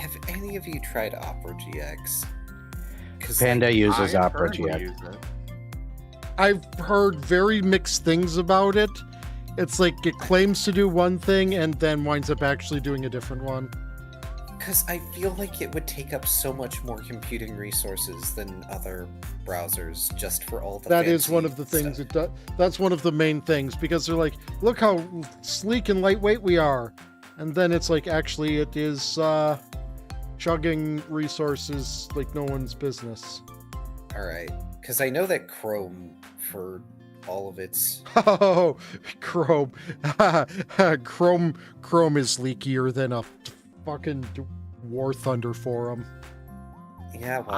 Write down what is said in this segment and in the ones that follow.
have any of you tried Opera GX? Panda uses I Opera currently GX. use it. I've heard very mixed things about it. It's like it claims to do one thing and then winds up actually doing a different one. Because I feel like it would take up so much more computing resources than other browsers just for all the That is fancy one of the things stuff. it does. That's one of the main things, because they're like, look how sleek and lightweight we are. And then it's like, actually, it is chugging resources like no one's business. Alright, because I know that Chrome, for all of its... Oh, Chrome. Chrome is leakier than a fucking War Thunder forum. Yeah, well,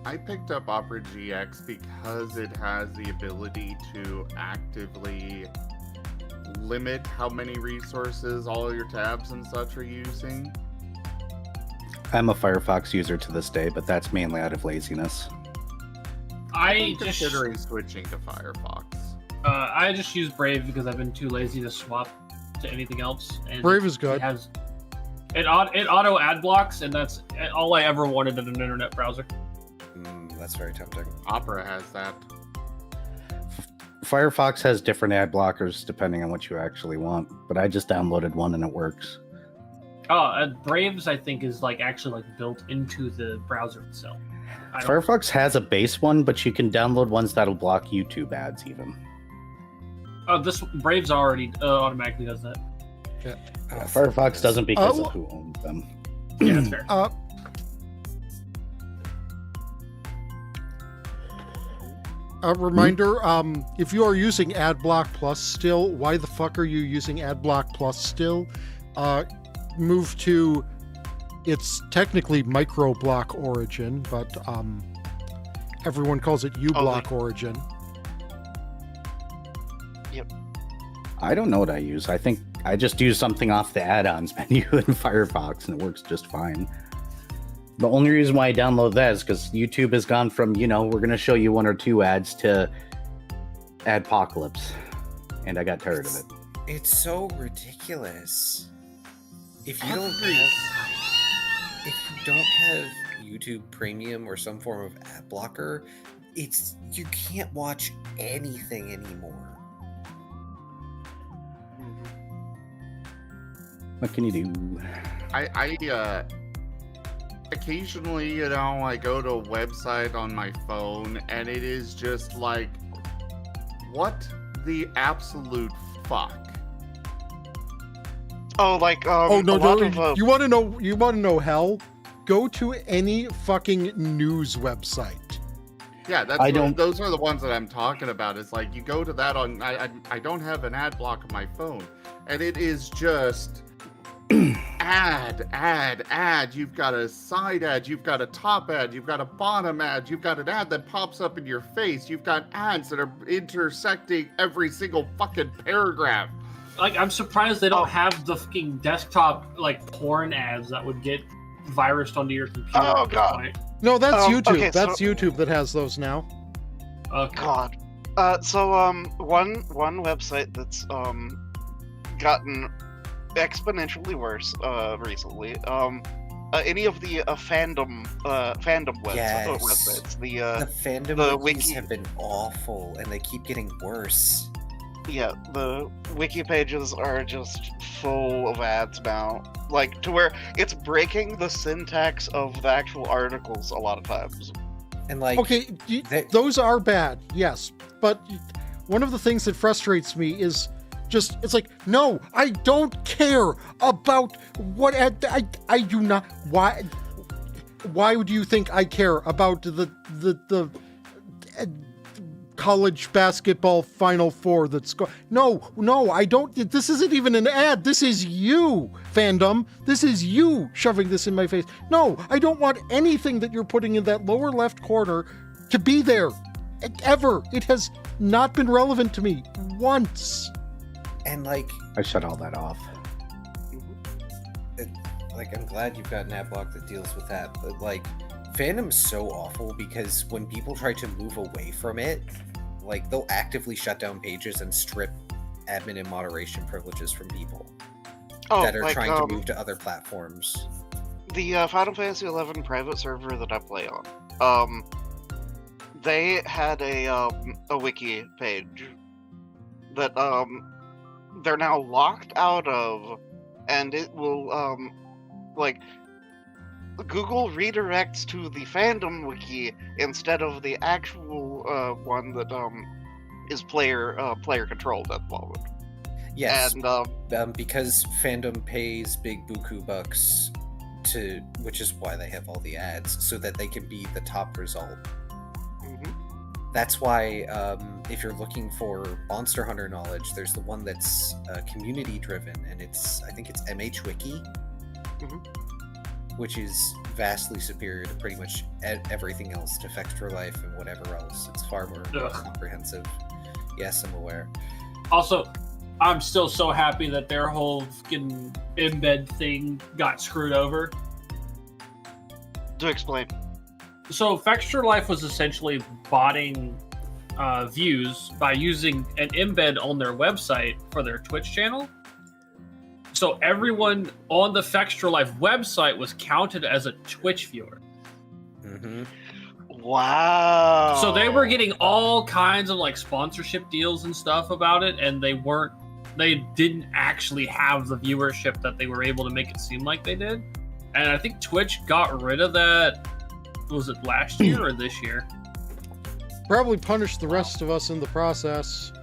I picked up Opera GX because it has the ability to actively limit how many resources all your tabs and such are using. I'm a Firefox user to this day, but that's mainly out of laziness. I'm considering switching to Firefox. I just use Brave because I've been too lazy to swap to anything else. And Brave is good. It auto ad blocks, and that's all I ever wanted in an internet browser. That's very tempting. Opera has that. Firefox has different ad blockers depending on what you actually want, but I just downloaded one and it works. Braves, I think, is actually built into the browser itself. Firefox has a base one, but you can download ones that'll block YouTube ads even. Oh, this Braves already automatically does that. Yeah. Firefox doesn't because of who owns them. Yeah, that's fair. A reminder, if you are using AdBlock Plus still, why the fuck are you using AdBlock Plus still? Move to, it's technically microblock origin, but everyone calls it uBlock origin. Yep. I don't know what I use. I think I just use something off the add-ons menu in Firefox and it works just fine. The only reason why I download that is because YouTube has gone from, we're going to show you one or two ads to Adpocalypse. And I got tired of it. It's so ridiculous. If you don't have YouTube Premium or some form of ad blocker, you can't watch anything anymore. What can you do? I occasionally, I go to a website on my phone and it is just like, what the absolute fuck? Oh, you want to know hell? Go to any fucking news website. Yeah, those are the ones that I'm talking about. It's like you go to that on. I don't have an ad block on my phone, and it is just ad. You've got a side ad, you've got a top ad, you've got a bottom ad, you've got an ad that pops up in your face, you've got ads that are intersecting every single fucking paragraph. I'm surprised they don't have the fucking desktop porn ads that would get virused onto your computer. Oh god. No, that's YouTube. Okay, that's YouTube that has those now. Okay. God. One website that's gotten exponentially worse recently. Any of the fandom websites. The fandom wikis have been awful, and they keep getting worse. Yeah, the wiki pages are just full of ads now. To where it's breaking the syntax of the actual articles a lot of times. And those are bad, yes. But one of the things that frustrates me is just, it's like, no, I don't care about what I do not. Why would you think I care about the college basketball Final Four that's no, I don't. This isn't even an ad. This is you, fandom. This is you shoving this in my face. No, I don't want anything that you're putting in that lower left corner to be there ever. It has not been relevant to me once. And I shut all that off. I'm glad you've got an ad block that deals with that, but fandom's so awful because when people try to move away from it, they'll actively shut down pages and strip admin and moderation privileges from people that are trying to move to other platforms. the Final Fantasy XI private server that I play on, they had a wiki page that they're now locked out of, and it will like Google redirects to the fandom wiki instead of the actual one that is player controlled at the moment. Yes, And because fandom pays big buku bucks to, which is why they have all the ads, so that they can be the top result. mhm. That's why if you're looking for Monster Hunter knowledge, there's the one that's community driven, and I think it's MH Wiki, which is vastly superior to pretty much everything else, to Extra Life and whatever else. It's far more comprehensive. Yes, I'm aware. Also, I'm still so happy that their whole fucking embed thing got screwed over. To explain. So Extra Life was essentially botting views by using an embed on their website for their Twitch channel. So everyone on the Extra Life website was counted as a Twitch viewer. Mm-hmm. Wow. So they were getting all kinds of like sponsorship deals and stuff about it, and they didn't actually have the viewership that they were able to make it seem like they did. And I think Twitch got rid of that. Was it last year or this year? Probably punished the rest of us in the process.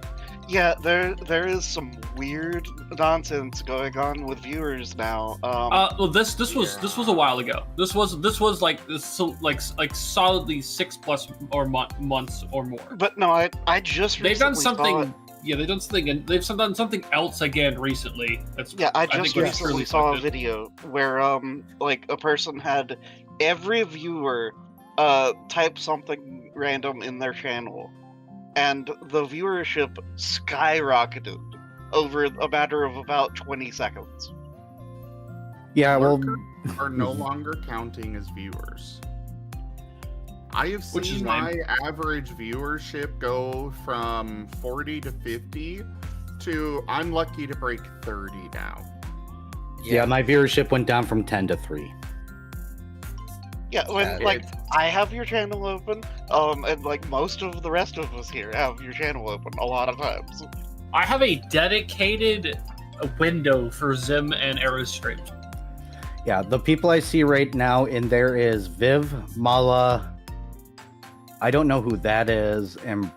Yeah, there is some weird nonsense going on with viewers now. Well, this was a while ago. This was like solidly 6+ or months or more. But no, I just They've done recently something. Yeah, they've done something, and they've done something else again recently. I think just it's recently really saw a fucked. video where like a person had every viewer type something random in their channel, and the viewership skyrocketed over a matter of about 20 seconds. Yeah, well, Lurkers are no longer counting as viewers. I have Which is seen lame. my average viewership go from 40 to 50 to I'm lucky to break 30 now. yeah, my viewership went down from 10 to 3. Yeah, when Yeah, like I have your channel open, and like most of the rest of us here have your channel open a lot of times. I have a dedicated window for Zim and Arrow streams. Yeah, the people I see right now in there is Viv, Mala, I don't know who that is, and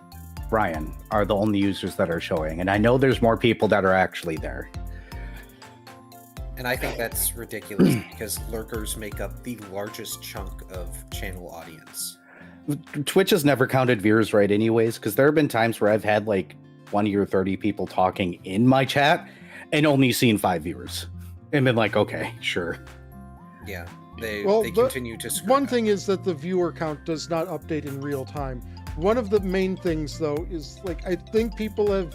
Brian are the only users that are showing. And I know there's more people that are actually there. And I think that's ridiculous because lurkers make up the largest chunk of channel audience. Twitch has never counted viewers right anyways, because there have been times where I've had like 20 or 30 people talking in my chat and only seen 5 viewers. And been like, okay, sure. Yeah, they Well, continue to screw One it up. thing is that the viewer count does not update in real time. One of the main things, though, is like I think people have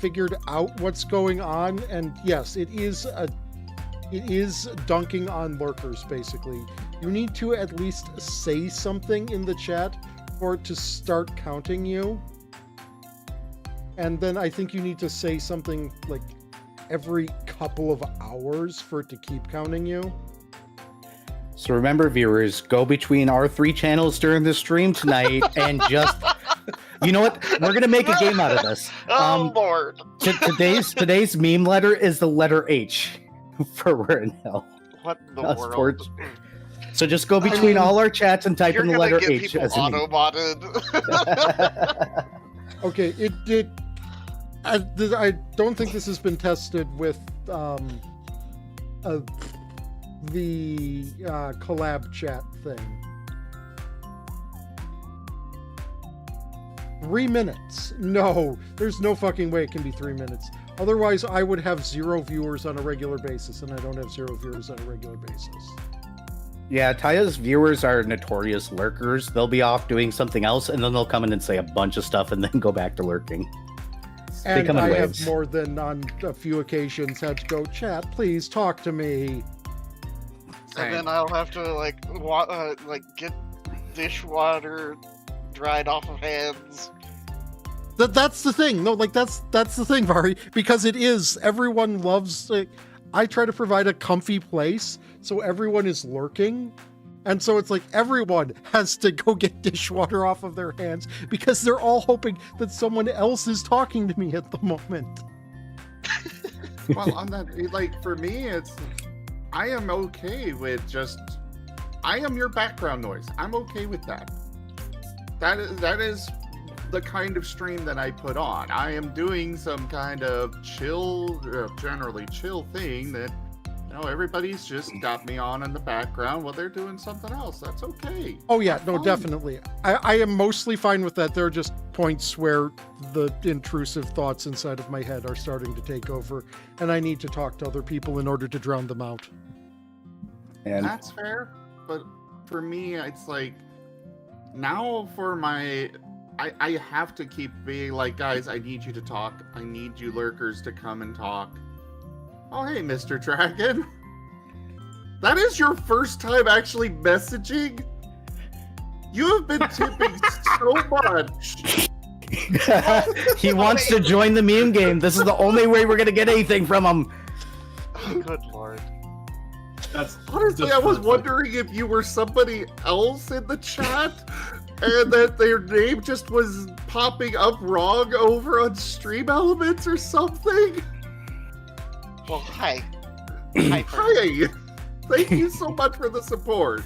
figured out what's going on, and yes, it is dunking on lurkers. Basically, you need to at least say something in the chat for it to start counting you, and then I think you need to say something like every couple of hours for it to keep counting you. So remember, viewers, go between our 3 channels during the stream tonight and just, you know what? We're gonna make a game out of this. Oh Lord! Today's meme letter is the letter H for we're in hell. What in the Us world? sports. So just go between all our chats and type You're in the gonna letter get H people as a meme. auto-botted. Okay, I don't think this has been tested with the collab chat thing. 3 minutes? No, there's no fucking way it can be 3 minutes. Otherwise, I would have 0 viewers on a regular basis, and I don't have 0 viewers on a regular basis. Yeah, Taya's viewers are notorious lurkers. They'll be off doing something else, and then they'll come in and say a bunch of stuff and then go back to lurking. And come in I waves. have more than on a few occasions had to go, chat, please talk to me. And then I'll have to like get dishwater dried off of hands. That's the thing. No, like that's the thing, Vari, because it is everyone loves. I try to provide a comfy place so everyone is lurking. And so it's like everyone has to go get dishwater off of their hands because they're all hoping that someone else is talking to me at the moment. Well, on that, like, for me, it's, I am okay with just, I am your background noise. I'm okay with that. That is the kind of stream that I put on. I am doing some kind of chill, generally chill thing that, you know, everybody's just got me on in the background while they're doing something else. That's okay. Oh yeah, That's no, fine. definitely. I am mostly fine with that. There are just points where the intrusive thoughts inside of my head are starting to take over, and I need to talk to other people in order to drown them out. And That's fair, but for me, it's like, now for my, I have to keep being like, guys, I need you to talk. I need you lurkers to come and talk. Oh, hey, Mr. Dragon. That is your first time actually messaging? You have been tipping so much. he wants to join the meme game. This is the only way we're gonna get anything from him. Good lord. That's Honestly, I was wondering if you were somebody else in the chat and that their name just was popping up wrong over on Stream Elements or something. Well, hi. Hi. Hi! Thank you so much for the support.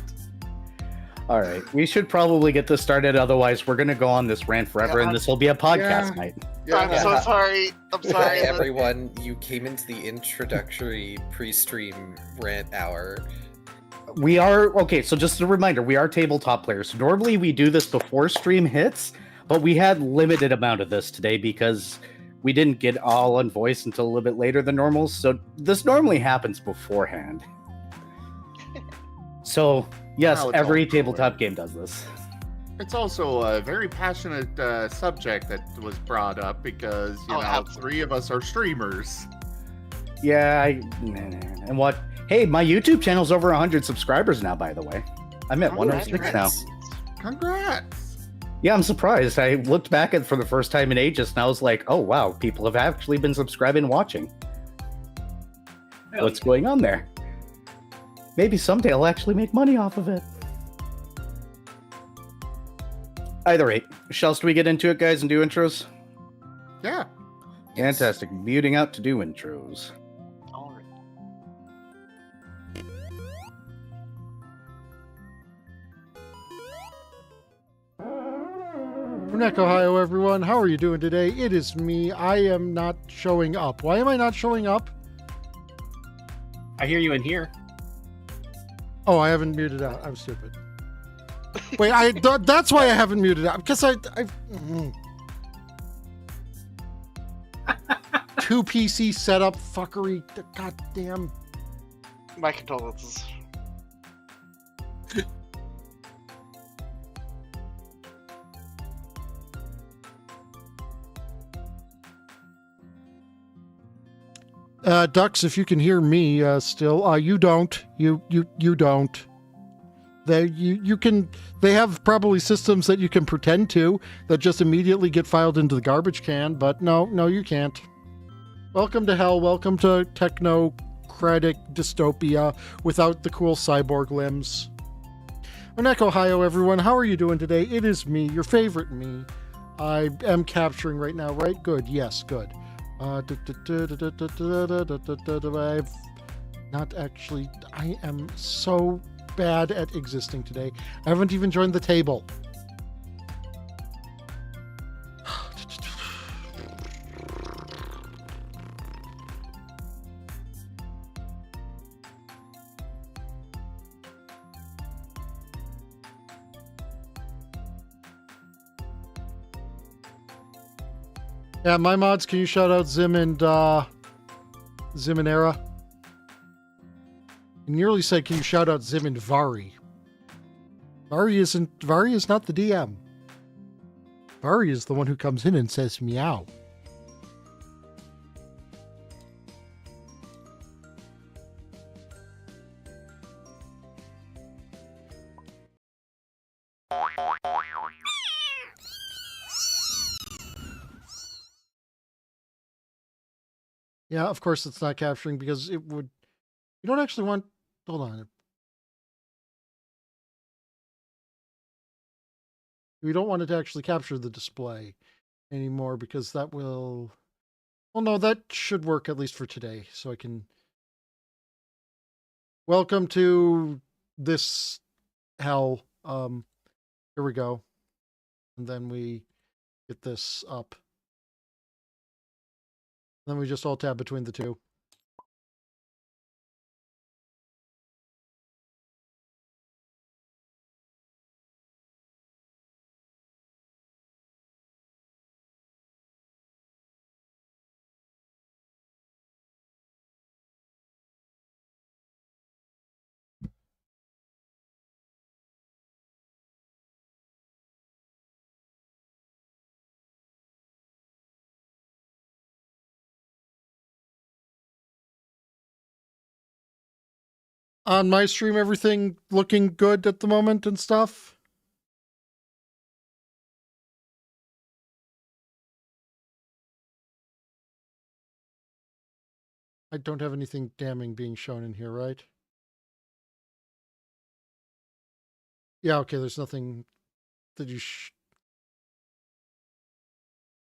All right, we should probably get this started. Otherwise, we're gonna go on this rant forever, and this will be a podcast Yeah. night. I'm so sorry. I'm Hi, sorry. that- everyone. You came into the introductory pre-stream rant hour. We are okay. So just a reminder, we are tabletop players. Normally, we do this before stream hits, but we had limited amount of this today because we didn't get all on voice until a little bit later than normal. So this normally happens beforehand. So yes, Now it's every all tabletop game does this. It's also a very passionate subject that was brought up because, you Oh, know, absolutely. 3 of us are streamers. Yeah, and what? Hey, my YouTube channel's over 100 subscribers now. By the way, I'm at 106 now. Congrats! Yeah, I'm surprised. I looked back at it for the first time in ages, and I was like, "Oh wow, people have actually been subscribing and watching. What's going on there? Maybe someday I'll actually make money off of it." Either rate, shall we get into it, guys, and do intros? Yeah. Fantastic. Muting out to do intros. All right. Onekohayo, everyone. How are you doing today? It is me. I am not showing up. Why am I not showing up? I hear you in here. Oh, I haven't muted out. I'm stupid. Wait, that's why I haven't muted out because I two PC setup fuckery. Goddamn. My condolences. Ducks, if you can hear me still, you don't. You don't. You can. They have probably systems that you can pretend to that just immediately get filed into the garbage can. But no, you can't. Welcome to hell. Welcome to technocratic dystopia without the cool cyborg limbs. Onekohayo, everyone. How are you doing today? It is me, your favorite me. I am capturing right now, right? Good. Yes, good. I've not actually. I am so bad at existing today. I haven't even joined the table. Yeah, my mods, can you shout out Zim and Era? I nearly said, can you shout out Zim and Vari? Vari is not the DM. Vari is the one who comes in and says meow. Yeah, of course it's not capturing because it would. You don't actually want. Hold on. We don't want it to actually capture the display anymore because that will. Well, no, that should work at least for today. So I can. Welcome to this hell. Here we go. And then we get this up. Then we just alt tab between the two. On my stream, everything looking good at the moment and stuff. I don't have anything damning being shown in here, right? Yeah, okay, there's nothing that you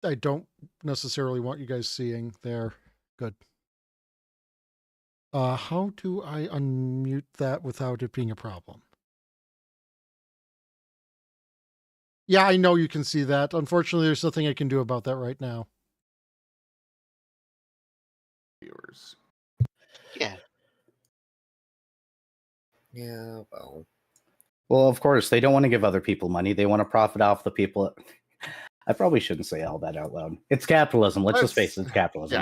I don't necessarily want you guys seeing there. Good. How do I unmute that without it being a problem? Yeah, I know you can see that. Unfortunately, there's nothing I can do about that right now. Viewers. Yeah. Yeah, well. Well, of course, they don't want to give other people money. They want to profit off the people. I probably shouldn't say all that out loud. It's capitalism. Let's just face it, it's capitalism.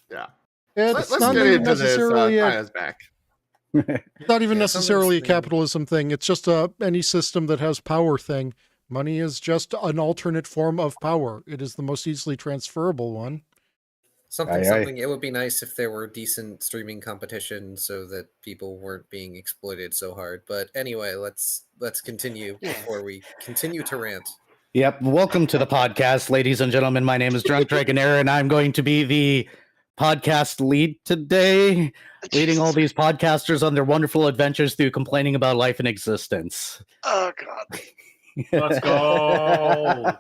Yeah. It's Let's not get even into this. necessarily Kaya's back. it's not even Yeah, necessarily a something's capitalism thing. It's just any system that has power thing. Money is just an alternate form of power. It is the most easily transferable one. Something. It would be nice if there were decent streaming competition so that people weren't being exploited so hard. But anyway, let's continue before we continue to rant. Yep. Welcome to the podcast, ladies and gentlemen. My name is Drunk Dragonair, and I'm going to be the podcast lead today, leading all these podcasters on their wonderful adventures through complaining about life and existence. Oh god. Let's go.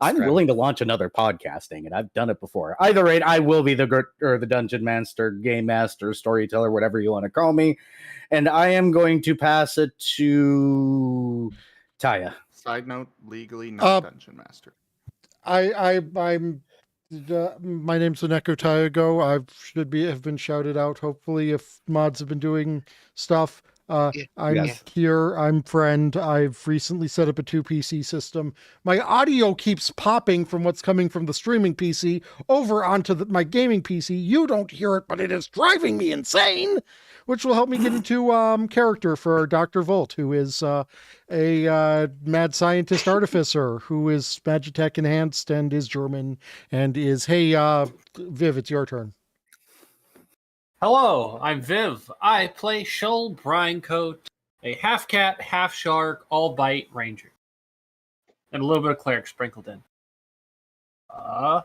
I'm willing to launch another podcasting, and I've done it before. Either rate, I will be the dungeon master, game master, storyteller, whatever you want to call me, and I am going to pass it to Taya. Side note: legally not dungeon master. I'm my name's Oneko Tyago. Have been shouted out. Hopefully, if mods have been doing stuff. I'm here. I'm friend. I've recently set up a 2 PC system. My audio keeps popping from what's coming from the streaming PC over onto my gaming PC. You don't hear it, but it is driving me insane, which will help me get into character for Dr. Volt, who is a mad scientist artificer who is Magitech enhanced and is German and is, hey, Viv, it's your turn. Hello, I'm Viv. I play Shull Brinecoat, a half cat, half shark, all bite ranger. And a little bit of cleric sprinkled in. I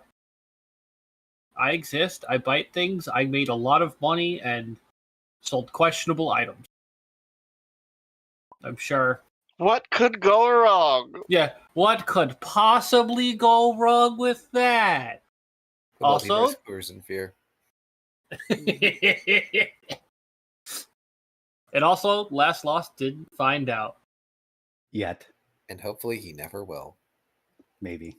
exist, I bite things, I made a lot of money and sold questionable items. I'm sure. What could go wrong? Yeah, what could possibly go wrong with that? Also, Scores in fear. And also, Last Lost didn't find out. Yet. And hopefully he never will. Maybe.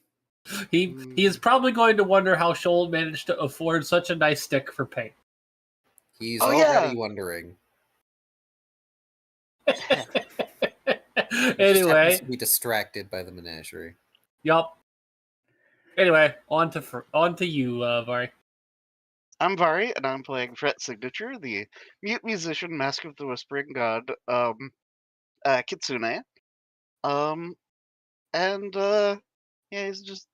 He is probably going to wonder how Shoal managed to afford such a nice stick for paint. He's already wondering. Anyway. To be distracted by the menagerie. Yup. Anyway, on to you, Vari. I'm Vari, and I'm playing Fret Signature, the mute musician, Mask of the Whispering God, Kitsune. He's just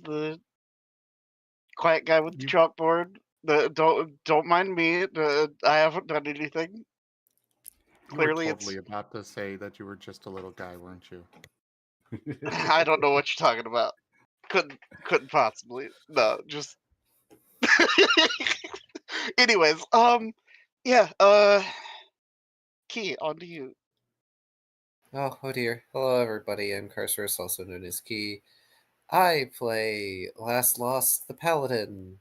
the quiet guy with the chalkboard. Don't mind me. I haven't done anything. Clearly, you were totally about to say that you were just a little guy, weren't you? I don't know what you're talking about. Couldn't possibly. No, just Anyways, yeah, Key, on to you. Oh dear. Hello, everybody. I'm Carcerus, also known as Key. I play Last Lost the Paladin,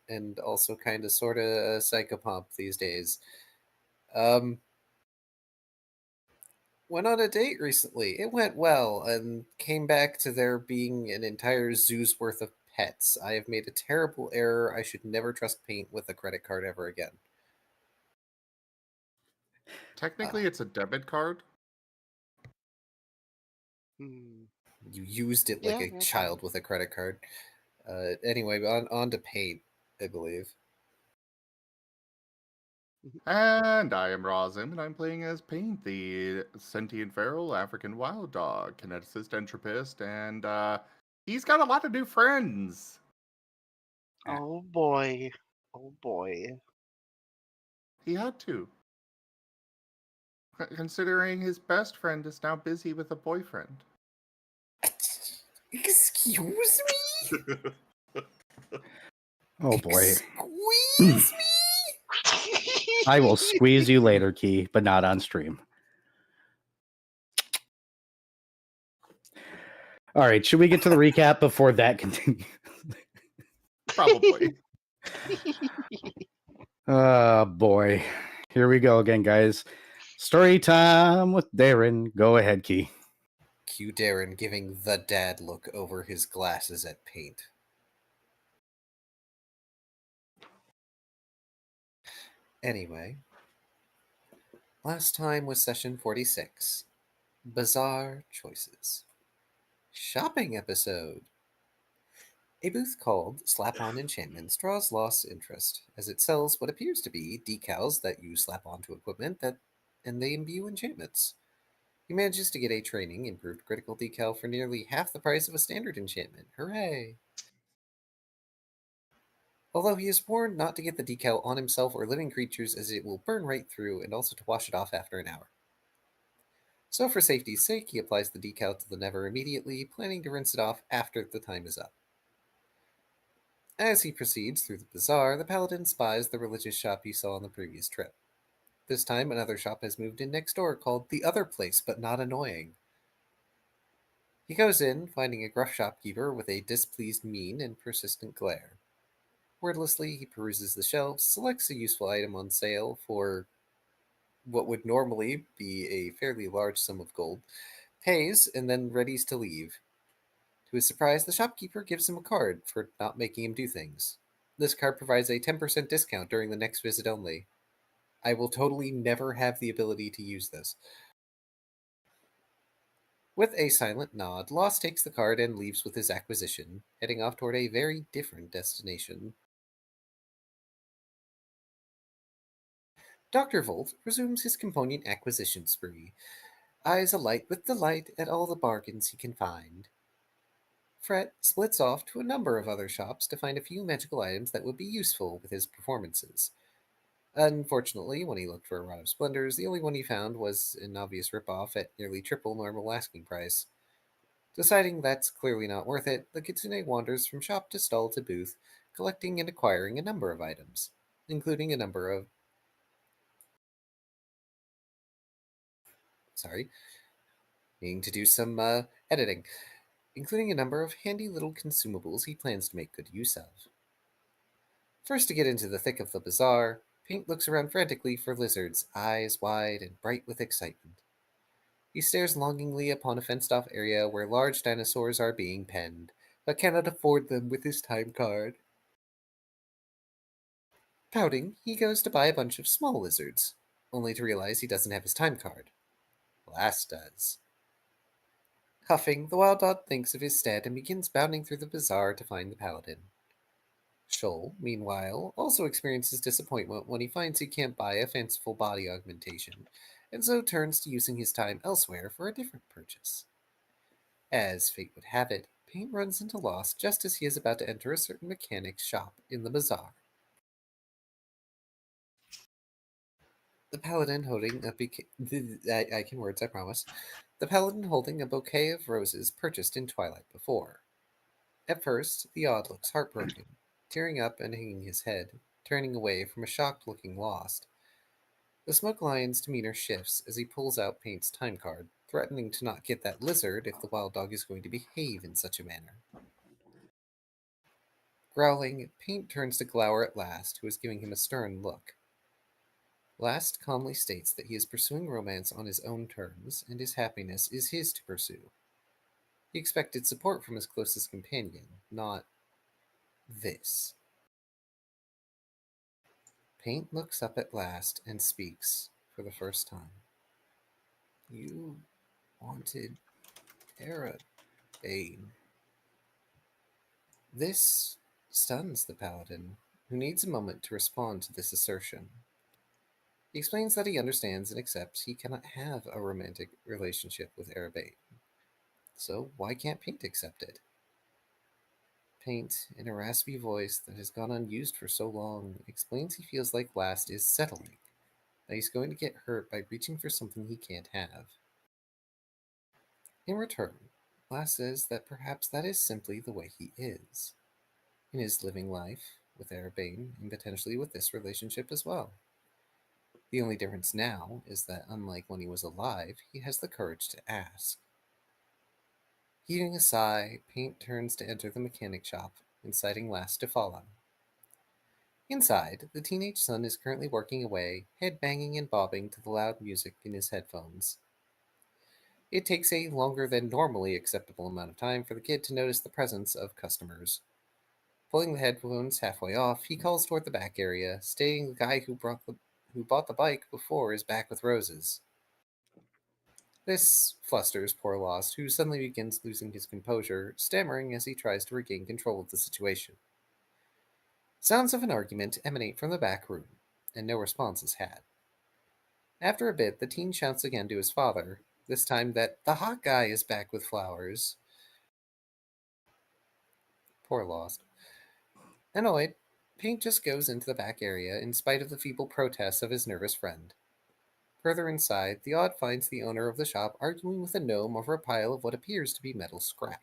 and also kind of sort of a psychopomp these days. Went on a date recently. It went well, and came back to there being an entire zoo's worth of pets. I have made a terrible error. I should never trust paint with a credit card ever again. Technically, it's a debit card. Hmm. You used it like Yeah, a yeah. child with a credit card. Anyway, on to paint, I believe. And I am Razim, and I'm playing as Paint, the sentient feral African wild dog, kineticist, entropist, and he's got a lot of new friends. Oh boy. Oh boy. He had to. Considering his best friend is now busy with a boyfriend. Excuse me? Oh boy. Squeeze me? I will squeeze you later, Key, but not on stream. All right, should we get to the recap before that continues? Probably. Oh boy. Here we go again, guys. Story time with Darren. Go ahead, Key. Cue Darren giving the dad look over his glasses at paint. Anyway, last time was session 46. Bizarre choices. Shopping episode. A booth called Slap On Enchantments draws lost interest, as it sells what appears to be decals that you slap onto equipment and they imbue enchantments. He manages to get a training improved critical decal for nearly half the price of a standard enchantment. Hooray! Although he is warned not to get the decal on himself or living creatures as it will burn right through, and also to wash it off after an hour. So for safety's sake, he applies the decal to the never immediately, planning to rinse it off after the time is up. As he proceeds through the bazaar, the paladin spies the religious shop he saw on the previous trip. This time, another shop has moved in next door called The Other Place, but not annoying. He goes in, finding a gruff shopkeeper with a displeased mien and persistent glare. Wordlessly, he peruses the shelves, selects a useful item on sale for what would normally be a fairly large sum of gold, pays, and then readies to leave. To his surprise, the shopkeeper gives him a card for not making him do things. This card provides a 10% discount during the next visit only. I will totally never have the ability to use this. With a silent nod, Lost takes the card and leaves with his acquisition, heading off toward a very different destination. Dr. Volt resumes his component acquisition spree, eyes alight with delight at all the bargains he can find. Fret splits off to a number of other shops to find a few magical items that would be useful with his performances. Unfortunately, when he looked for a rod of splendors, the only one he found was an obvious ripoff at nearly triple normal asking price. Deciding that's clearly not worth it, the kitsune wanders from shop to stall to booth, collecting and acquiring a number of items, including a number of needing to do some editing, including a number of handy little consumables he plans to make good use of. First to get into the thick of the bazaar, Paint looks around frantically for lizards, eyes wide and bright with excitement. He stares longingly upon a fenced-off area where large dinosaurs are being penned, but cannot afford them with his time card. Pouting, he goes to buy a bunch of small lizards, only to realize he doesn't have his time card. Last does. Huffing, the wild dog thinks of his stead and begins bounding through the bazaar to find the paladin. Shoal, meanwhile, also experiences disappointment when he finds he can't buy a fanciful body augmentation, and so turns to using his time elsewhere for a different purchase. As fate would have it, Paint runs into Lost just as he is about to enter a certain mechanic's shop in the bazaar. The paladin holding a I can words, I promise. The paladin holding a bouquet of roses purchased in Twilight before. At first, the odd looks heartbroken. tearing up and hanging his head, turning away from a shocked-looking Lost. The Smoke Lion's demeanor shifts as he pulls out Paint's time card, threatening to not get that lizard if the wild dog is going to behave in such a manner. Growling, Paint turns to glower at Last, who is giving him a stern look. Last calmly states that he is pursuing romance on his own terms, and his happiness is his to pursue. He expected support from his closest companion, not this. Paint looks up at Last and speaks for the first time. You wanted Bane. This stuns the paladin, who needs a moment to respond to this assertion. He explains that he understands and accepts he cannot have a romantic relationship with Arabate. So why can't Paint accept it? Paint, in a raspy voice that has gone unused for so long, explains he feels like Last is settling, that he's going to get hurt by reaching for something he can't have. In return, Last says that perhaps that is simply the way he is, in his living life, with Arabane, and potentially with this relationship as well. The only difference now is that, unlike when he was alive, he has the courage to ask. Heaving a sigh, Paint turns to enter the mechanic shop, inciting Last to follow. Inside, the teenage son is currently working away, head banging and bobbing to the loud music in his headphones. It takes a longer than normally acceptable amount of time for the kid to notice the presence of customers. Pulling the headphones halfway off, he calls toward the back area, stating the guy who bought the bike before is back with roses. This flusters poor Lost, who suddenly begins losing his composure, stammering as he tries to regain control of the situation. Sounds of an argument emanate from the back room, and no response is had. After a bit, the teen shouts again to his father, this time that the hot guy is back with flowers. Poor Lost. Annoyed, Paint just goes into the back area in spite of the feeble protests of his nervous friend. Further inside, the odd finds the owner of the shop arguing with a gnome over a pile of what appears to be metal scrap.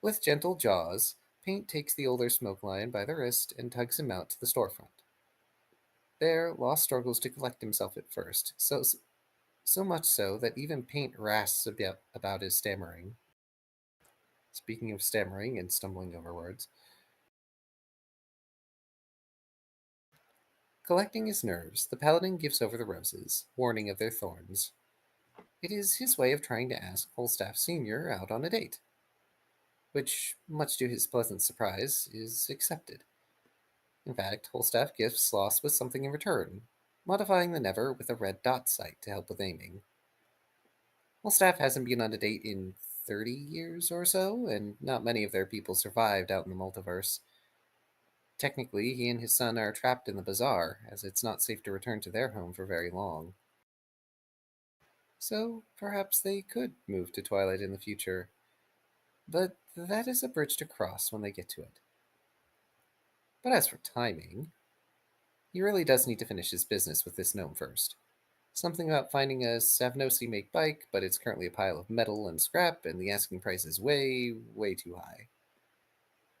With gentle jaws, Paint takes the older Smoke Lion by the wrist and tugs him out to the storefront. There, Lost struggles to collect himself at first, so much so that even Paint rasps about his stammering. Speaking of stammering and stumbling over words. Collecting his nerves, the paladin gives over the roses, warning of their thorns. It is his way of trying to ask Holstaff Sr. out on a date, which, much to his pleasant surprise, is accepted. In fact, Holstaff gifts Lost with something in return, modifying the Never with a red dot sight to help with aiming. Holstaff hasn't been on a date in 30 years or so, and not many of their people survived out in the multiverse. Technically, he and his son are trapped in the bazaar, as it's not safe to return to their home for very long. So, perhaps they could move to Twilight in the future. But that is a bridge to cross when they get to it. But as for timing, he really does need to finish his business with this gnome first. Something about finding a Savnosi-make bike, but it's currently a pile of metal and scrap, and the asking price is way, way too high.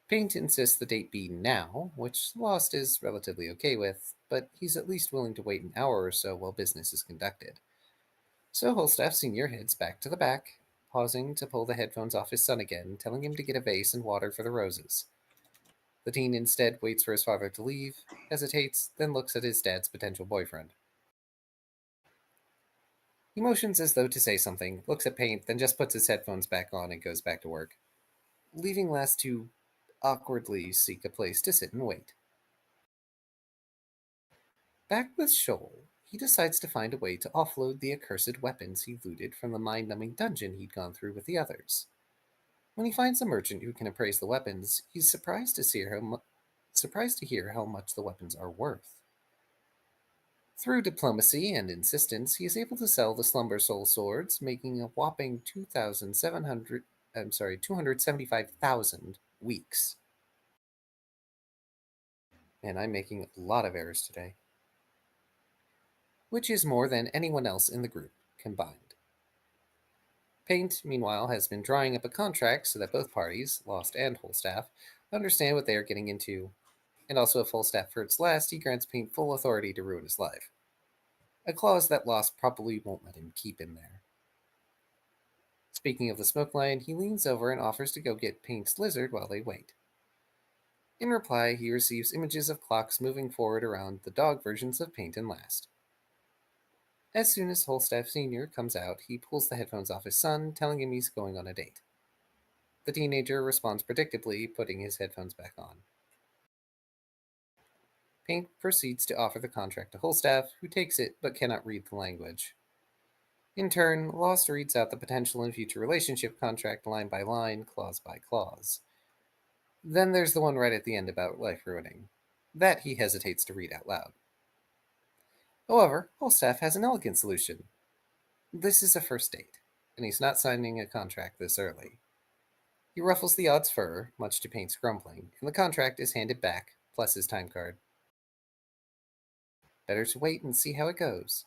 Paint insists the date be now, which Lost is relatively okay with, but he's at least willing to wait an hour or so while business is conducted. So Holstaff Sr. heads back to the back, pausing to pull the headphones off his son again, telling him to get a vase and water for the roses. The teen instead waits for his father to leave, hesitates, then looks at his dad's potential boyfriend. He motions as though to say something, looks at Paint, then just puts his headphones back on and goes back to work, leaving Last to awkwardly seek a place to sit and wait. Back with Shoal, he decides to find a way to offload the accursed weapons he looted from the mind-numbing dungeon he'd gone through with the others. When he finds a merchant who can appraise the weapons, he's surprised to hear how much the weapons are worth. Through diplomacy and insistence, he is able to sell the Slumber Soul swords, making a whopping 275,000 weeks. And I'm making a lot of errors today. Which is more than anyone else in the group combined. Paint, meanwhile, has been drawing up a contract so that both parties, Lost and Holstaff, understand what they are getting into, and also if Falstaff hurts last, he grants Paint full authority to ruin his life. A clause that Lost probably won't let him keep in there. Speaking of the smoke line, he leans over and offers to go get Paint's lizard while they wait. In reply, he receives images of clocks moving forward around the dog versions of Paint and Last. As soon as Holstaff Sr. comes out, he pulls the headphones off his son, telling him he's going on a date. The teenager responds predictably, putting his headphones back on. Paint proceeds to offer the contract to Holstaff, who takes it but cannot read the language. In turn, Lost reads out the potential and future relationship contract line by line, clause by clause. Then there's the one right at the end about life ruining. That he hesitates to read out loud. However, Holstaff has an elegant solution. This is a first date, and he's not signing a contract this early. He ruffles the odd's fur, much to Paint's grumbling, and the contract is handed back, plus his time card. Better to wait and see how it goes.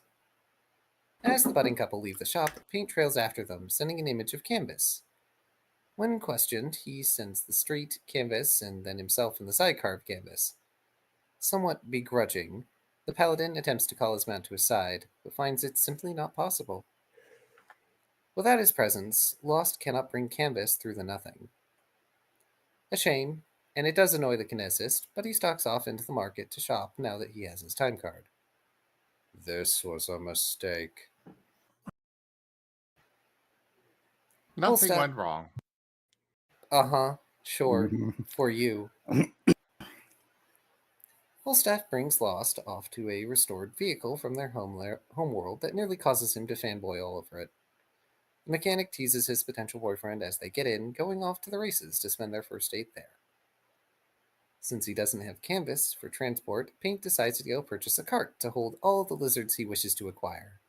As the budding couple leave the shop, Paint trails after them, sending an image of canvas. When questioned, he sends the street canvas and then himself in the sidecar of canvas. Somewhat begrudging, the paladin attempts to call his mount to his side, but finds it simply not possible. Without his presence, Lost cannot bring canvas through the nothing. A shame, and it does annoy the kinesist, but he stalks off into the market to shop now that he has his time card. This was a mistake. Nothing Holstaff- went wrong. Sure, Mhm. for you. Holstaff brings Lost off to a restored vehicle from their homeworld that nearly causes him to fanboy all over it. The mechanic teases his potential boyfriend as they get in, going off to the races to spend their first date there. Since he doesn't have canvas for transport, Paint decides to go purchase a cart to hold all the lizards he wishes to acquire.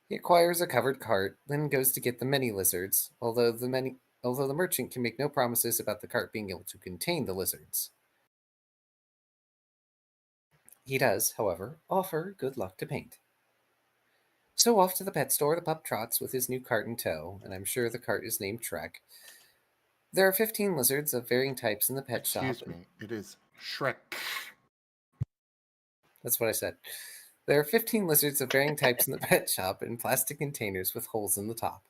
He acquires a covered cart, then goes to get the many lizards, although the merchant can make no promises about the cart being able to contain the lizards. He does, however, offer good luck to Paint. So off to the pet store the pup trots with his new cart in tow, and I'm sure the cart is named Shrek. There are 15 lizards of varying types in the pet shop. Excuse me, it is Shrek. That's what I said. There are 15 lizards of varying types in the pet shop in plastic containers with holes in the top,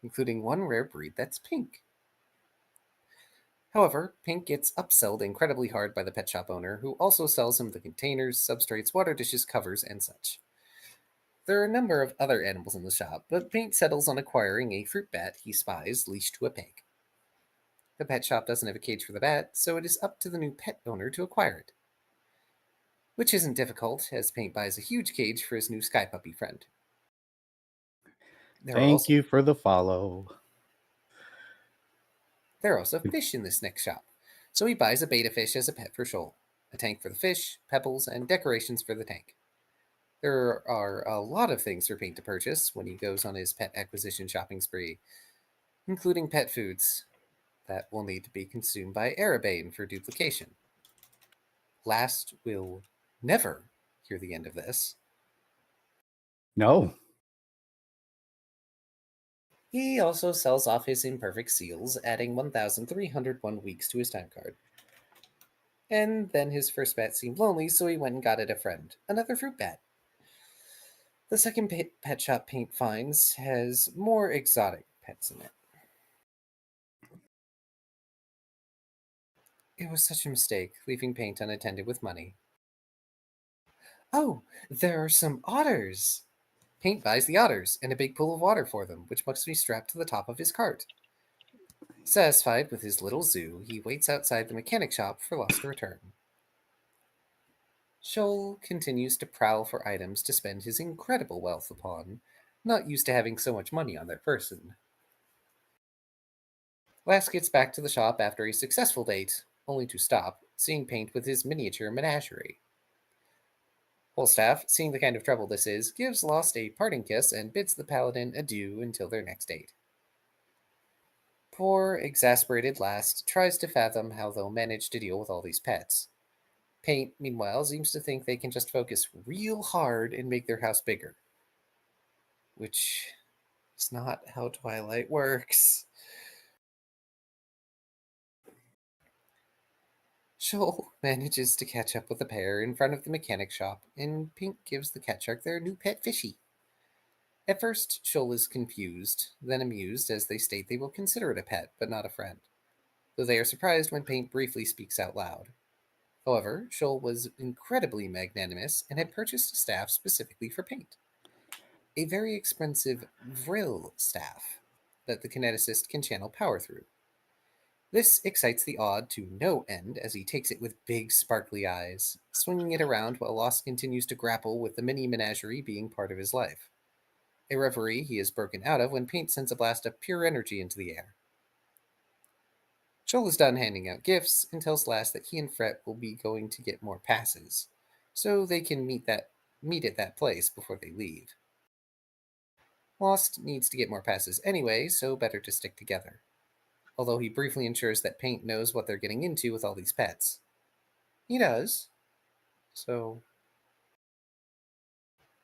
including one rare breed that's pink. However, Pink gets upsold incredibly hard by the pet shop owner, who also sells him the containers, substrates, water dishes, covers, and such. There are a number of other animals in the shop, but Pink settles on acquiring a fruit bat he spies leashed to a pig. The pet shop doesn't have a cage for the bat, so it is up to the new pet owner to acquire it. Which isn't difficult, as Paint buys a huge cage for his new sky puppy friend. Thank you for the follow. There are also fish in this next shop, so he buys a betta fish as a pet for Shoal, a tank for the fish, pebbles, and decorations for the tank. There are a lot of things for Paint to purchase when he goes on his pet acquisition shopping spree, including pet foods that will need to be consumed by Arabane for duplication. Last will never hear the end of this. No. He also sells off his imperfect seals, adding 1,301 weeks to his time card. And then his first bat seemed lonely, so he went and got it a friend, another fruit bat. The second pet shop Paint finds has more exotic pets in it. It was such a mistake, leaving Paint unattended with money. Oh, there are some otters! Paint buys the otters and a big pool of water for them, which must be strapped to the top of his cart. Satisfied with his little zoo, he waits outside the mechanic shop for Lost to return. Shoal continues to prowl for items to spend his incredible wealth upon, not used to having so much money on their person. Last gets back to the shop after a successful date, only to stop, seeing Paint with his miniature menagerie. Holstaff, seeing the kind of trouble this is, gives Lost a parting kiss and bids the paladin adieu until their next date. Poor, exasperated Last tries to fathom how they'll manage to deal with all these pets. Paint, meanwhile, seems to think they can just focus real hard and make their house bigger. Which is not how Twilight works. Shoal manages to catch up with the pair in front of the mechanic shop, and Pink gives the cat shark their new pet fishy. At first, Shoal is confused, then amused as they state they will consider it a pet, but not a friend, though they are surprised when Paint briefly speaks out loud. However, Shoal was incredibly magnanimous and had purchased a staff specifically for Paint. A very expensive Vril staff that the kineticist can channel power through. This excites the odd to no end as he takes it with big sparkly eyes, swinging it around while Lost continues to grapple with the mini menagerie being part of his life. A reverie he is broken out of when Paint sends a blast of pure energy into the air. Joel is done handing out gifts and tells Last that he and Fret will be going to get more passes, so they can meet at that place before they leave. Lost needs to get more passes anyway, so better to stick together. Although he briefly ensures that Paint knows what they're getting into with all these pets. He does. So,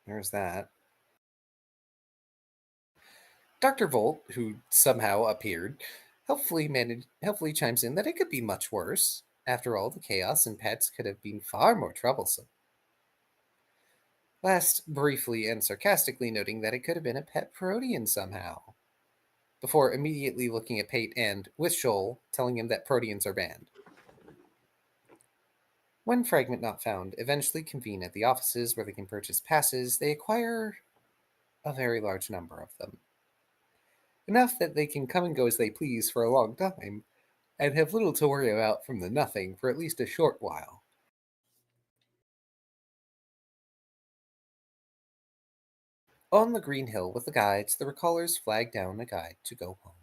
there's that. Dr. Volt, who somehow appeared, helpfully chimes in that it could be much worse. After all, the chaos and pets could have been far more troublesome. Last briefly and sarcastically noting that it could have been a pet protean somehow, before immediately looking at Pate and, with Shoal, telling him that proteans are banned. When Fragment Not Found eventually convene at the offices where they can purchase passes, they acquire a very large number of them. Enough that they can come and go as they please for a long time, and have little to worry about from the nothing for at least a short while. On the green hill with the guides, the recallers flag down a guide to go home.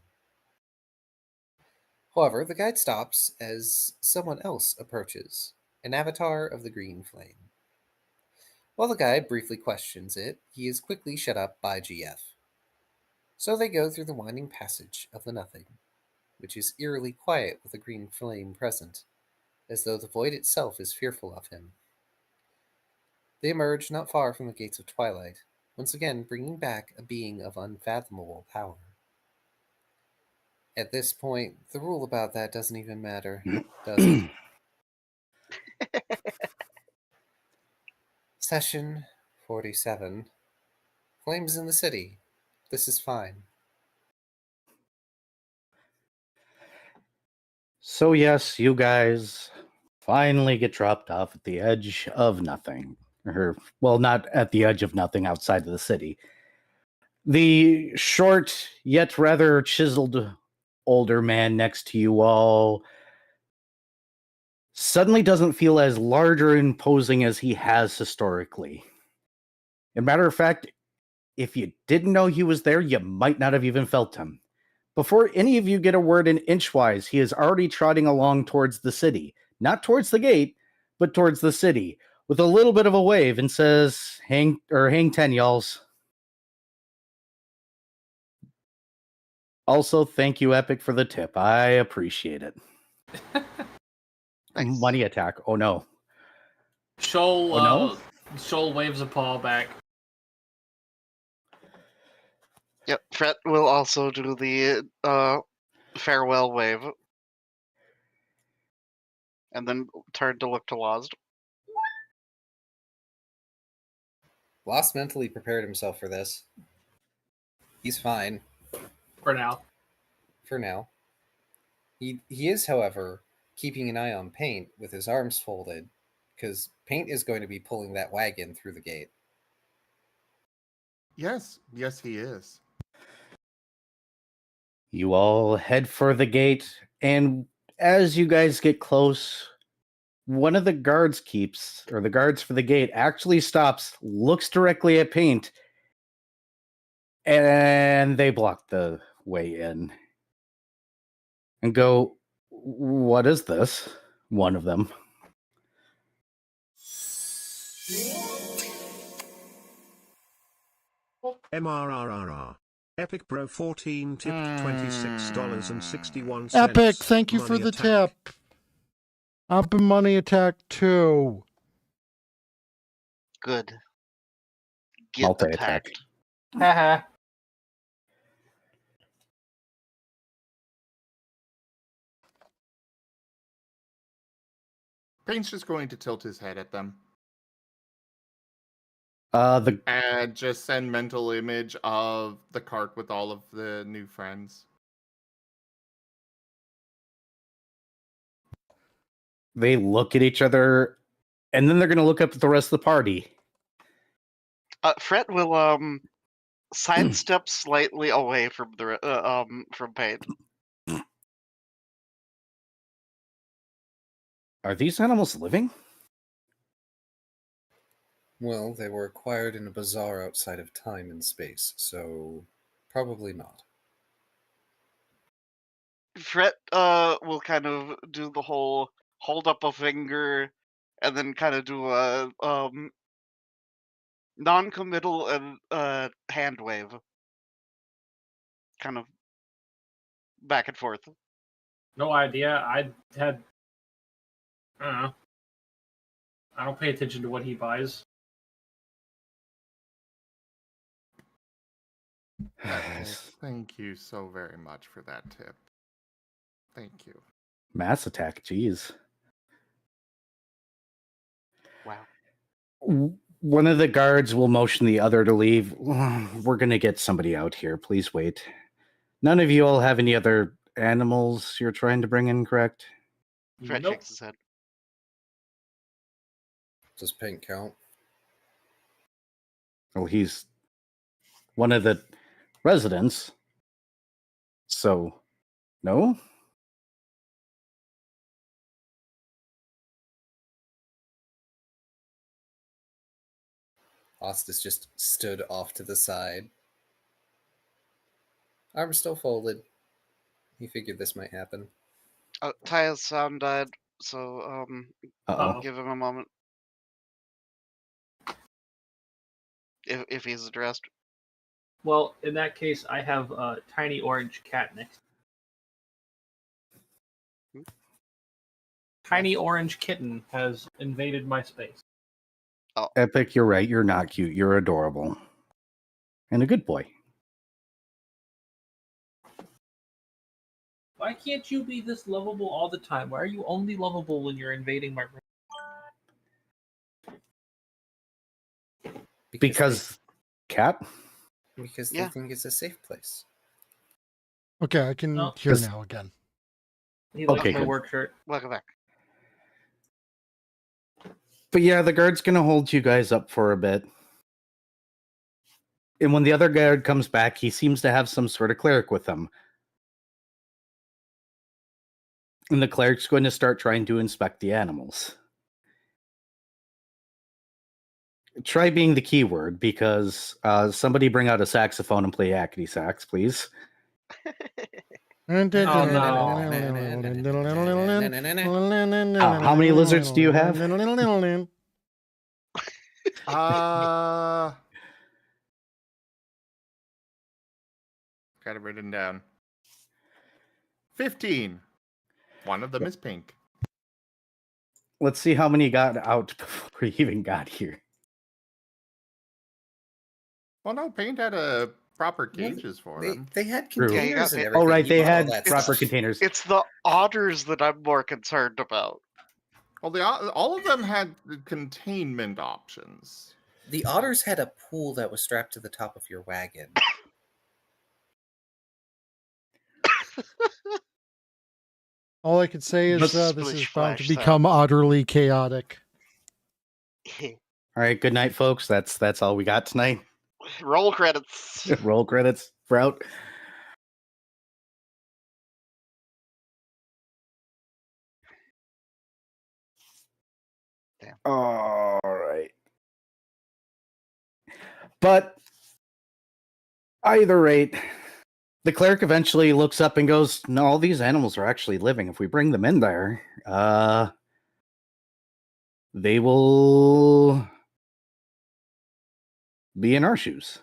However, the guide stops as someone else approaches, an avatar of the green flame. While the guide briefly questions it, he is quickly shut up by GF. So they go through the winding passage of the nothing, which is eerily quiet with a green flame present, as though the void itself is fearful of him. They emerge not far from the gates of twilight, once again bringing back a being of unfathomable power. At this point, the rule about that doesn't even matter, does it? Session 47. Flames in the city. This is fine. So yes, you guys finally get dropped off at the edge of nothing. Or, well, not at the edge of nothing outside of the city. The short, yet rather chiseled older man next to you all suddenly doesn't feel as large or imposing as he has historically. As a matter of fact, if you didn't know he was there, you might not have even felt him. Before any of you get a word in inchwise, he is already trotting along towards the city. Not towards the gate, but towards the city, with a little bit of a wave, and says, hang 10, y'alls. Also, thank you, Epic, for the tip. I appreciate it. Nice. Money attack. Oh, no. Shoal, Oh, no? Shoal waves a paw back. Yep, Fret will also do the farewell wave. And then turn to look to Lost. Lost mentally prepared himself for this. He's fine. For now. For now. He is, however, keeping an eye on Paint with his arms folded, because Paint is going to be pulling that wagon through the gate. Yes, he is. You all head for the gate, and as you guys get close, one of the guards for the gate actually stops, looks directly at Paint, and they block the way in. And go, what is this? One of them. MRRRR. Epic Bro 14 tipped $26.61. Epic, thank you for Money the attack. tip. Up in money attack too. Good. Get Multi-attack. attacked. Haha. Pain's just going to tilt his head at them The and just send mental image of the cart with all of the new friends. they look at each other, and then they're gonna look up at the rest of the party. Fret will sidestep slightly away from from Pain. Are these animals living? Well, they were acquired in a bazaar outside of time and space, so probably not. Fret will kind of do the whole hold up a finger and then kind of do a non-committal and hand wave, kind of back and forth. No idea. I don't know. I don't pay attention to what he buys. Thank you so very much for that tip. Thank you. Mass attack, jeez. Wow. One of the guards will motion the other to leave. We're gonna get somebody out here. Please wait. None of you all have any other animals you're trying to bring in, correct? Fret Nope. shakes his head. Does Pink count? Well, he's one of the residents. So, no? Ostis just stood off to the side. Arms still folded. He figured this might happen. Taya's sound died, so Uh-oh. give him a moment. If he's addressed. Well, in that case, I have a tiny orange cat next. Tiny orange kitten has invaded my space. Epic, you're right. You're not cute. You're adorable. And a good boy. Why can't you be this lovable all the time? Why are you only lovable when you're invading my room? Because cat? Because Yeah. they think it's a safe place. Okay, I can No. hear 'Cause- now again. He likes Okay, my good. work shirt. Welcome back. But yeah, the guard's gonna hold you guys up for a bit. And when the other guard comes back, he seems to have some sort of cleric with him. And the cleric's going to start trying to inspect the animals. Try being the keyword, because somebody bring out a saxophone and play yakety sax, please. Oh, How many lizards do you have? Got it written down. 15. One of them is pink. Let's see how many got out before he even got here. Well, no, Paint had a proper Well, cages for They, them. they had True. containers Yeah, you got and it. everything. Oh, right, He they bought all had that proper stuff. containers. It's the otters that I'm more concerned about. Well, all of them had containment options. The otters had a pool that was strapped to the top of your wagon. All I could say is But- this is Splish bound to splash become utterly chaotic. All right, good night, folks. That's all we got tonight. Roll credits. Roll credits for out. Damn. All right. But either rate, the cleric eventually looks up and goes, "No, all these animals are actually living. If we bring them in there, they will be in our shoes."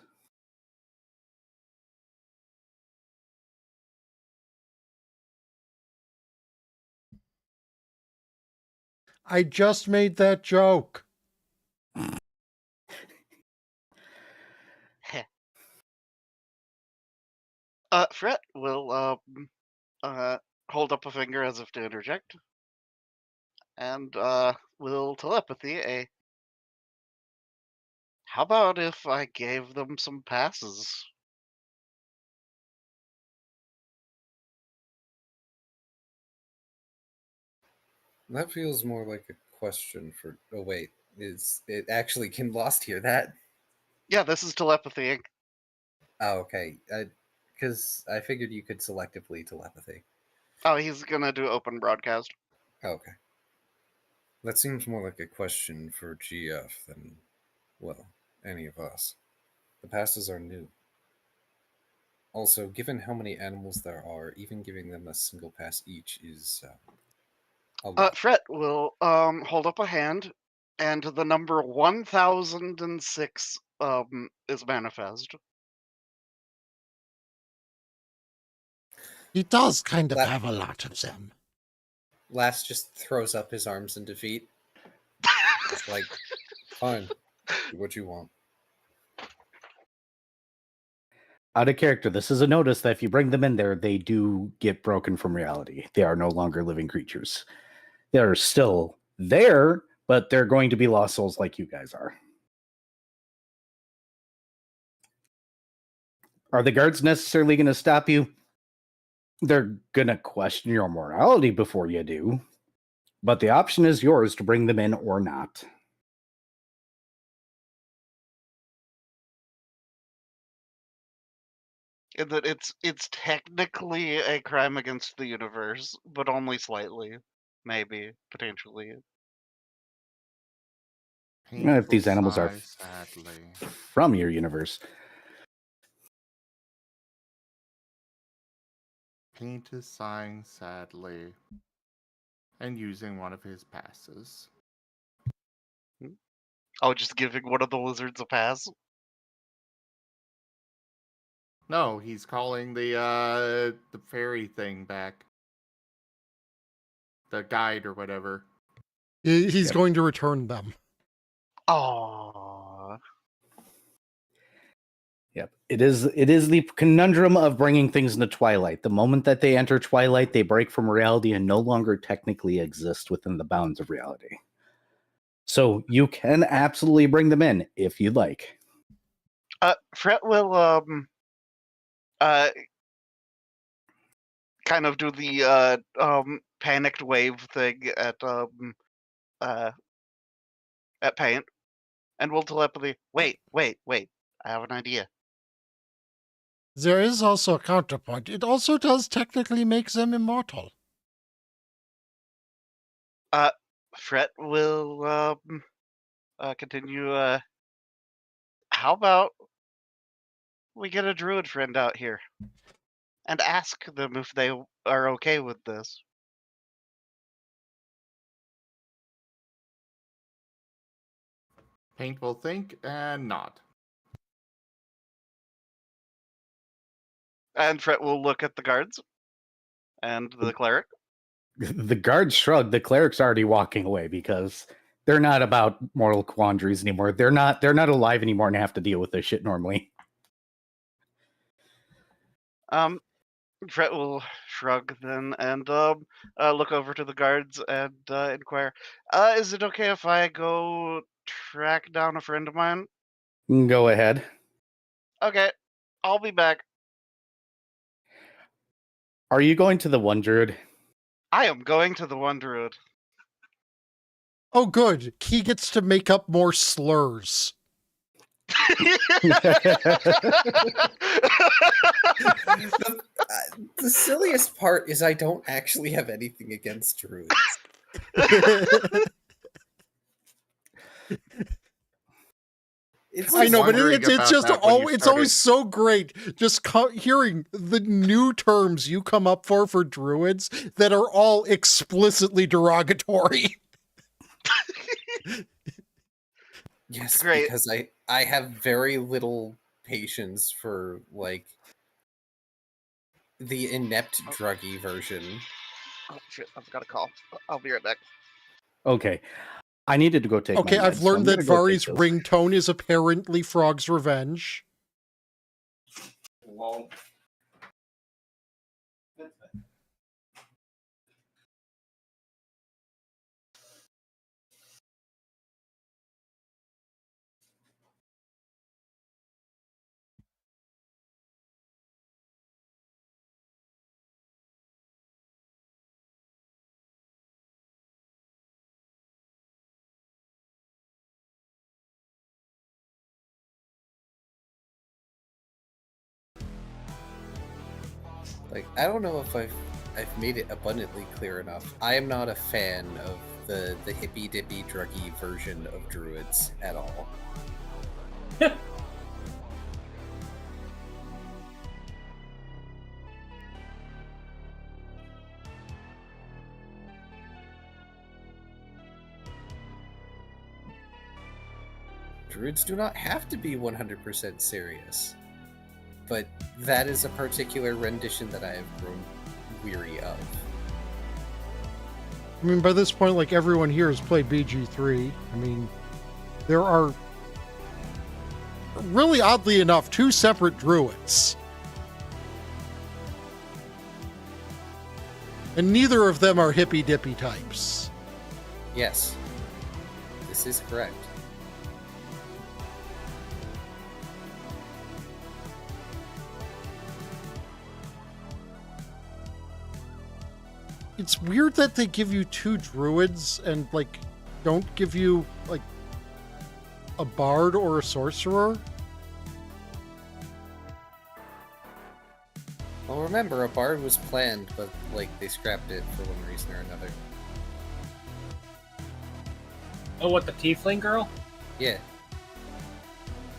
I just made that joke. Fret will hold up a finger as if to interject, and will telepathy a. How about if I gave them some passes? That feels more like a question for. Oh wait, is it actually Kim Lost hear that? Yeah, this is telepathy. Oh, okay. Because I figured you could selectively telepathy. Oh, he's gonna do open broadcast. Okay. That seems more like a question for GF than, well, any of us. The passes are new. Also, given how many animals there are, even giving them a single pass each is a lot. Fret will hold up a hand, and the number 1006 is manifest. He does kind of La- have a lot of them. Last just throws up his arms in defeat. It's like, fine, do what you want. Out of character, this is a notice that if you bring them in there, they do get broken from reality. They are no longer living creatures. They're still there, but they're going to be lost souls like you guys are. Are the guards necessarily going to stop you? They're going to question your morality before you do. But the option is yours to bring them in or not. In that it's technically a crime against the universe, but only slightly, maybe potentially. If these Painful animals are sigh, sadly. from your universe. Paint is sighing sadly and using one of his passes. Oh, just giving one of the lizards a pass. No, he's calling the fairy thing back. The guide or whatever. He's Yep. going to return them. Oh, Yep. It is the conundrum of bringing things into Twilight. The moment that they enter Twilight, they break from reality and no longer technically exist within the bounds of reality. So you can absolutely bring them in if you'd like. Fret will kind of do the panicked wave thing at Paint, and will telepathy. Wait. I have an idea. There is also a counterpoint. It also does technically make them immortal. Fret will continue. How about we get a druid friend out here and ask them if they are okay with this? Paint will think and nod. And Fret will look at the guards and the cleric. The guards shrug. The cleric's already walking away because they're not about moral quandaries anymore. They're not alive anymore and have to deal with this shit normally. Fret will shrug then and look over to the guards and inquire, is it okay if I go track down a friend of mine? Go ahead. Okay, I'll be back. Are you going to the one druid? I am going to the one druid. Oh, good. He gets to make up more slurs. The silliest part is I don't actually have anything against druids. I know, but wondering it's about just that when you it's started. always so great just hearing the new terms you come up for druids that are all explicitly derogatory. Yes, Great. because I have very little patience for like the inept druggy version. Oh shit, I've got a call. I'll be right back. Okay. I needed to go take Okay, my I've meds, so learned I'm that gonna go take Vari's those. ringtone is apparently Frog's Revenge. Like, I don't know if I've made it abundantly clear enough. I am not a fan of the hippy dippy druggy version of druids at all. Druids do not have to be 100% serious. But that is a particular rendition that I have grown weary of. I mean, by this point, like, everyone here has played BG3. I mean, there are, really oddly enough, 2 separate druids. And neither of them are hippy-dippy types. Yes, this is correct. It's weird that they give you 2 druids and, like, don't give you, like, a bard or a sorcerer. Well, remember, a bard was planned, but, like, they scrapped it for one reason or another. Oh, what, the tiefling girl? Yeah.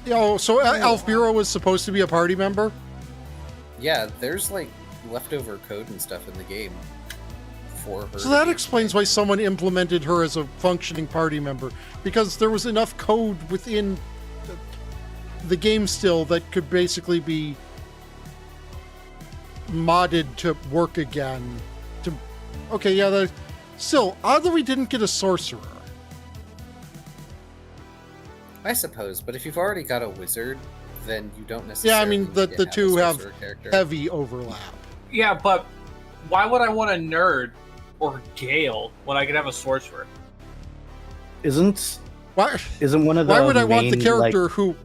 Oh, so Alfbiro was supposed to be a party member? Yeah, there's, like, leftover code and stuff in the game for her. So that explains why someone implemented her as a functioning party member, because there was enough code within the game still that could basically be modded to work again. Okay, yeah, still, odd that we didn't get a sorcerer. I suppose, but if you've already got a wizard, then you don't necessarily. Yeah, I mean, the need to two a have sorcerer character. heavy overlap. Yeah, but why would I want a nerd or Gale when I could have a sorcerer? Isn't Why one of the would I want the main, character like, who...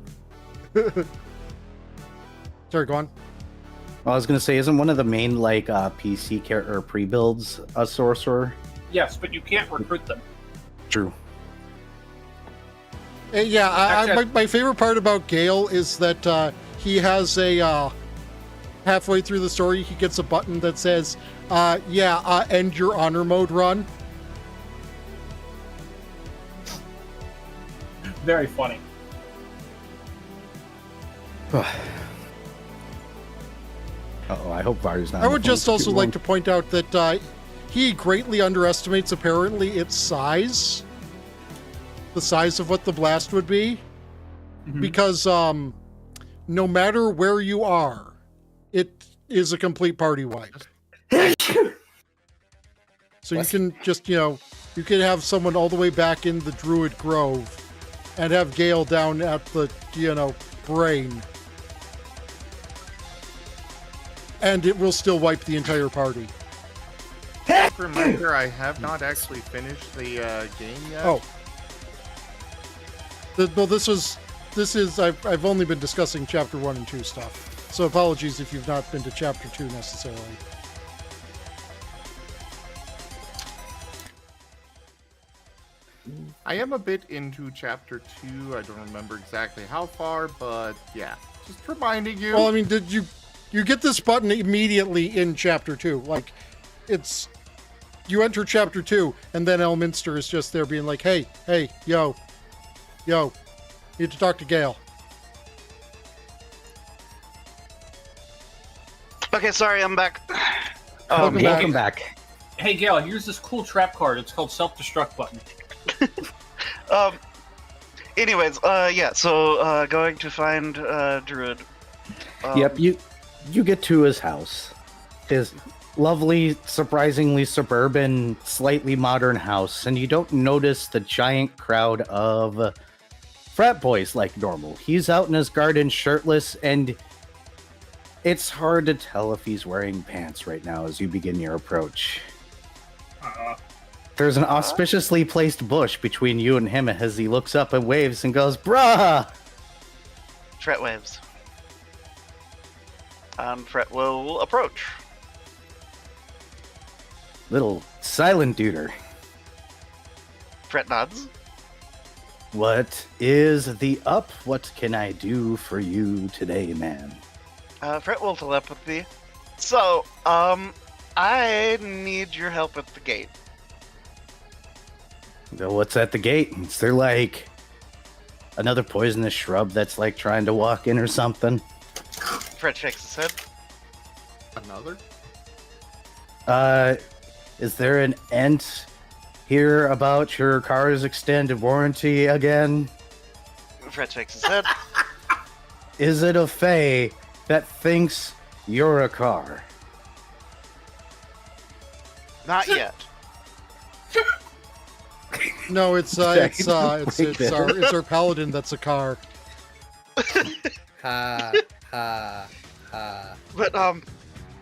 Sorry, go on. I was gonna say, isn't one of the main like PC character pre-builds a sorcerer? Yes, but you can't recruit them. True. Yeah, Actually, my favorite part about Gale is that he has a... halfway through the story, he gets a button that says, end your honor mode run. Very funny. Uh-oh, I hope Varu's not. I would just also like to point out that he greatly underestimates, apparently, its size. The size of what the blast would be. Mhm. Because no matter where you are, it is a complete party wipe. So you can just, you can have someone all the way back in the Druid Grove and have Gale down at the, brain. And it will still wipe the entire party. Quick reminder, I have not actually finished the game yet. Oh. Well, this is, I've only been discussing chapter 1 and 2 stuff. So apologies if you've not been to chapter 2 necessarily. I am a bit into chapter 2. I don't remember exactly how far, but yeah. Just reminding you. Well, I mean, did you get this button immediately in chapter 2? Like, you enter chapter 2, and then Elminster is just there being like, hey, yo, need to talk to Gale. Okay, sorry, I'm back. Welcome back. Hey, Gale, here's this cool trap card. It's called self-destruct button. Anyways, yeah, so going to find Druid. Yep, you get to his house. His lovely, surprisingly suburban, slightly modern house, and you don't notice the giant crowd of frat boys like normal. He's out in his garden shirtless, and it's hard to tell if he's wearing pants right now as you begin your approach. There's an auspiciously placed bush between you and him as he looks up and waves and goes, "Bruh!" Fret waves. Fret will approach. Little silent duder. Fret nods. What is the up? What can I do for you today, man? Fret will telepathy So, I need your help at the gate. What's at the gate? Is there like another poisonous shrub that's like trying to walk in or something? Fred shakes his head. Another? Is there an ent here about your car's extended warranty again? Fred shakes his head. Is it a fae that thinks you're a car? Not yet. No, it's our paladin that's a car. Ha ha ha. But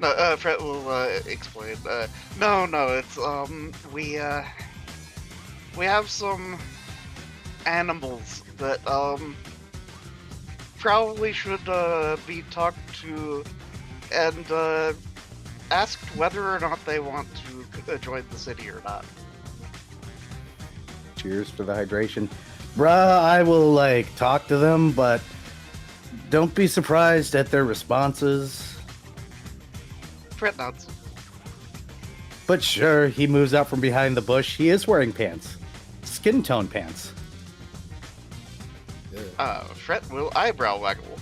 no, Fred will explain. No, it's we have some animals that probably should be talked to and asked whether or not they want to join the city or not. Cheers for the hydration. Bruh, I will like talk to them, but don't be surprised at their responses. Fred nods. But sure, he moves out from behind the bush. He is wearing pants. Skin tone pants. Fred will eyebrow waggle.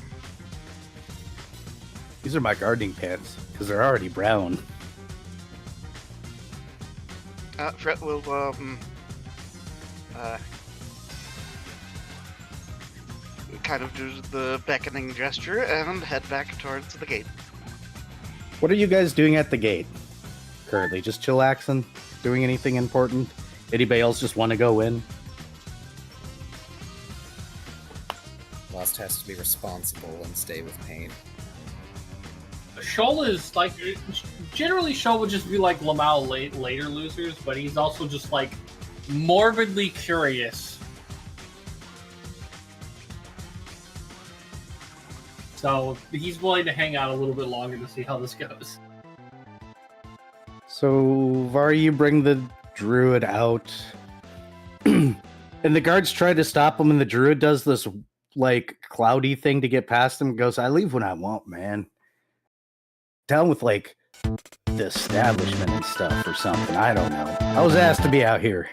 These are my gardening pants, because they're already brown. Fred will kind of do the beckoning gesture and head back towards the gate. What are you guys doing at the gate? Currently, just chillaxing? Doing anything important? Anybody else just want to go in? Lost has to be responsible and stay with pain. Shoal is like generally Shoal would just be like Lamau later losers, but he's also just like morbidly curious. So he's willing to hang out a little bit longer to see how this goes. So, Var, you bring the druid out, and the guards try to stop him, and the druid does this like cloudy thing to get past him. Goes, "I leave when I want, man. Down with like the establishment and stuff or something. I don't know. I was asked to be out here."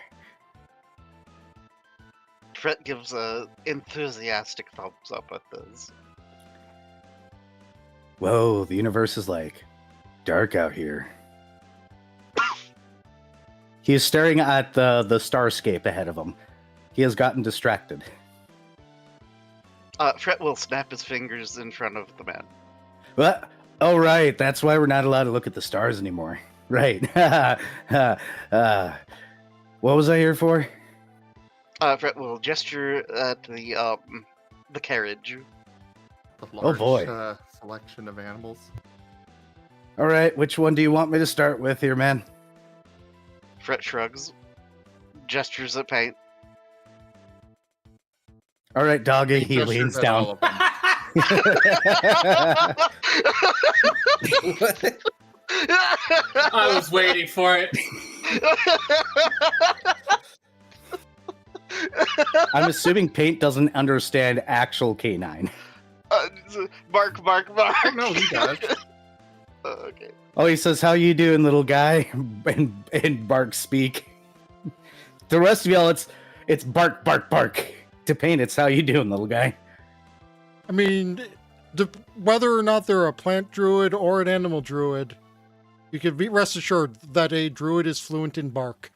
Fred gives a enthusiastic thumbs up at this. Whoa, the universe is like dark out here. He is staring at the starscape ahead of him. He has gotten distracted. Fred will snap his fingers in front of the man. What? Oh, right. That's why we're not allowed to look at the stars anymore. Right. What was I here for? Fred will gesture at the carriage. The Oh, large, boy. Selection of animals. All right. Which one do you want me to start with here, man? Fred shrugs, gestures at Paint. All right, doggy. He Gestures leans at down. all of them. I was waiting for it. I'm assuming Paint doesn't understand actual canine. Bark, bark, bark. No, he does. Okay. Oh, he says, "How you doing, little guy?" And bark speak. The rest of y'all, it's bark, bark, bark. To Paint, it's "How you doing, little guy?" I mean, whether or not they're a plant druid or an animal druid, you can be rest assured that a druid is fluent in bark.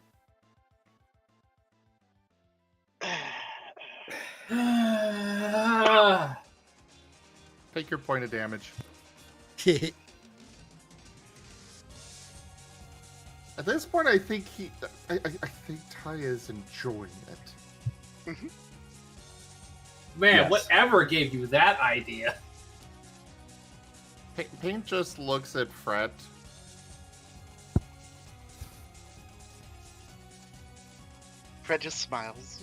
Take your point of damage. At this point, I think I think Ty is enjoying it. Man, Yes. whatever gave you that idea? Paint just looks at Fred. Fred just smiles.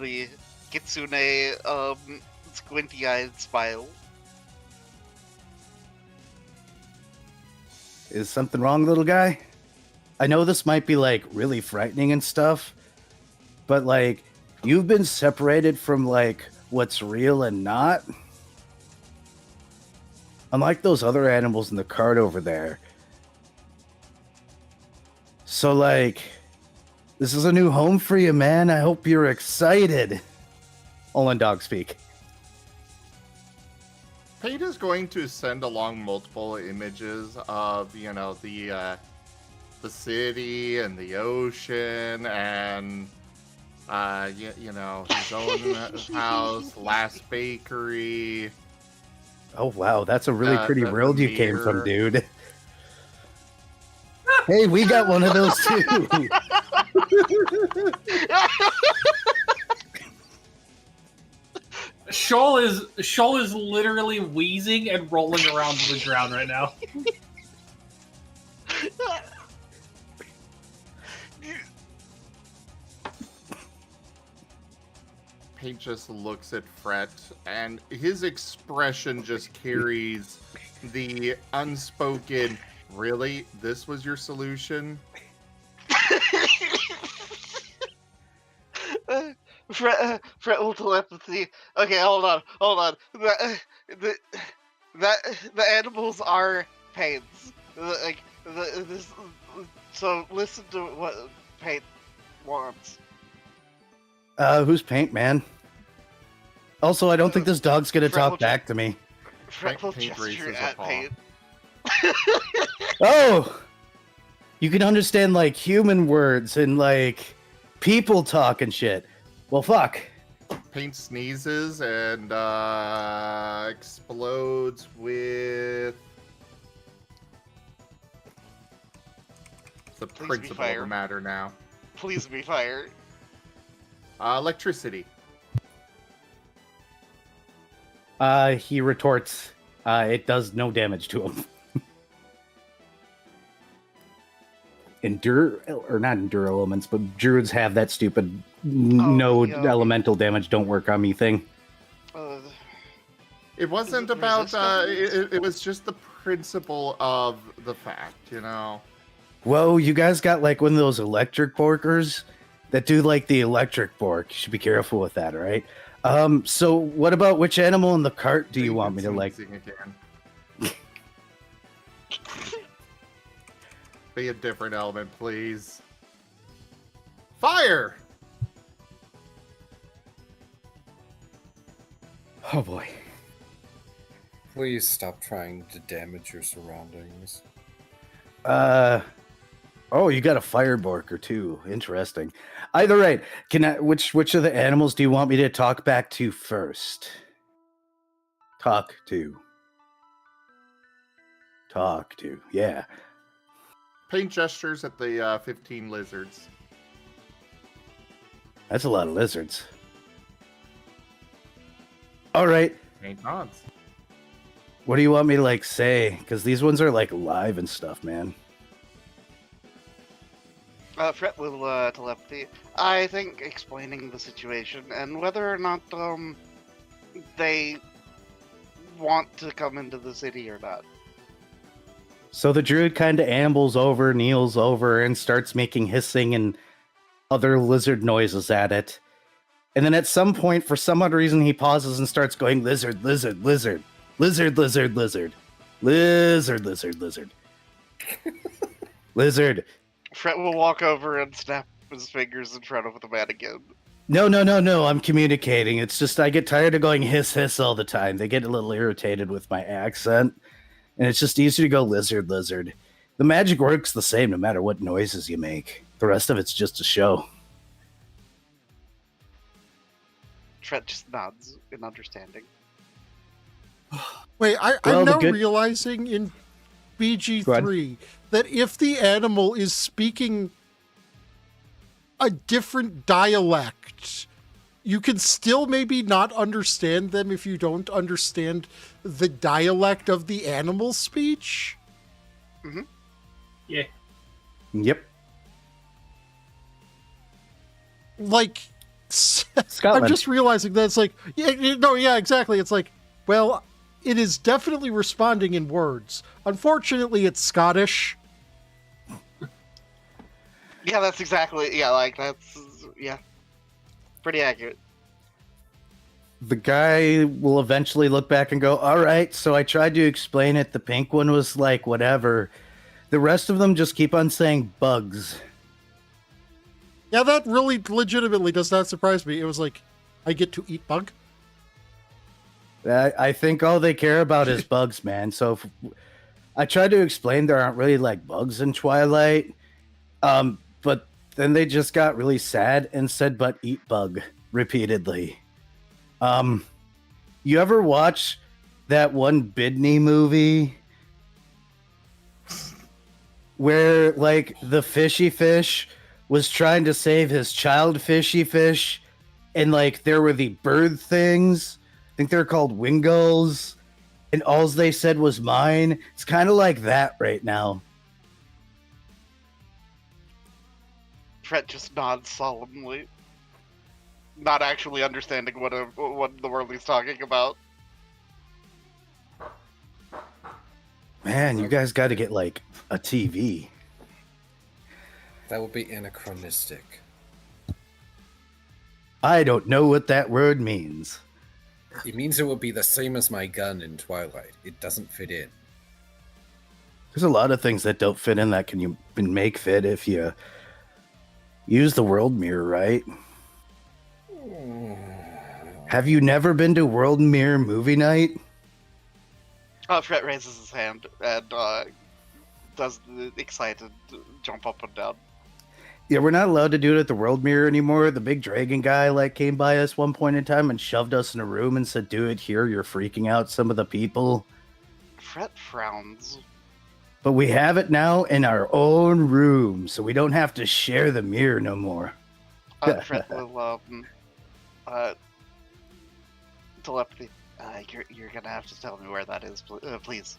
The kitsune, squinty-eyed smile. Is something wrong, little guy? I know this might be like really frightening and stuff, but like you've been separated from like what's real and not. unlike those other animals in the cart over there. So, like, this is a new home for you, man. I hope you're excited. All in dog speak. Paint is going to send along multiple images of, the city and the ocean and, his own house, last bakery. Oh, wow. That's a really pretty the world you came from, mirror. dude. Hey, we got one of those too. Shoal is literally wheezing and rolling around on the ground right now. Paint just looks at Fret, and his expression just carries the unspoken, really? This was your solution? Fret will telepathy. Okay, hold on. The animals are paints. So listen to what Paint wants. Who's Paint, man? Also, I don't think this dog's gonna Fret will talk back to me. Fret will Paint gesture raises a at paw. Paint. Oh! You can understand, like, human words and, like, people talk and shit. Well, fuck. Paint sneezes and explodes with the Please be principle of fire. the matter now. Please be fire. Electricity. He retorts, it does no damage to him. Not endure elements, but druids have that stupid elemental damage don't work on me thing. It wasn't it about, resistant? it was just the principle of the fact, Whoa, you guys got like one of those electric borkers that do like the electric bork. You should be careful with that, all right? So what about which animal in the cart do you want me to like? Sneezing again. Be a different element, please. Fire! Oh boy. Please stop trying to damage your surroundings. Oh, you got a fire borker too. Interesting. Either right. Which of the animals do you want me to talk back to first? Talk to. Yeah. Paint gestures at the 15 lizards. That's a lot of lizards. All right. Paint nods. What do you want me to like say? Because these ones are like live and stuff, man. Fret will telepathy. I think explaining the situation and whether or not they want to come into the city or not. So the druid kind of ambles over, kneels over, and starts making hissing and other lizard noises at it. And then at some point, for some odd reason, he pauses and starts going lizard, lizard, lizard, lizard, lizard, lizard, lizard, lizard, lizard, lizard. Fret will walk over and snap his fingers in front of the man again. No, I'm communicating. It's just I get tired of going hiss, hiss all the time. They get a little irritated with my accent. And it's just easier to go lizard, lizard. The magic works the same no matter what noises you make. The rest of it's just a show. Fret just nods in understanding. Wait, Well, I'm the now good- realizing in BG3 that if the animal is speaking a different dialect, you can still maybe not understand them if you don't understand the dialect of the animal speech. Yeah. Yep. Like, Scotland. I'm just realizing that it's like, yeah, exactly. It's like, well, it is definitely responding in words. Unfortunately, it's Scottish. Yeah, that's exactly. Yeah, pretty accurate. The guy will eventually look back and go, all right, so I tried to explain it. The pink one was like, whatever. The rest of them just keep on saying bugs. Yeah, that really legitimately does not surprise me. It was like, I get to eat bug? I think all they care about is bugs, man. So I tried to explain there aren't really like bugs in Twilight. But then they just got really sad and said, but eat bug repeatedly. You ever watch that one Bidney movie where like the fishy fish was trying to save his child fishy fish and like there were the bird things? I think they're called wingulls, and all they said was mine. It's kind of like that right now. Fred just nods solemnly, not actually understanding what the world he's talking about. Man, you guys got to get like a TV. That would be anachronistic. I don't know what that word means. It means it would be the same as my gun in Twilight. It doesn't fit in. There's a lot of things that don't fit in that can make fit if you use the world mirror right. Have you never been to World Mirror movie night? Fred raises his hand and does the excited jump up and down. Yeah, we're not allowed to do it at the World Mirror anymore. The big dragon guy like came by us one point in time and shoved us in a room and said, do it here. You're freaking out some of the people. Fred frowns. But we have it now in our own room, so we don't have to share the mirror no more. Fred will telepathy. You're gonna have to tell me where that is, please.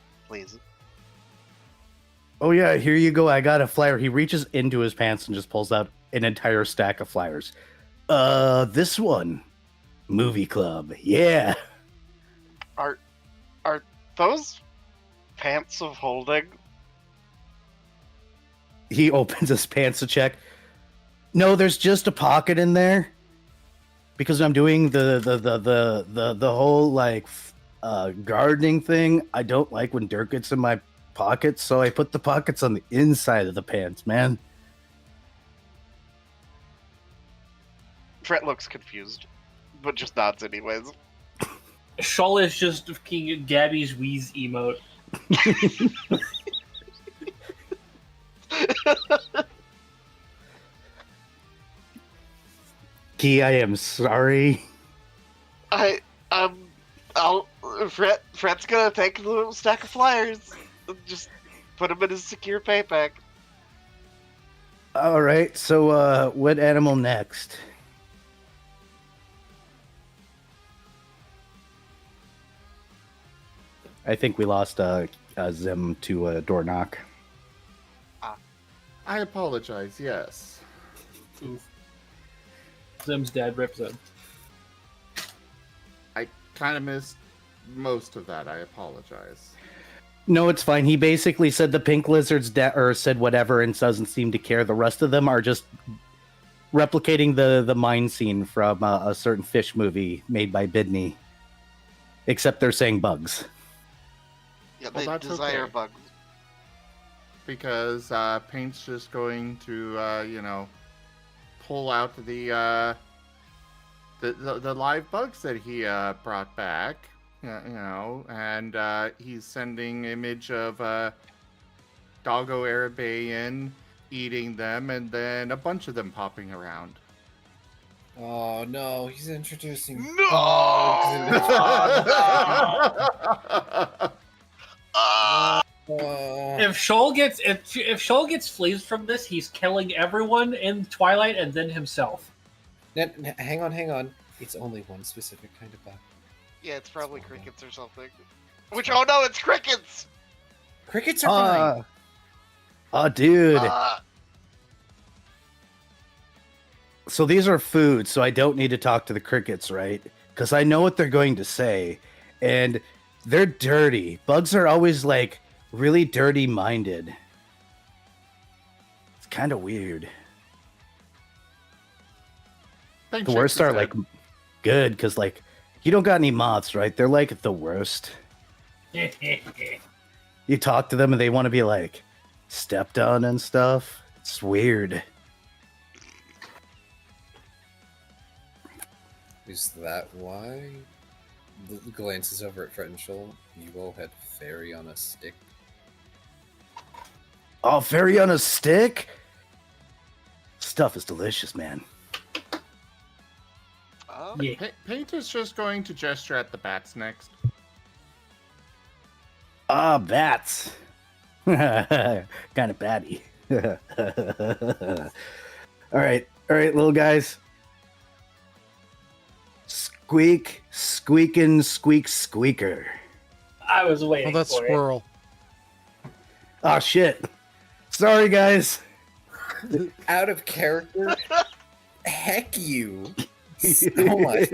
Oh yeah, here you go. I got a flyer. He reaches into his pants and just pulls out an entire stack of flyers. This one. Movie club. Yeah. Are those pants of holding? He opens his pants to check. No, there's just a pocket in there. Because I'm doing the whole like gardening thing. I don't like when dirt gets in my pockets, so I put the pockets on the inside of the pants, man. Fred looks confused, but just nods anyways. Shawl is just fucking Gabby's Wheeze emote. Key, I am sorry. Fred's gonna take the stack of flyers. Just put them in his secure pay pack. All right, so what animal next? I think we lost Zim to a door knock. I apologize, yes. Oof. Zim's dead. Rip Zim. I kind of missed most of that. I apologize. No, it's fine. He basically said the pink lizard's or said whatever and doesn't seem to care. The rest of them are just replicating the mine scene from a certain fish movie made by Bidney. Except they're saying bugs. Yeah, Well, they that's desire okay. bugs. Because Paint's just going to, pull out the live bugs that he brought back, and he's sending image of Doggo Arabian eating them, and then a bunch of them popping around. Oh no, he's introducing No! bugs. If Shoal gets fleas from this, he's killing everyone in Twilight and then himself. Hang on. It's only one specific kind of bug. Yeah, it's probably crickets or something. Oh no, it's crickets! Crickets are fine. Oh, dude. So these are food, so I don't need to talk to the crickets, right? Because I know what they're going to say. And they're dirty. Bugs are always like really dirty minded. It's kind of weird. The worst are like good because like You don't got any moths, right? They're like the worst. You talk to them and they want to be like stepped on and stuff. It's weird. Is that why? Glances over at Fred and Shoal. You all had fairy on a stick. Oh, fairy on a stick? Stuff is delicious, man. Yeah. Paint is just going to gesture at the bats next. Ah, bats. Kind of batty. All right, little guys. Squeak, squeakin', squeak, squeaker. I was waiting Oh, that's for squirrel. Oh, shit. Sorry, guys. Out of character? Heck you. So much.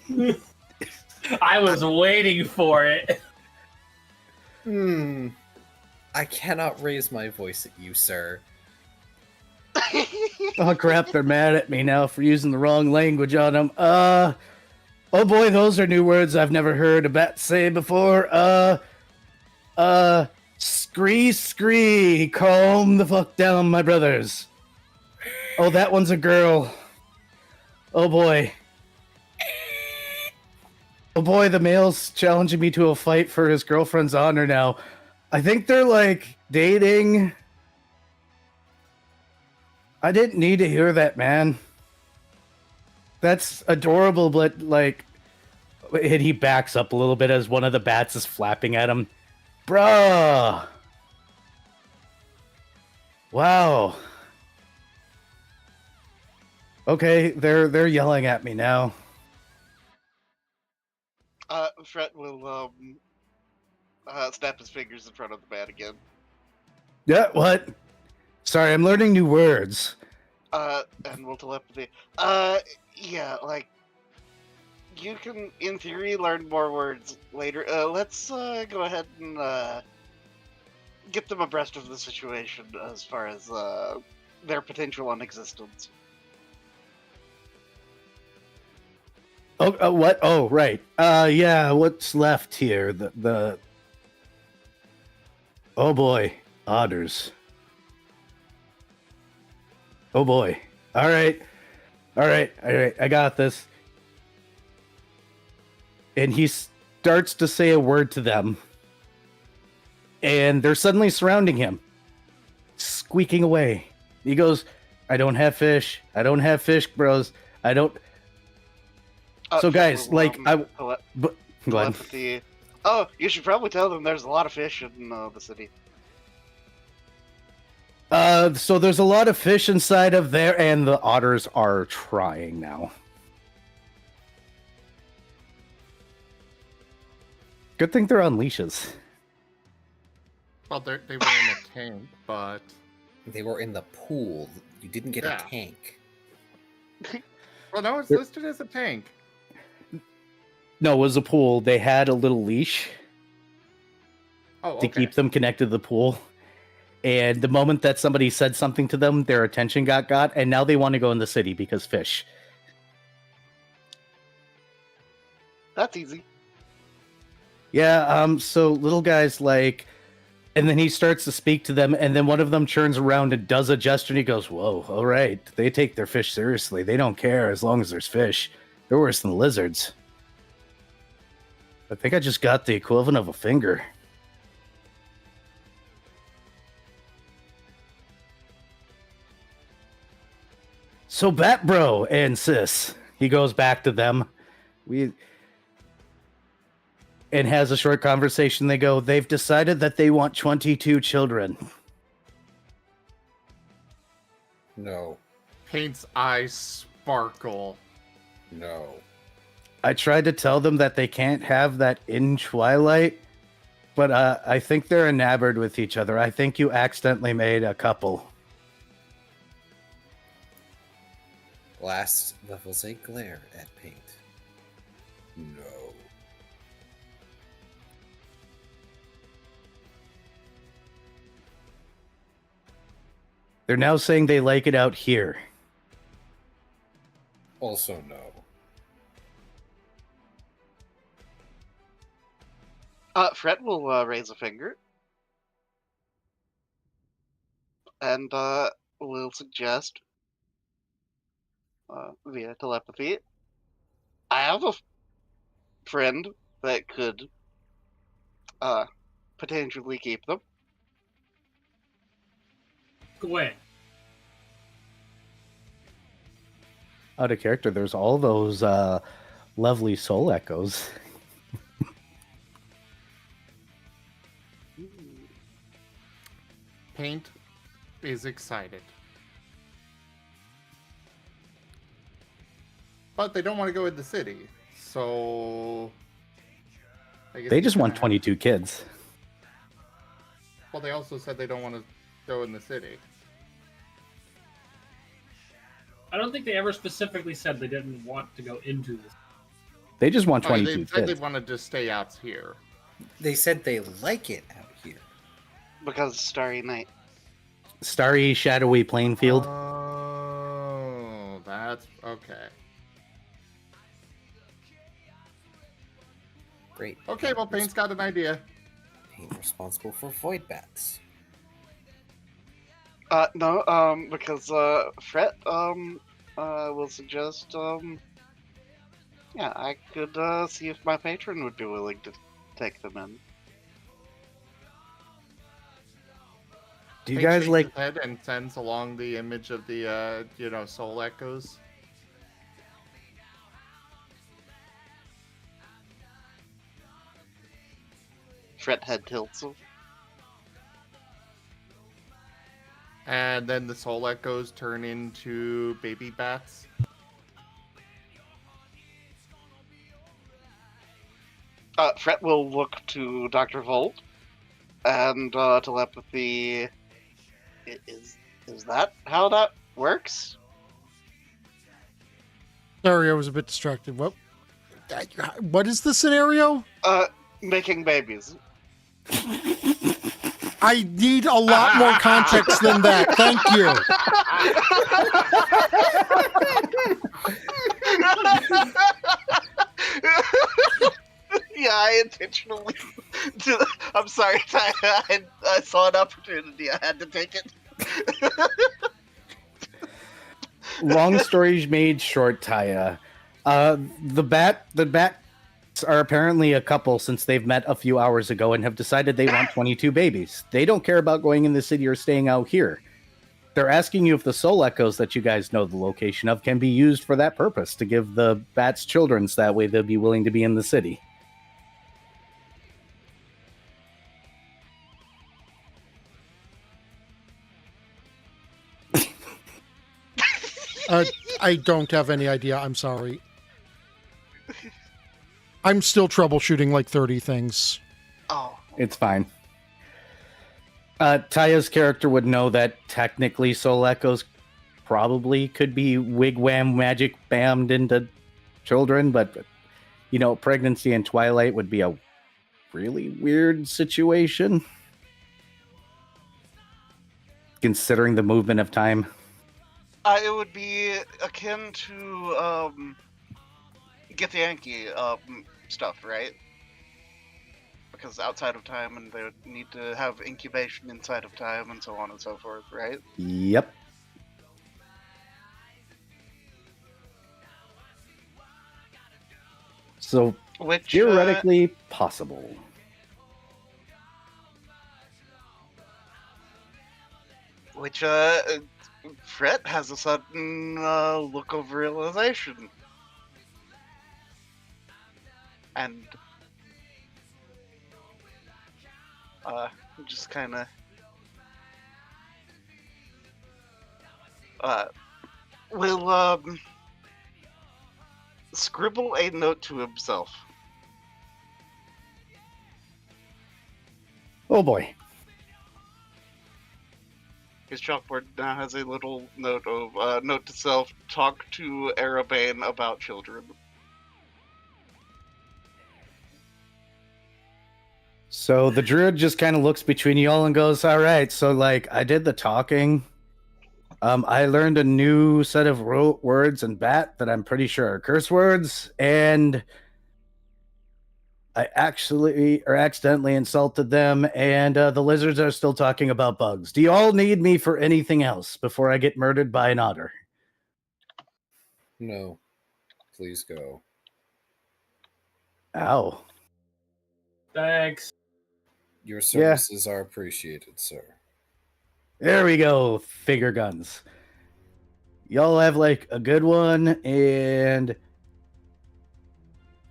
it. I was waiting for it. I cannot raise my voice at you, sir. Oh, crap. They're mad at me now for using the wrong language on them. Oh, boy. Those are new words I've never heard a bat say before. Scree, calm the fuck down, my brothers. Oh, that one's a girl. Oh, boy. Oh, boy, the male's challenging me to a fight for his girlfriend's honor now. I think they're, like, dating. I didn't need to hear that, man. That's adorable, but, like... And he backs up a little bit as one of the bats is flapping at him. Bruh! Wow. Okay, they're yelling at me now. Fred will snap his fingers in front of the bat again. Yeah, what? Sorry, I'm learning new words. And we'll telepathy. Yeah, like you can, in theory, learn more words later. Let's go ahead and get them abreast of the situation as far as their potential on existence. Oh, what? Oh, right. Yeah, what's left here? The Oh boy, otters. Oh boy. All right. I got this. And he starts to say a word to them. And they're suddenly surrounding him, squeaking away. He goes, I don't have fish, bros. I don't. So guys, like, go ahead. Telepathy. Oh, you should probably tell them there's a lot of fish in the city. So there's a lot of fish inside of there, and the otters are trying now. Good thing they're on leashes. Well, they were in a tank, but... They were in the pool. You didn't get Yeah. a tank. Well, no, it's listed as a tank. No, it was a pool. They had a little leash Oh, to okay. keep them connected to the pool. And the moment that somebody said something to them, their attention got, and now they want to go in the city because fish. That's easy. Yeah, so little guys like, and then he starts to speak to them, and then one of them turns around and does a gesture, and he goes, whoa, all right. They take their fish seriously. They don't care as long as there's fish. They're worse than lizards. I think I just got the equivalent of a finger. So Bat Bro and Sis, he goes back to them. And has a short conversation. They go, they've decided that they want 22 children. No. Paint's eyes sparkle. No. I tried to tell them that they can't have that in Twilight, but I think they're enamored with each other. I think you accidentally made a couple. Last levels a glare at Paint. No. They're now saying they like it out here. Also, no. Fred will raise a finger. And will suggest, via telepathy, I have a friend that could potentially keep them. Gwen. Out of character, there's all those lovely soul echoes. Paint is excited. But they don't want to go in the city. So I guess They he's just want gonna 22 kids. Well, they also said they don't want to go in the city. I don't think they ever specifically said they didn't want to go into this. They just want Oh, 22 they said they kids. wanted to stay out here. They said they like it out here. Because Starry Night. Starry, shadowy playing field. Oh, that's okay. Great. Okay, well, Paint's got an idea. Paint responsible for void bats. No, because Fred will suggest yeah, I could see if my patron would be willing to take them in. Do you Paint guys shakes like... his head and sends along the image of the soul echoes. Fred head tilts. And then the soul echoes turn into baby bats. Fred will look to Dr. Volt and telepathy. Is that how that works? Sorry, I was a bit distracted. What is the scenario? Making babies. I need a lot more context than that. Thank you. Yeah, I intentionally. I'm sorry, I saw an opportunity. I had to take it. Long story made short, Taya. The bats are apparently a couple since they've met a few hours ago and have decided they want 22 babies. They don't care about going in the city or staying out here. They're asking you if the soul echoes that you guys know the location of can be used for that purpose, to give the bats children, so that way they'll be willing to be in the city. I don't have any idea. I'm sorry. I'm still troubleshooting like 30 things. Oh. It's fine. Taya's character would know that technically soul echoes probably could be wigwam magic bammed into children, but pregnancy and Twilight would be a really weird situation, considering the movement of time. It would be akin to Get the Yankee stuff, right? Because outside of time, and they would need to have incubation inside of time, and so on and so forth, right? Yep. So Which theoretically possible. Which Fred has a sudden look of realization. And just kind of will scribble a note to himself. Oh boy. His chalkboard now has a little note of note to self: talk to Arabane about children. So the druid just kind of looks between you all and goes, all right, so I did the talking. I learned a new set of words in Bat that I'm pretty sure are curse words, and I actually or accidentally insulted them, and the lizards are still talking about bugs. Do you all need me for anything else before I get murdered by an otter? No, please go. Ow. Thanks. Your services are appreciated, sir. There we go, finger guns. Y'all have like a good one, and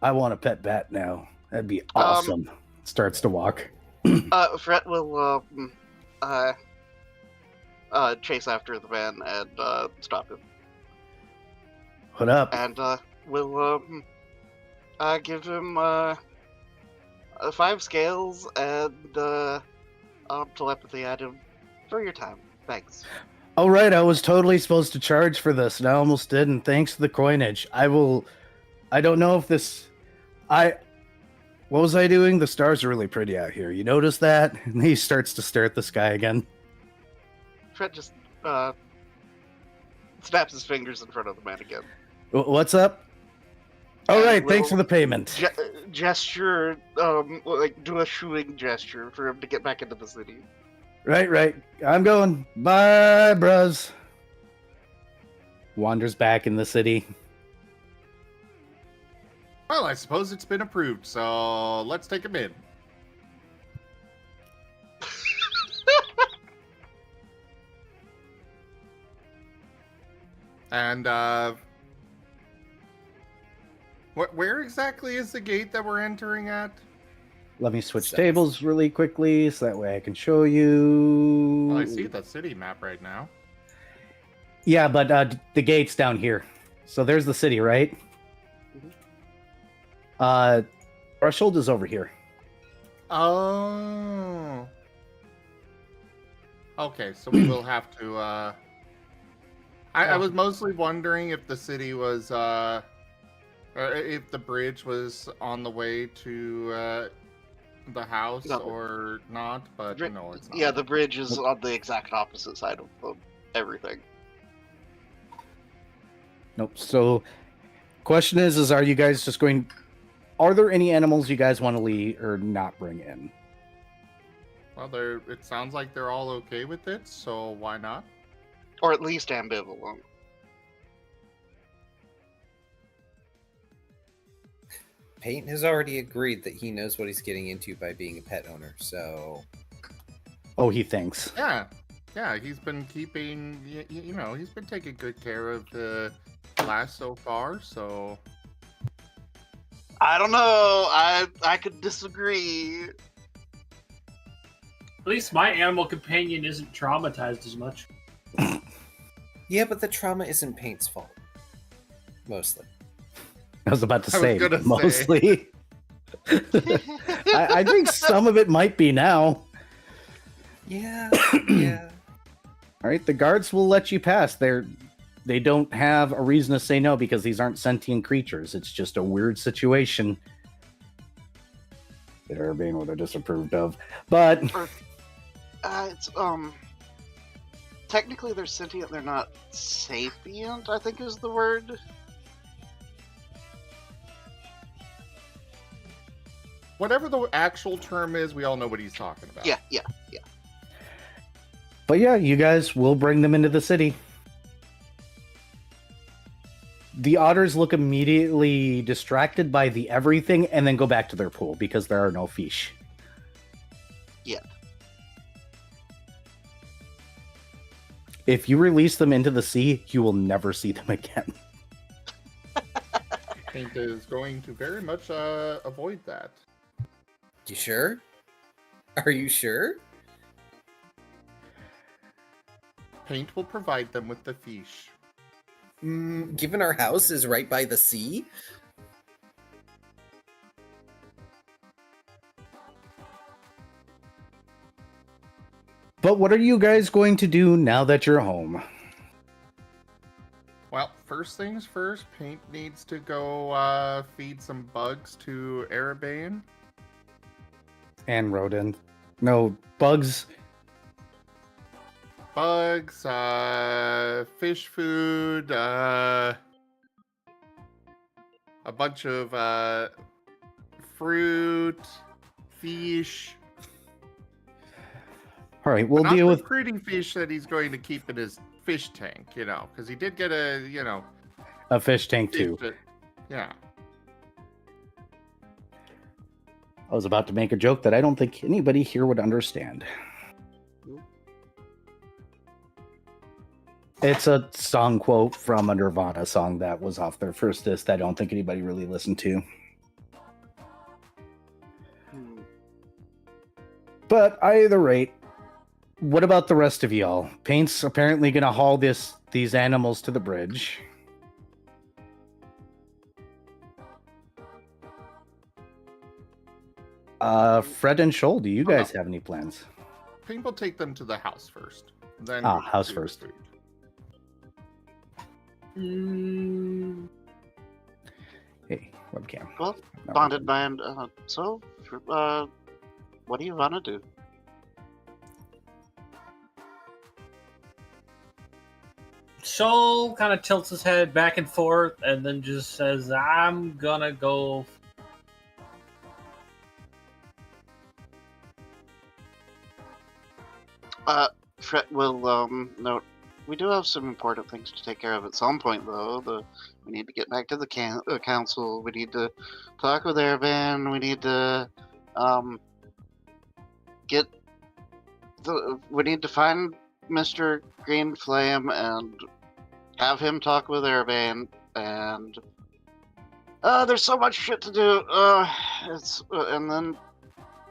I want a pet bat now. That'd be awesome. Starts to walk. Fret will chase after the man and stop him, What up? and we'll give him 5 scales and telepathy item for your time. Thanks. All right, I was totally supposed to charge for this, and I almost did, and thanks for the coinage. I don't know if this... What was I doing? The stars are really pretty out here. You notice that? And he starts to stare at the sky again. Fred just snaps his fingers in front of the man again. What's up? All And right, thanks for we'll the payment. gesture, like do a shooing gesture for him to get back into the city. Right. I'm going. Bye, bros. Wanders back in the city. Well, I suppose it's been approved, so let's take him in. And, where exactly is the gate that we're entering at? Let me switch South. tables really quickly so that way I can show you. Well, I see the city map right now. Yeah, but the gate's down here. So there's the city, right? Threshold is over here. Oh. Okay, so we will have to, I was mostly wondering if the city was, or if the bridge was on the way to, the house No. or not, but no, it's not. Yeah, the bridge is on the exact opposite side of everything. Nope. So, question is are you guys just going... Are there any animals you guys want to leave or not bring in? Well, it sounds like they're all okay with it, so why not? Or at least ambivalent. Peyton has already agreed that he knows what he's getting into by being a pet owner, so... Oh, he thinks. Yeah, he's been keeping, you know, he's been taking good care of the class so far, so... I don't know. I could disagree. At least my animal companion isn't traumatized as much. Yeah, but the trauma isn't Peyton's fault. Mostly. I was about to I was say, gonna say. mostly. I think some of it might be now. Yeah. All right, the guards will let you pass. They don't have a reason to say no because these aren't sentient creatures. It's just a weird situation that Urbane would have disapproved of. But It's technically they're sentient. They're not sapient, I think is the word. Whatever the actual term is, we all know what he's talking about. Yeah. But yeah, you guys will bring them into the city. The otters look immediately distracted by the everything and then go back to their pool because there are no fish. Yeah. If you release them into the sea, you will never see them again. Paint is going to very much avoid that. You sure? Are you sure? Paint will provide them with the fish. Given our house is right by the sea? But what are you guys going to do now that you're home? Well, first things first, Paint needs to go feed some bugs to Erebane. And rodent. No, bugs. bugs, fish food, a bunch of fruit, fish. All right, But we'll not deal the with pretty fish that he's going to keep in his fish tank, because he did get a, a fish tank fish too. that- yeah. I was about to make a joke that I don't think anybody here would understand. It's a song quote from a Nirvana song that was off their first disc that I don't think anybody really listened to. Hmm. But either rate, what about the rest of y'all? Paint's apparently going to haul these animals to the bridge. Fred and Shoal, do you Oh, no. guys have any plans? Pink will take them to the house first. Then House do the first. food. Hey, webcam. Well, No. bonded band. What do you want to do? Shoal kind of tilts his head back and forth and then just says, I'm gonna go. Fred will note. We do have some important things to take care of at some point, though. We need to get back to the council. We need to talk with Airvan. We need to We need to find Mr. Green Flame and have him talk with Airvan. And there's so much shit to do. And then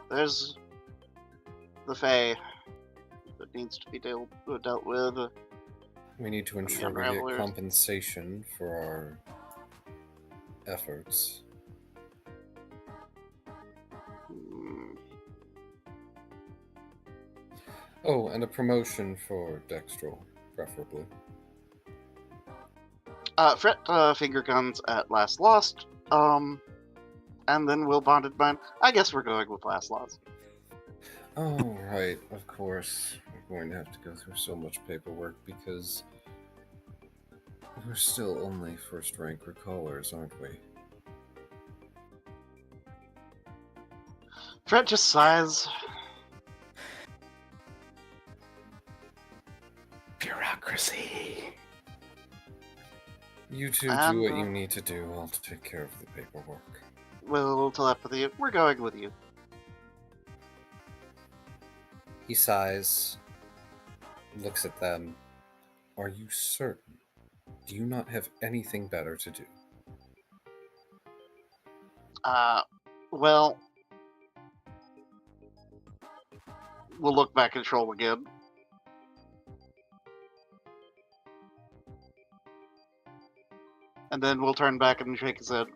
there's the Fae that needs to be dealt with. We need to ensure we Unravelers. get compensation for our efforts. Hmm. Oh, and a promotion for Dextrol, preferably. Fret finger guns at Last Lost. And then we'll bonded bind. I guess we're going with Last Lost. Oh, right, of course. We're going to have to go through so much paperwork because we're still only first-rank recallers, aren't we? Fret just sighs. Bureaucracy. You two do what you need to do. I'll take care of the paperwork. We'll telepathy. We're going with you. He sighs, looks at them. Are you certain? Do you not have anything better to do? Well, we'll look back at Troll again. And then we'll turn back and shake his head.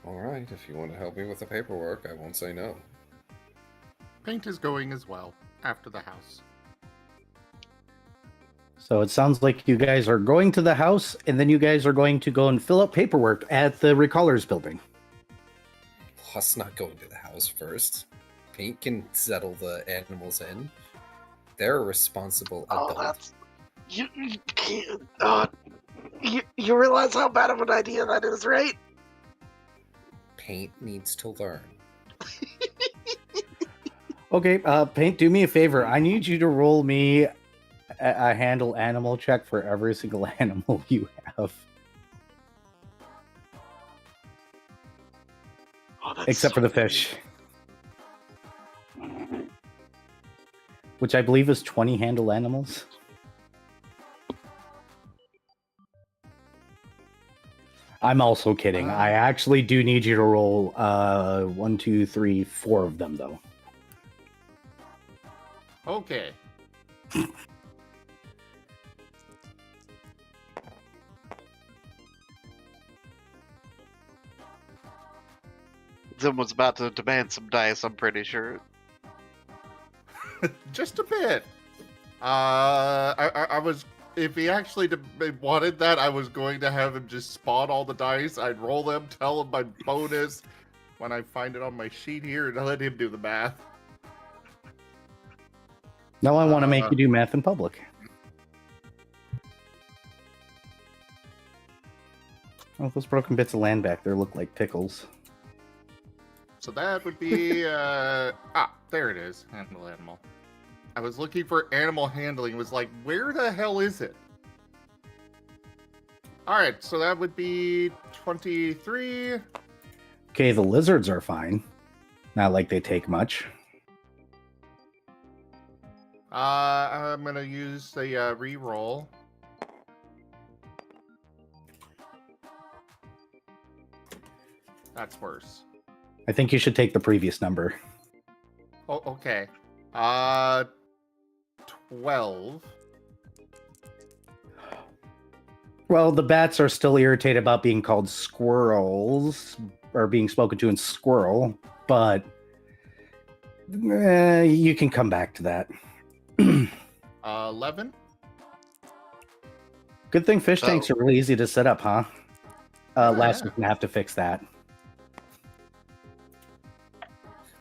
Alright, if you want to help me with the paperwork, I won't say no. Paint is going as well after the house. So it sounds like you guys are going to the house, and then you guys are going to go and fill out paperwork at the Recallers building. Us not going to the house first. Paint can settle the animals in. They're a responsible adult. Oh, that's... You can't... you realize how bad of an idea that is, right? Paint needs to learn. Okay, Paint, do me a favor. I need you to roll me a handle animal check for every single animal you have. Oh, that's Except for so the fish. Which I believe is 20 handle animals. I'm also kidding. I actually do need you to roll 1, 2, 3, 4 of them, though. Okay. Zim was about to demand some dice, I'm pretty sure. Just a bit. I was... If he actually wanted that, I was going to have him just spawn all the dice. I'd roll them, tell him my bonus when I find it on my sheet here, and let him do the math. Now I want to make you do math in public. Oh, those broken bits of land back there look like pickles. So that would be there it is. Handle animal. I was looking for animal handling. It was like, where the hell is it? Alright, so that would be 23. Okay, the lizards are fine. Not like they take much. I'm gonna use the re-roll. That's worse. I think you should take the previous number. Oh, okay. 12. Well, the bats are still irritated about being called squirrels, or being spoken to in squirrel, but you can come back to that. 11. Good thing fish tanks are really easy to set up, huh? Last yeah. week, gonna have to fix that.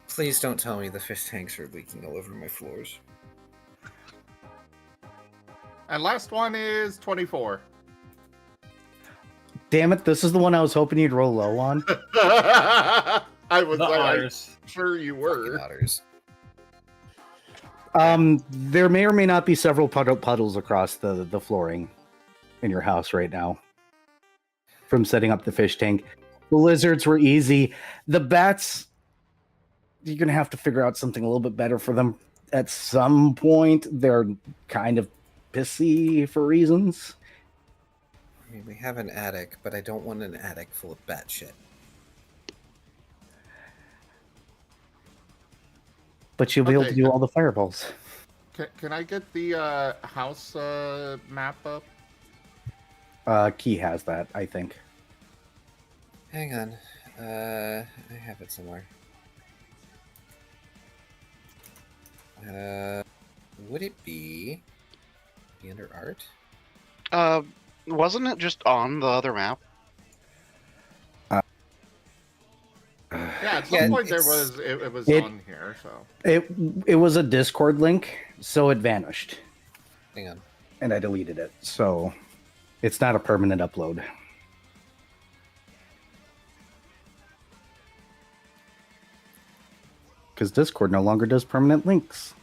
Please don't tell me the fish tanks are leaking all over my floors. And last one is 24. Damn it, this is the one I was hoping you'd roll low on. I was The otters. sure you were. Otters. There may or may not be several puddles across the flooring in your house right now from setting up the fish tank. The lizards were easy. The bats, you're going to have to figure out something a little bit better for them at some point. They're kind of pissy for reasons. I mean, we have an attic, but I don't want an attic full of bat shit. But you'll be able to Okay. do all the fireballs. Can I get the house map up? Key has that, I think. Hang on. I have it somewhere. Would it be under art? Wasn't it just on the other map? Yeah, at some Yeah, point there it's- was it was it- on here, so It was a Discord link, so it vanished. Hang on. And I deleted it, so it's not a permanent upload. Because Discord no longer does permanent links.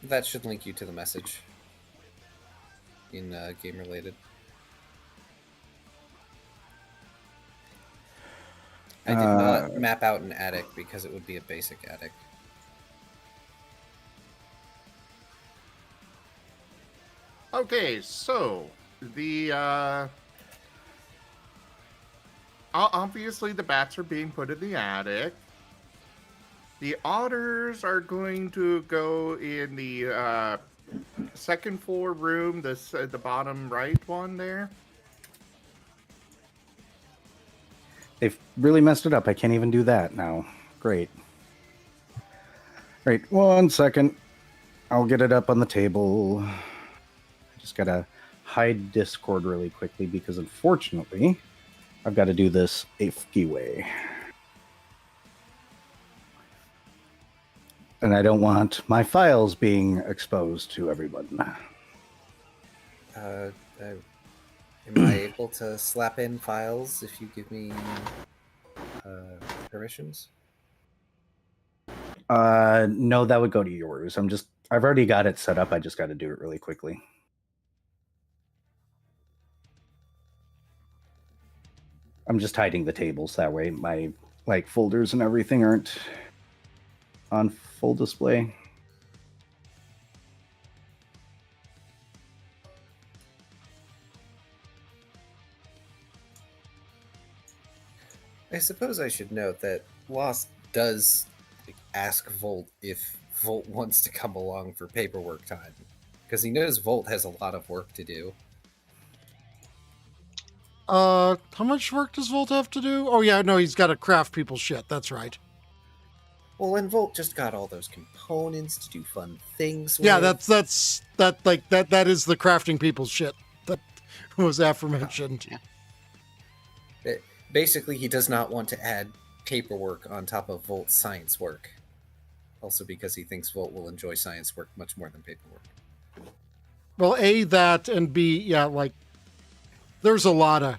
That should link you to the message in game related. I did not map out an attic because it would be a basic attic. okay. So the obviously the bats are being put in the attic. The otters are going to go in the second floor room, the bottom right one there. They've really messed it up. I can't even do that now. Great. Right, 1 second. I'll get it up on the table. I just gotta hide Discord really quickly because unfortunately, I've got to do this AFK way. And I don't want my files being exposed to everyone. Am I able to slap in files if you give me permissions? No, that would go to yours. I've already got it set up. I just got to do it really quickly. I'm just hiding the tables that way. My folders and everything aren't on full display. I suppose I should note that Lost does ask Volt if Volt wants to come along for paperwork time, because he knows Volt has a lot of work to do. How much work does Volt have to do? Oh yeah, no, he's got to craft people's shit. That's right. Well, and Volt just got all those components to do fun things with. Yeah, that is the crafting people's shit that was aforementioned. Basically, he does not want to add paperwork on top of Volt's science work. Also because he thinks Volt will enjoy science work much more than paperwork. Well, A, that, and B, yeah, like, there's a lot of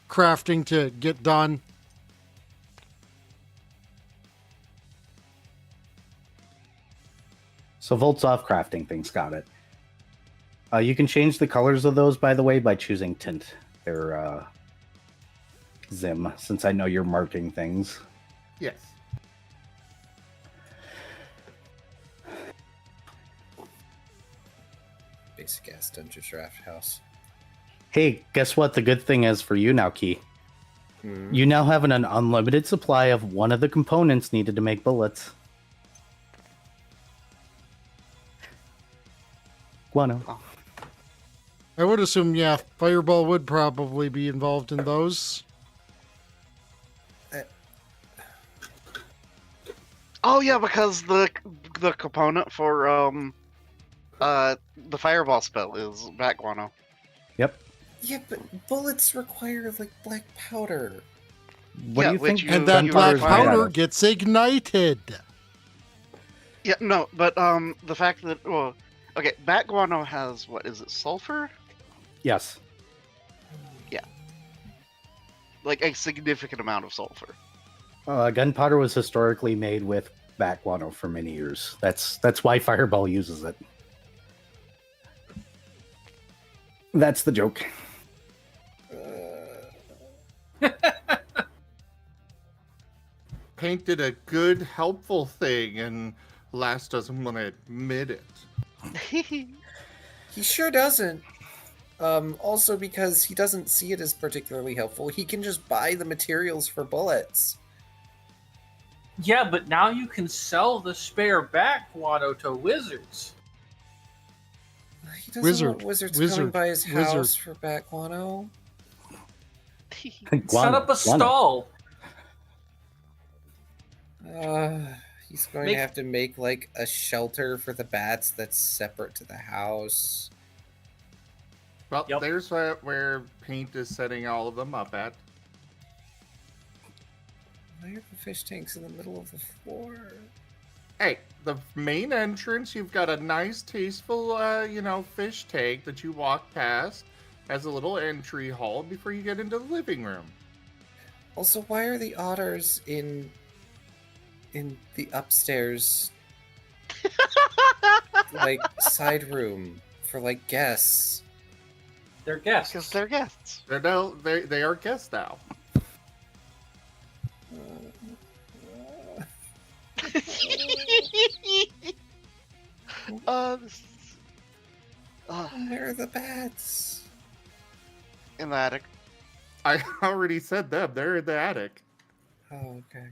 crafting to get done. So Volt's off crafting things, got it. You can change the colors of those, by the way, by choosing tint. They're Zim, since I know you're marking things. Yes. Basic ass Dungeon Draft House. Hey, guess what the good thing is for you now, Key? You now have an unlimited supply of one of the components needed to make bullets. Guano. I would assume, yeah, Fireball would probably be involved in those. Oh yeah, because the component for the fireball spell is bat guano. Yep. Yeah, but bullets require like black powder. What Yeah, do you which think? you- And that you black are fine. powder gets ignited. Yeah, no, but the fact that okay, bat guano has what is it, sulfur? Yes. Like a significant amount of sulfur. Gunpowder was historically made with bat guano for many years. That's why Fireball uses it. That's the joke. Paint did a good, helpful thing, and Lass doesn't want to admit it. He sure doesn't. Also because he doesn't see it as particularly helpful. He can just buy the materials for bullets. Yeah, but now you can sell the spare bat guano to wizards. He doesn't Wizard, want wizards wizard, coming by his wizard. house for bat guano. Set Guano, up a guano. stall. He's going Make- to have to make like a shelter for the bats that's separate to the house. Well, Yep. there's where Paint is setting all of them up at. Why are the fish tanks in the middle of the floor? Hey, the main entrance, you've got a nice, tasteful, fish tank that you walk past as a little entry hall before you get into the living room. Also, why are the otters in the upstairs like side room for like guests? They're guests. Because they're guests. They are guests now. This is- Where are the bats? in the attic. I already said them. They're in the attic. Oh, okay.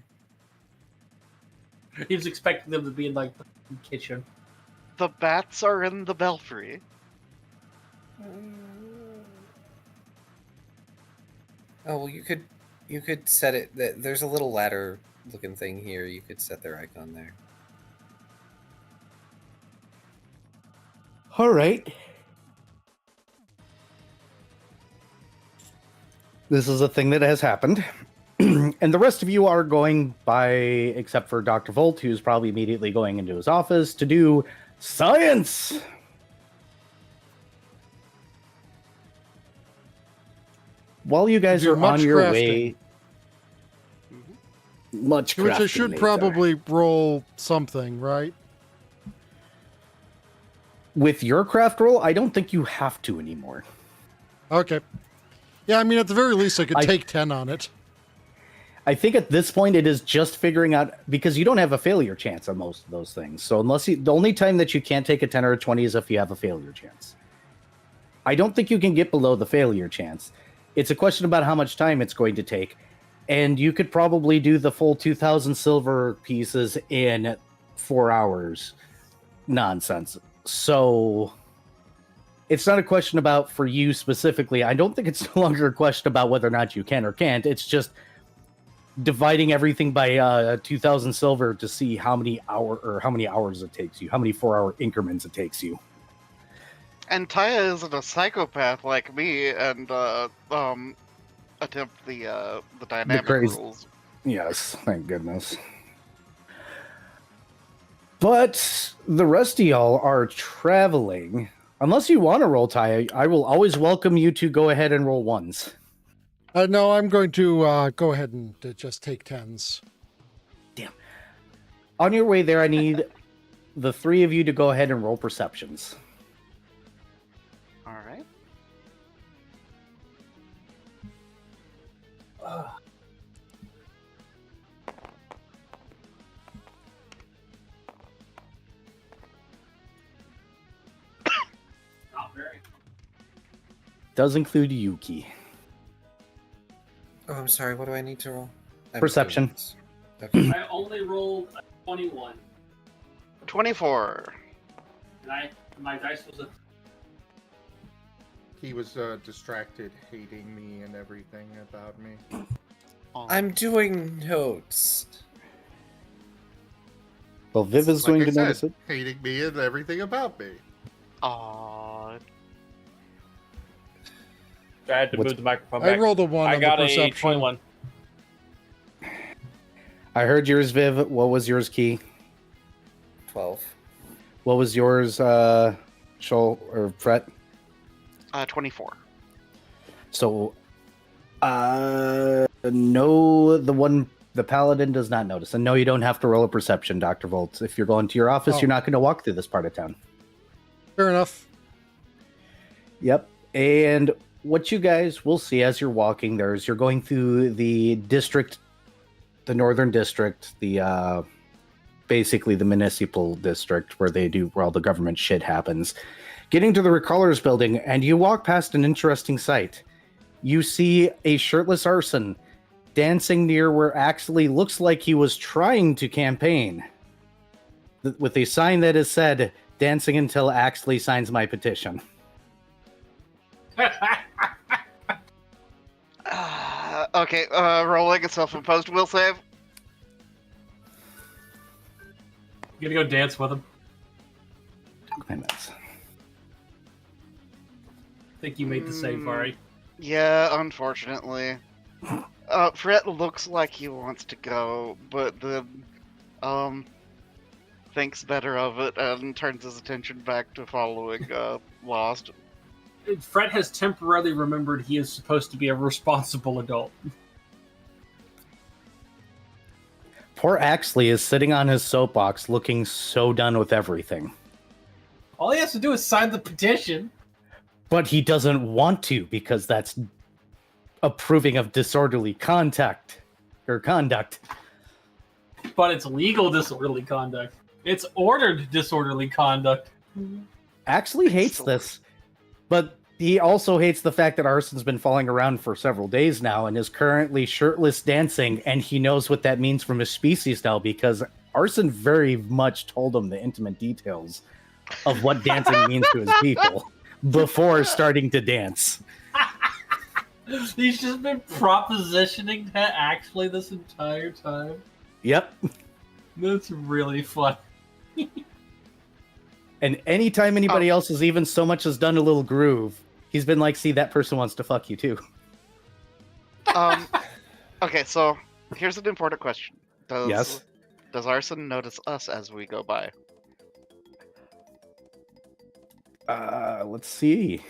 He was expecting them to be in like the kitchen. The bats are in the belfry. Oh well, you could set it. There's a little ladder looking thing here. You could set their icon there. All right. This is a thing that has happened. And the rest of you are going by, except for Dr. Volt, who's probably immediately going into his office to do science. While you guys Do are much on your crafting. way, much crafting. Which I should later. probably roll something, right? With your craft roll, I don't think you have to anymore. Okay. Yeah, I mean, at the very least, I could I- take 10 on it. I think at this point it is just figuring out, because you don't have a failure chance on most of those things. So the only time that you can't take a 10 or a 20 is if you have a failure chance. I don't think you can get below the failure chance. It's a question about how much time it's going to take. And you could probably do the full 2,000 silver pieces in 4 hours. Nonsense. So it's not a question about, for you specifically, I don't think it's no longer a question about whether or not you can or can't. It's just dividing everything by 2,000 silver to see how many hours it takes you, how many 4-hour increments it takes you. And Taya isn't a psychopath like me and attempt the dynamic crazy- rules. Yes, thank goodness. But the rest of y'all are traveling. Unless you want to roll tie, I will always welcome you to go ahead and roll ones. No, I'm going to go ahead and just take 10s. On your way there, I need the three of you to go ahead and roll perceptions. All right. Not very. Does include Yuki. Oh, I'm sorry. What do I need to roll? I'm Perception. doing this. Okay. I only rolled a 21, 24. and my dice was a. He was distracted, hating me and everything about me. I'm doing notes. Well, Viv is going to notice it. Hating me and everything about me. Aw. I had to What's- move the microphone I back. rolled a 1 I on got the a perception. 21. I heard yours, Viv. What was yours, Key? 12. What was yours, Shoal or Fret? 24. So, no, the Paladin does not notice. And no, you don't have to roll a perception, Dr. Volts. If you're going to your office, Oh. you're not going to walk through this part of town. Fair enough. Yep. And what you guys will see as you're walking there is you're going through the district, the northern district, the basically the municipal district where where all the government shit happens. Getting to the Recallers building, and you walk past an interesting sight. You see a shirtless arson dancing near where actually looks like he was trying to campaign, with a sign that has said, "Dancing until Axley signs my petition." Okay, rolling a self-imposed will save. You gonna go dance with him? And that's- I think you made the save, Ari. Yeah, unfortunately. Fred looks like he wants to go, but then, thinks better of it and turns his attention back to following, Lost. Fred has temporarily remembered he is supposed to be a responsible adult. Poor Axley is sitting on his soapbox looking so done with everything. All he has to do is sign the petition. But he doesn't want to because that's approving of disorderly conduct. But it's legal disorderly conduct. It's ordered disorderly conduct. Axley hates this, but he also hates the fact that Arson's been falling around for several days now and is currently shirtless dancing, and he knows what that means from his species now because Arson very much told him the intimate details of what dancing means to his people before starting to dance. He's just been propositioning to actually this entire time. Yep. That's really fun. And anytime anybody else has even so much as done a little groove, he's been like, see, that person wants to fuck you too. Okay, so here's an important question. Yes? Does Arson notice us as we go by? Let's see.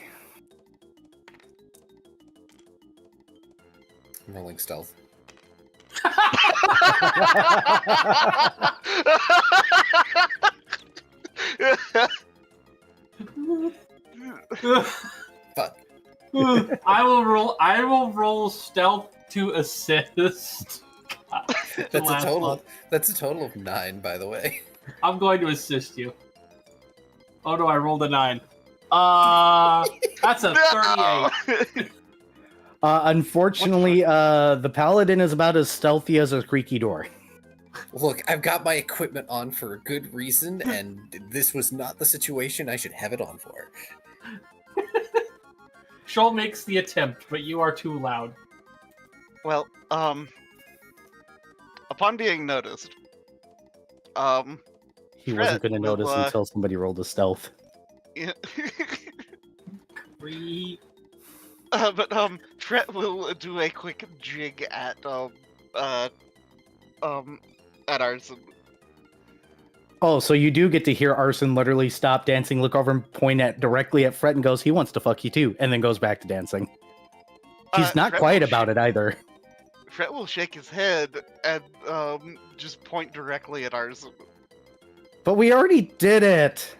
I'm rolling stealth. Fuck. I will roll stealth to assist. That's a total of 9, by the way. I'm going to assist you. Oh no, I rolled a 9. That's a 38. Unfortunately, the Paladin is about as stealthy as a creaky door. Look, I've got my equipment on for a good reason, and this was not the situation I should have it on for. Shoal makes the attempt, but you are too loud. Well, upon being noticed, He Fred wasn't going to will, notice until somebody rolled a stealth. yeah. Three. But Fred will do a quick jig at Arson. Oh, so you do get to hear Arson literally stop dancing, look over and point directly at Fret and goes, he wants to fuck you too, and then goes back to dancing. He's not Fret quiet will about it either. Fret will shake his head and just point directly at Arson. But we already did it.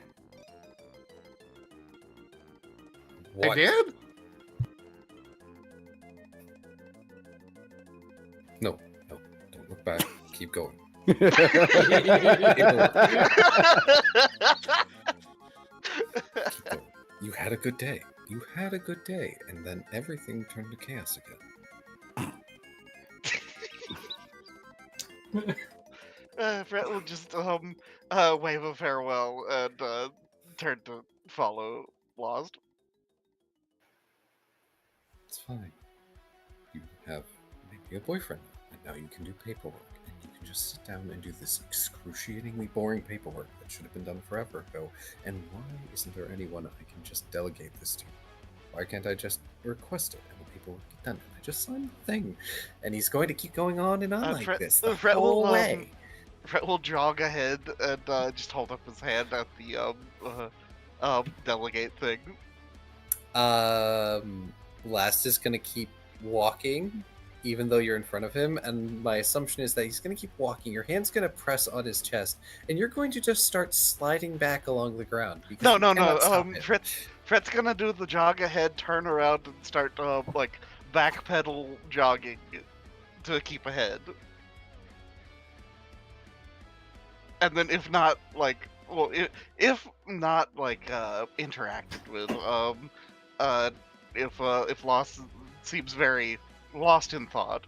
I did? No, don't look back. Keep going. You had a good day. You had a good day, and then everything turned to chaos again. Fret will just wave a farewell and turn to follow Lost. It's fine. You have maybe a boyfriend, and now you can do paperwork, and you can just sit down and do this excruciatingly boring paperwork that should have been done forever ago. And why isn't there anyone I can just delegate this to? Why can't I just request it and the paperwork get done? And I just sign the thing, and he's going to keep going on and on like this the whole way. Fret will jog ahead and just hold up his hand at the delegate thing. Last is going to keep walking, even though you're in front of him, and my assumption is that he's going to keep walking. Your hand's going to press on his chest, and you're going to just start sliding back along the ground. No. Fret's gonna do the jog ahead, turn around, and start backpedal jogging to keep ahead. And then if not interacted with, if Lost seems very lost in thought,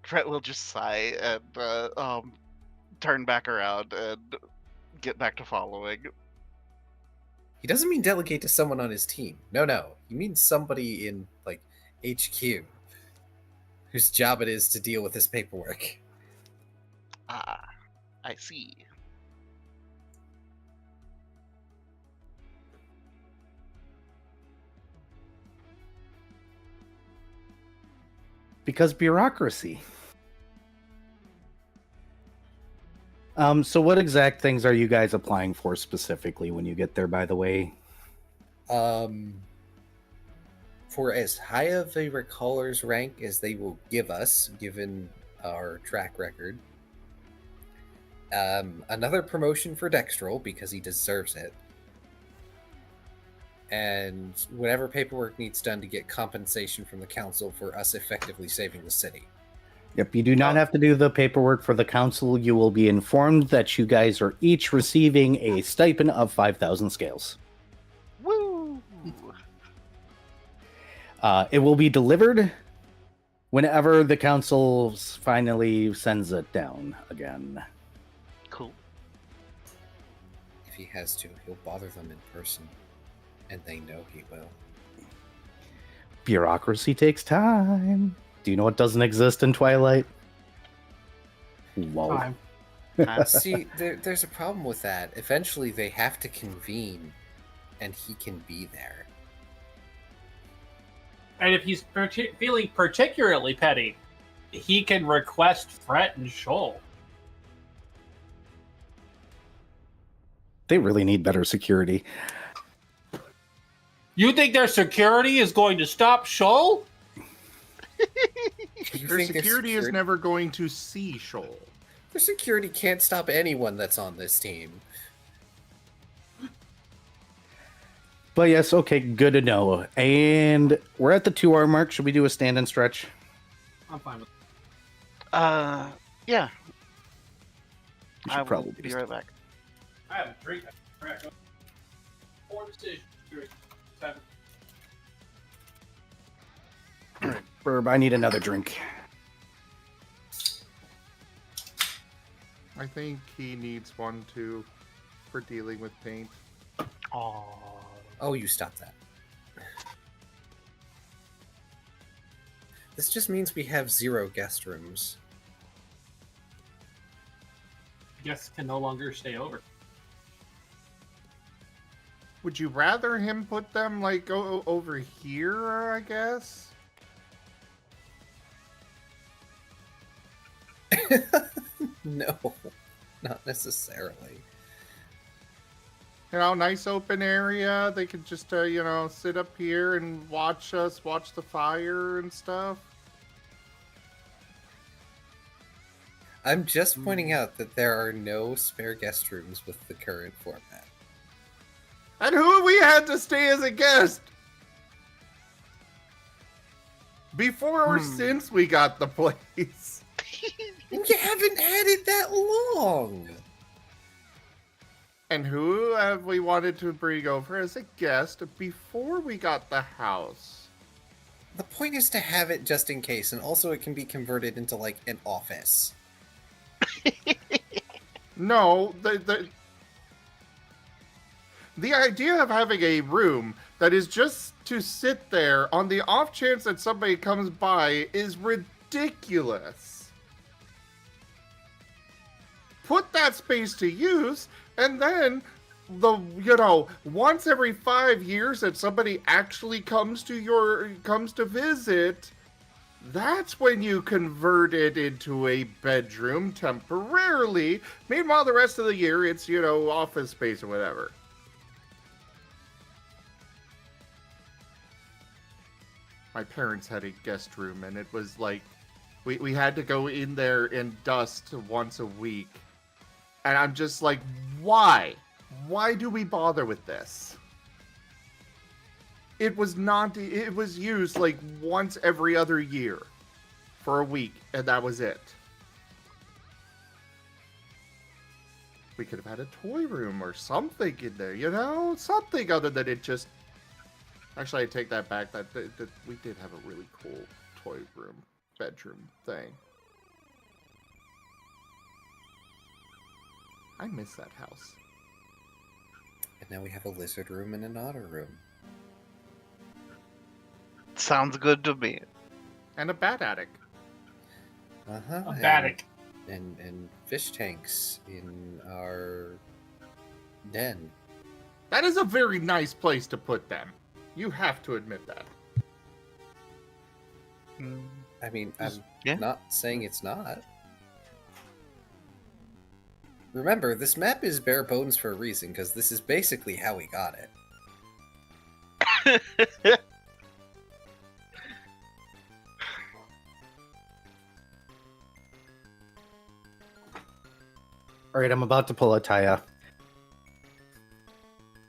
Fret will just sigh and turn back around and get back to following. He doesn't mean delegate to someone on his team. No. He means somebody in HQ whose job it is to deal with this paperwork. Ah, I see. Because bureaucracy. So what exact things are you guys applying for specifically when you get there, by the way? For as high of a recaller's rank as they will give us, given our track record. Another promotion for Dextrol, because he deserves it. And whatever paperwork needs done to get compensation from the council for us effectively saving the city. Yep, you do not have to do the paperwork for the council. You will be informed that you guys are each receiving a stipend of 5,000 scales. Woo! It will be delivered whenever the council finally sends it down again. Cool. If he has to, he'll bother them in person. And they know he will. Bureaucracy takes time. Do you know what doesn't exist in Twilight? Whoa. Time. See, there's a problem with that. Eventually, they have to convene, and he can be there. And if he's feeling particularly petty, he can request Fret and Shoal. They really need better security. You think their security is going to stop Shoal? Their security is never going to see Shoal. Their security can't stop anyone that's on this team. But yes, okay, good to know. And we're at the 2-hour mark. Should we do a stand and stretch? I'm fine with Yeah. We should probably be right back. I have a drink. Poor decision. Burb, I need another drink. I think he needs one too for dealing with paint. Oh, you stop that. This just means we have 0 guest rooms. Guests can no longer stay over. Would you rather him put them over here, I guess? No. Not necessarily. You know, nice open area. They could just, sit up here and watch us, watch the fire and stuff. I'm just pointing out that there are no spare guest rooms with the current format. And who have we had to stay as a guest? Before or since we got the place? You haven't had it that long! And who have we wanted to bring over as a guest before we got the house? The point is to have it just in case, and also it can be converted into, like, an office. No, the idea of having a room that is just to sit there on the off chance that somebody comes by is ridiculous. Put that space to use, and then once every 5 years that somebody actually comes to visit, that's when you convert it into a bedroom temporarily. Meanwhile, the rest of the year, it's, office space or whatever. My parents had a guest room, and it was like, we had to go in there and dust once a week. And I'm just like, why? Why do we bother with this? It was used like once every other year for a week, and that was it. We could have had a toy room or something in there, something other than it just... Actually, I take that back. That we did have a really cool toy room, bedroom thing. I miss that house. And now we have a lizard room and an otter room. Sounds good to me. And a bat attic. Uh-huh. A attic. And fish tanks in our den. That is a very nice place to put them. You have to admit that. I mean, I'm Yeah. not saying it's not. Remember, this map is bare bones for a reason, because this is basically how we got it. All right, I'm about to pull a Taya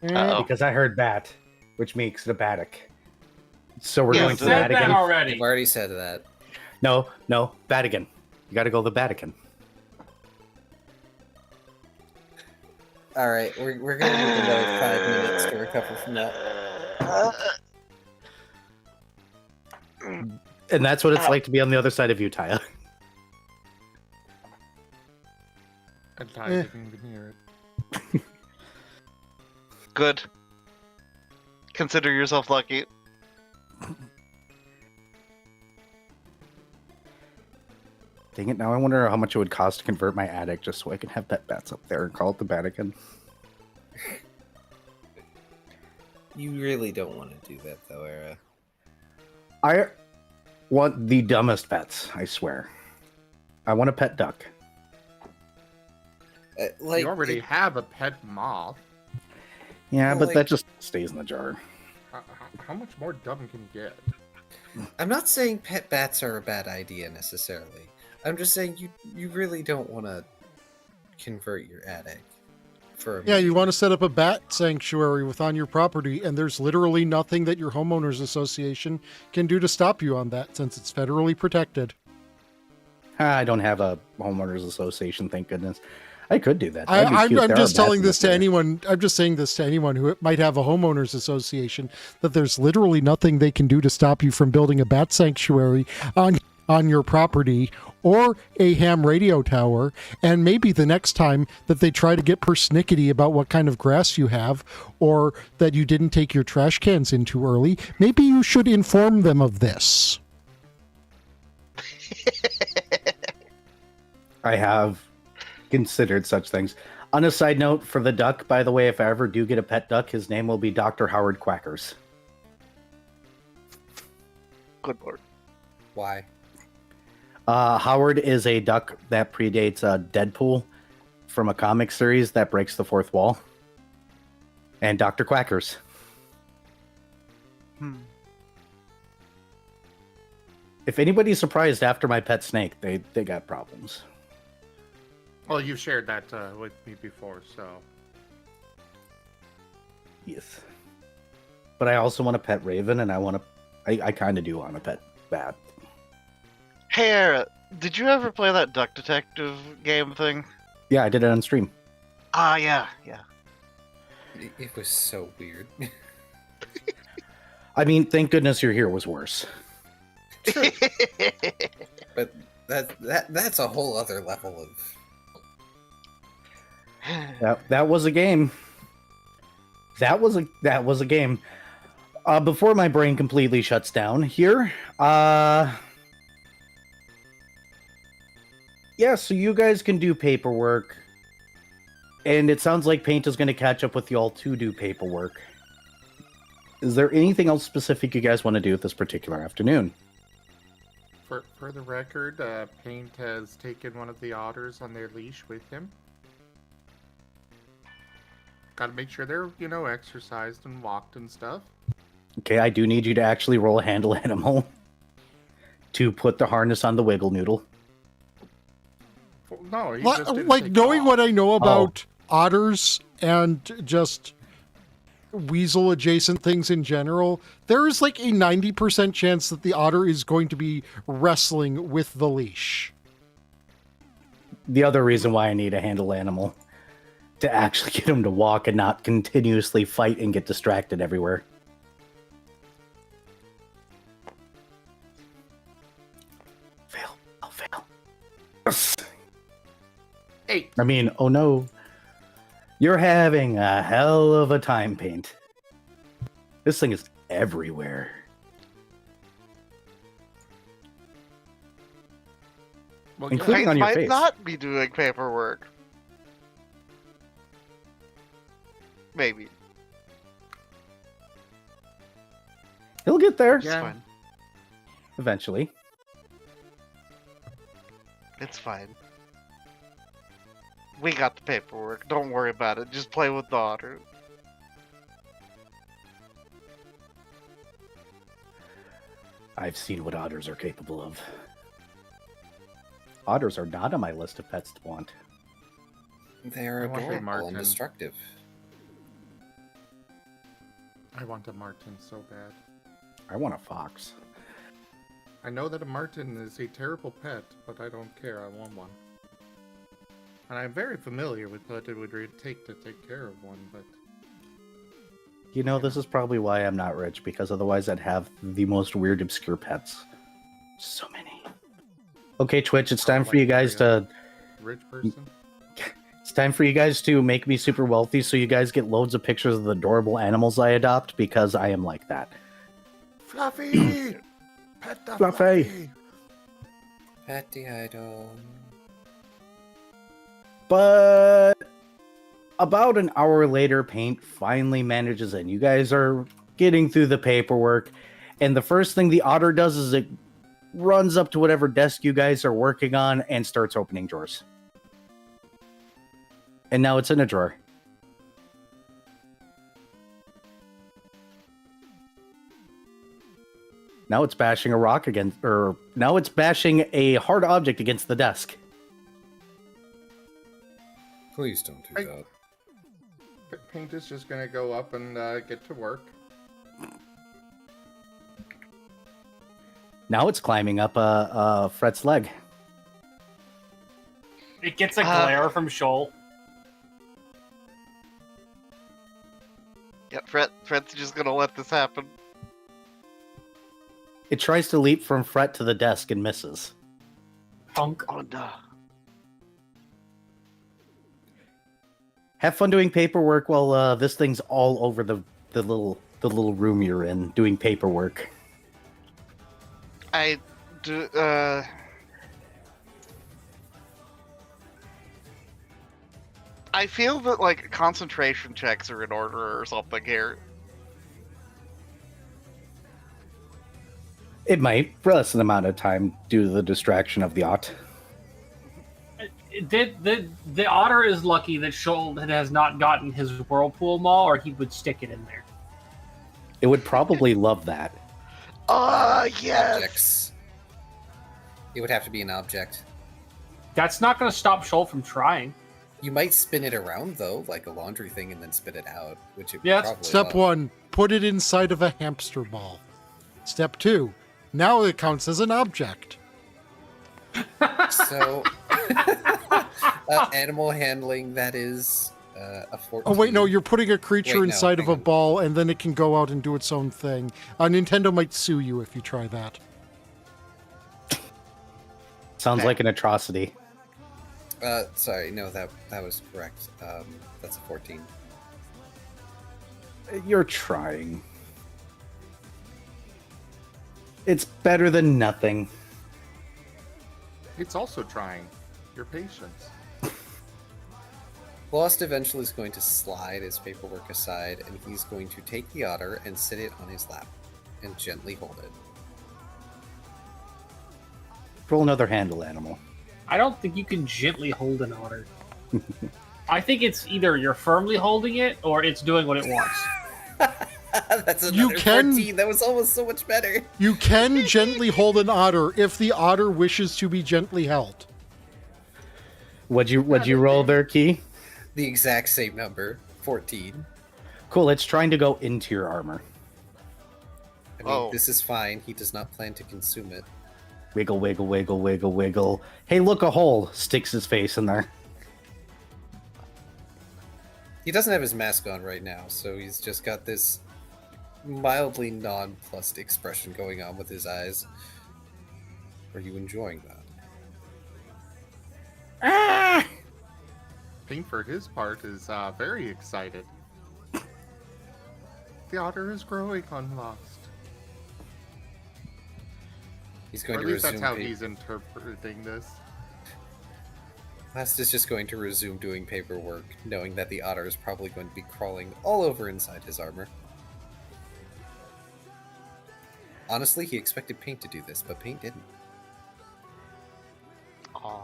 Uh-oh. because I heard bat, which makes it a Batic. So we're Yeah, going to so the Said that Vatican. already. I've already said that. No, Vatican. You got to go to the Vatican. Alright, we're gonna need another 5 minutes to recover from that. And that's what it's like to be on the other side of you, Taya. And I didn't even hear it. Good. Consider yourself lucky. Dang it, now I wonder how much it would cost to convert my attic just so I can have pet bats up there and call it the Vatican. You really don't want to do that, though, Era. I want the dumbest pets, I swear. I want a pet duck. You already have a pet moth. Yeah, Well, but like- that just stays in the jar. How much more dumb can you get? I'm not saying pet bats are a bad idea, necessarily. I'm just saying you really don't want to convert your attic for a Yeah, you want to set up a bat sanctuary on your property, and there's literally nothing that your homeowners association can do to stop you on that, since it's federally protected. I don't have a homeowners association, thank goodness. I could do that. That'd be I'm cute. There just are telling bats this in to there. anyone. I'm just saying this to anyone who might have a homeowners association, that there's literally nothing they can do to stop you from building a bat sanctuary on your property or a ham radio tower. And maybe the next time that they try to get persnickety about what kind of grass you have, or that you didn't take your trash cans in too early, maybe you should inform them of this. I have considered such things. On a side note, for the duck, by the way, if I ever do get a pet duck, his name will be Dr. Howard Quackers. Good lord. Why? Howard is a duck that predates Deadpool from a comic series that breaks the fourth wall. And Dr. Quackers. If anybody's surprised after my pet snake, they got problems. Well, you've shared that with me before, so. Yes. But I also want a pet raven, and I kind of do want a pet bat. Hey, Era, did you ever play that Duck Detective game thing? Yeah, I did it on stream. Ah, yeah. It was so weird. I mean, thank goodness You're Here was worse. But that's a whole other level of. That was a game. That was a game. Before my brain completely shuts down here, yeah, so you guys can do paperwork, and it sounds like Paint is going to catch up with y'all to do paperwork. Is there anything else specific you guys want to do this particular afternoon? For the record, Paint has taken one of the otters on their leash with him. Gotta make sure they're, exercised and walked and stuff. Okay, I do need you to actually roll a handle animal to put the harness on the wiggle noodle. No, he just didn't like take knowing off. what I know about otters and just weasel adjacent things in general, there is like a 90% chance that the otter is going to be wrestling with the leash. The other reason why I need a handle animal to actually get him to walk and not continuously fight and get distracted everywhere. Fail. I'll fail. Yes. 8. I mean, oh no. You're having a hell of a time, Paint. This thing is everywhere. Well, Including on your might face. not be doing paperwork. Maybe. He'll get there It's Yeah. fine. eventually. It's fine. We got the paperwork. Don't worry about it. Just play with the otter. I've seen what otters are capable of. Otters are not on my list of pets to want. They're I want a adorable Martin. and destructive. I want a marten so bad. I want a fox. I know that a marten is a terrible pet, but I don't care. I want one. And I'm very familiar with what it would take to take care of one, but You know, this is probably why I'm not rich, because otherwise I'd have the most weird, obscure pets. So many. Okay, Twitch, it's time for you guys to... rich person. It's time for you guys to make me super wealthy so you guys get loads of pictures of the adorable animals I adopt, because I am like that. Fluffy! Pet the Fluffy. Fluffy! Pet the idol. But about an hour later, Paint finally manages in. You guys are getting through the paperwork, and the first thing the otter does is it runs up to whatever desk you guys are working on and starts opening drawers. And now it's in a drawer. Now it's bashing a rock against, or now it's bashing a hard object against the desk. Please don't do that. Paint is just gonna go up and get to work. Now it's climbing up Fret's leg. It gets a glare from Shoal. Yeah, Fred's just gonna let this happen. It tries to leap from Fret to the desk and misses. Punk. Oh no. Have fun doing paperwork while this thing's all over the little room you're in doing paperwork. I do. I feel that like concentration checks are in order or something here. It might, for less than amount of time, due to the distraction of the ot. the otter is lucky that Shoal has not gotten his whirlpool maul, or he would stick it in there. It would probably love that. Yes. Objects. It would have to be an object. That's not going to stop Shoal from trying. You might spin it around though, like a laundry thing, and then spit it out, which it Yeah, would probably Step love. 1, put it inside of a hamster ball. Step 2, now it counts as an object. So, animal handling, that is a 14. Oh wait, no, you're putting a creature Wait, no, inside of hang a on. ball, and then it can go out and do its own thing. Nintendo might sue you if you try that. Sounds like an atrocity. Sorry, no, that was correct. That's a 14. You're trying. It's better than nothing. It's also trying your patience. Lost eventually is going to slide his paperwork aside, and he's going to take the otter and sit it on his lap and gently hold it. Roll another handle animal. I don't think you can gently hold an otter. I think it's either you're firmly holding it or it's doing what it wants. That's another You can- 14. That was almost so much better. You can gently hold an otter if the otter wishes to be gently held. What'd you roll there, Key? The exact same number, 14. Cool, it's trying to go into your armor. I mean, Oh. this is fine. He does not plan to consume it. Wiggle, wiggle, wiggle, wiggle, wiggle. Hey, look, a hole. Sticks his face in there. He doesn't have his mask on right now, so he's just got this mildly nonplussed expression going on with his eyes. Are you enjoying that? Pink, for his part, is very excited. The otter is growing on Lost. He's Or going at to least that's resume. how he's interpreting this. Last is just going to resume doing paperwork, knowing that the otter is probably going to be crawling all over inside his armor. Honestly, he expected Paint to do this, but Paint didn't. Aw.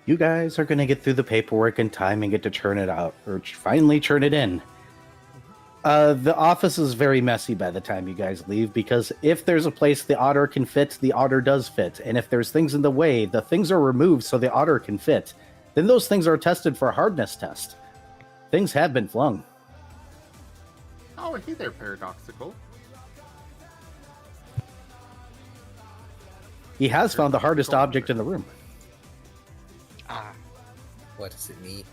You guys are going to get through the paperwork in time and get to churn it out, or finally churn it in. The office is very messy by the time you guys leave, because if there's a place the otter can fit, the otter does fit. And if there's things in the way, the things are removed so the otter can fit. Then those things are tested for a hardness test. Things have been flung. Oh, hey there, Paradoxical. He has found the hardest object in the room. Ah. What does it mean?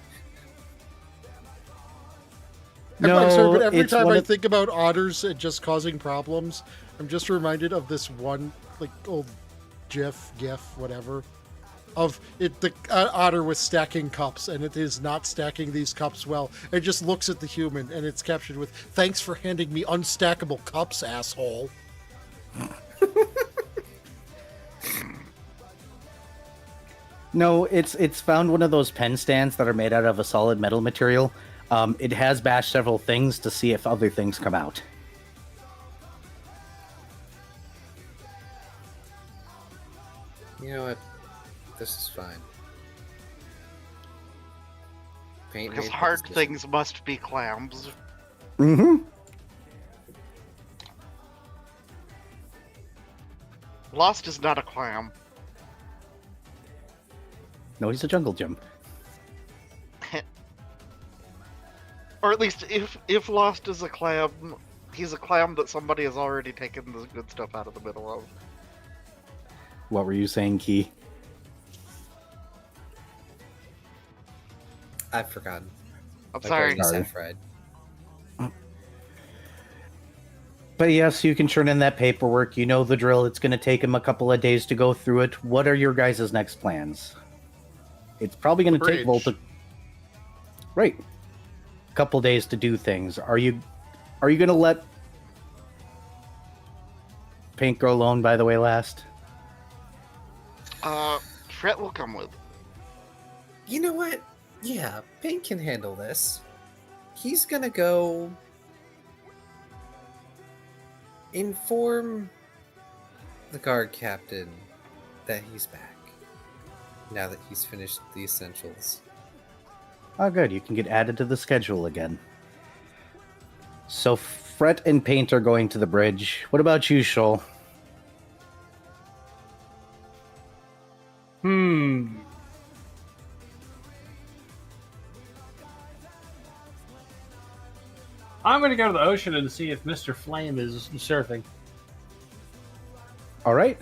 I'm sorry, but every it's time one I of- think about otters just causing problems, I'm just reminded of this one, like, old gif, whatever, of it. The otter was stacking cups, and it is not stacking these cups well. It just looks at the human, and it's captured with, "Thanks for handing me unstackable cups, asshole." No, it's found one of those pen stands that are made out of a solid metal material. It has bashed several things to see if other things come out. You know what? This is fine. Paint Because made the hard decision. things must be clams. Mm-hmm. Lost is not a clam. No, he's a jungle gym. Or at least if Lost is a clam, he's a clam that somebody has already taken the good stuff out of the middle of. What were you saying, Key? I've forgotten. I'm My sorry. brain is Sorry. half fried. But yes, you can turn in that paperwork. You know the drill. It's going to take him a couple of days to go through it. What are your guys' next plans? It's probably going to take Bridge. Volta... Right. A couple days to do things. Are you going to let Paint go alone, by the way, last? Fret will come with. You know what? Yeah, Paint can handle this. He's gonna go inform the guard captain that he's back. now that he's finished the essentials. Oh, good. You can get added to the schedule again. So Fret and Paint are going to the bridge. What about you, Shoal? I'm going to go to the ocean and see if Mr. Flame is surfing. All right.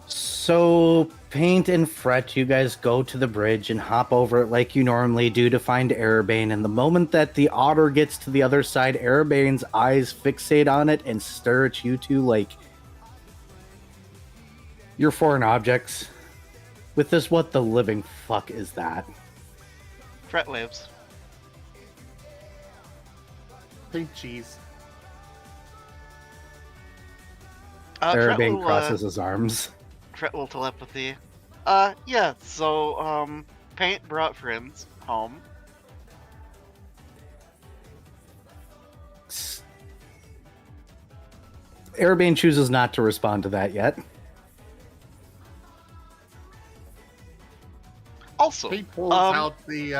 So Paint and Fret, you guys go to the bridge and hop over it like you normally do to find Airbane. And the moment that the otter gets to the other side, Airbane's eyes fixate on it and stare at you two like you're foreign objects. With this, what the living fuck is that? Fret lives. Pink cheese. Fret Airbane will, crosses his arms. Fret will telepathy. Yeah, so, Paint brought friends home. Airbane chooses not to respond to that yet. Also, He pulls out the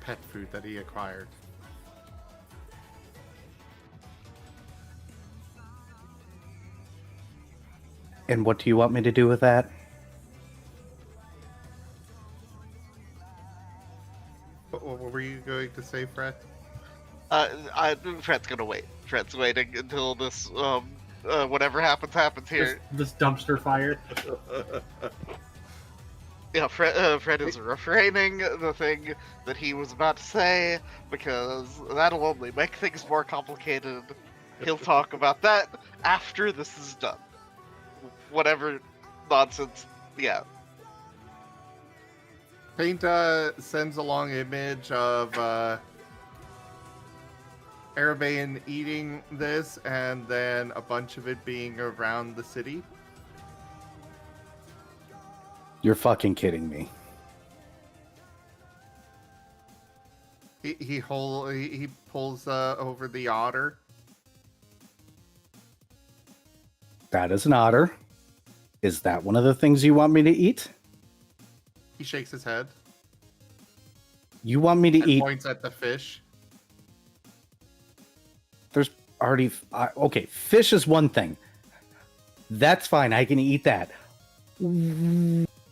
pet food that he acquired. And what do you want me to do with that? What were you going to say, Fred? Fret's gonna wait. Fret's waiting until this, whatever happens here. This dumpster fire. Yeah, Fred is refraining the thing that he was about to say, because that'll only make things more complicated. He'll talk about that after this is done. Whatever nonsense, yeah. Paint sends along image of Arabane eating this, and then a bunch of it being around the city. You're fucking kidding me. He pulls over the otter. That is an otter. Is that one of the things you want me to eat? He shakes his head You want me to and eat? points at the fish. There's already... okay, fish is one thing. That's fine. I can eat that.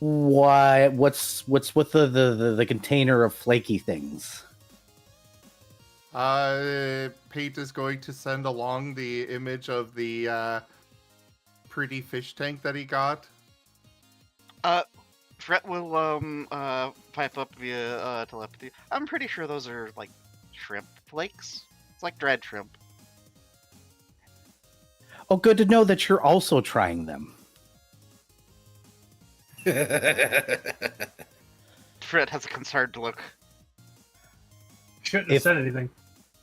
Why? What's with the container of flaky things? Paint is going to send along the image of the pretty fish tank that he got. Fret will pipe up via telepathy. I'm pretty sure those are like shrimp flakes. It's like dried shrimp. Oh, good to know that you're also trying them. Fret has a concerned look. Shouldn't have If- said anything.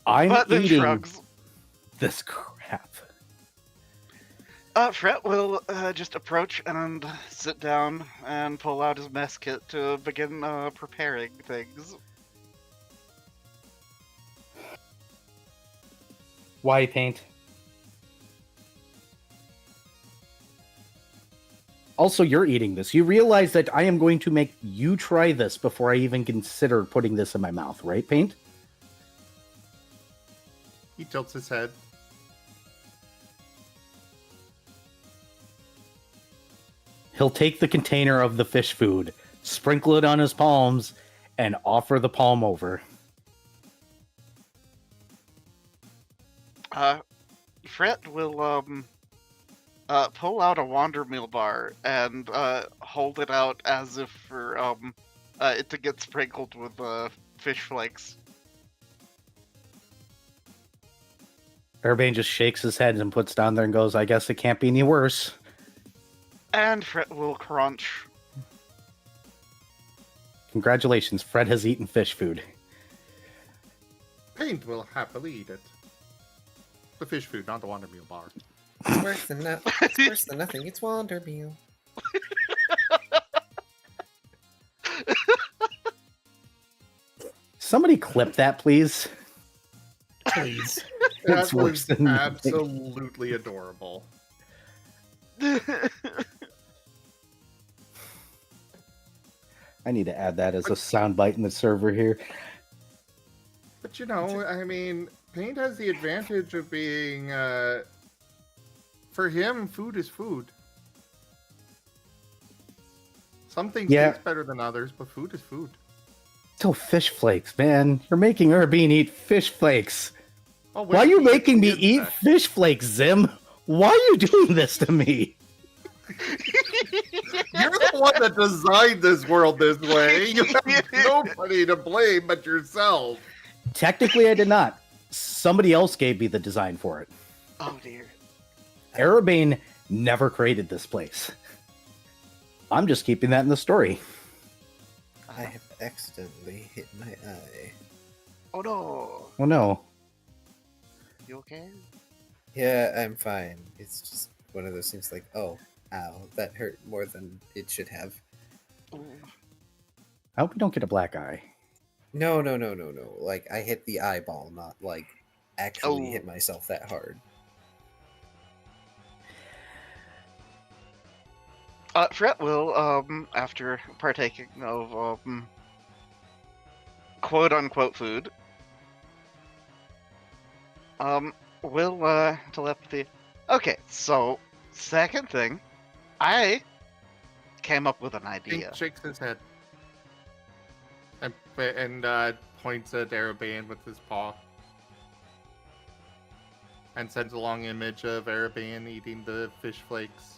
I'm But then eating shrugs. this crap. Fret will just approach and sit down and pull out his mess kit to begin preparing things. Why paint? Also, you're eating this. You realize that I am going to make you try this before I even consider putting this in my mouth, right, Paint? He tilts his head. He'll take the container of the fish food, sprinkle it on his palms, and offer the palm over. Fret will pull out a Wander Meal bar and hold it out as if for it to get sprinkled with fish flakes. Urbane just shakes his head and puts down there and goes, I guess it can't be any worse. And Fret will crunch. Congratulations, Fred has eaten fish food. Paint will happily eat it. The fish food, not the Wonder Meal bar. It's worse than it's worse than nothing. It's Wander Meal. Somebody clip that, please. Please. It's That worse was than nothing. absolutely adorable. I need to add that as a soundbite in the server here. But you know, I mean, Paint has the advantage of being, for him, food is food. Some things Yeah. taste better than others, but food is food. Still fish flakes, man. You're making Urbine eat fish flakes. Oh, Why are you making me eat that? fish flakes, Zim? Why are you doing this to me? You're the one that designed this world this way. You have nobody to blame but yourself. Technically, I did not. Somebody else gave me the design for it. Oh dear. Arabane never created this place. I'm just keeping that in the story. I have accidentally hit my eye. Oh no. Oh no. You okay? Yeah, I'm fine. It's just one of those things like, oh, ow, that hurt more than it should have. Ooh. I hope we don't get a black eye. No. Like, I hit the eyeball, not, like, actually Oh. hit myself that hard. Fret will, after partaking of, quote-unquote food, will, telepathy. Okay, so, second thing, I came up with an Pink idea. shakes his head. And points at Arabane with his paw. And sends a long image of Arabane eating the fish flakes.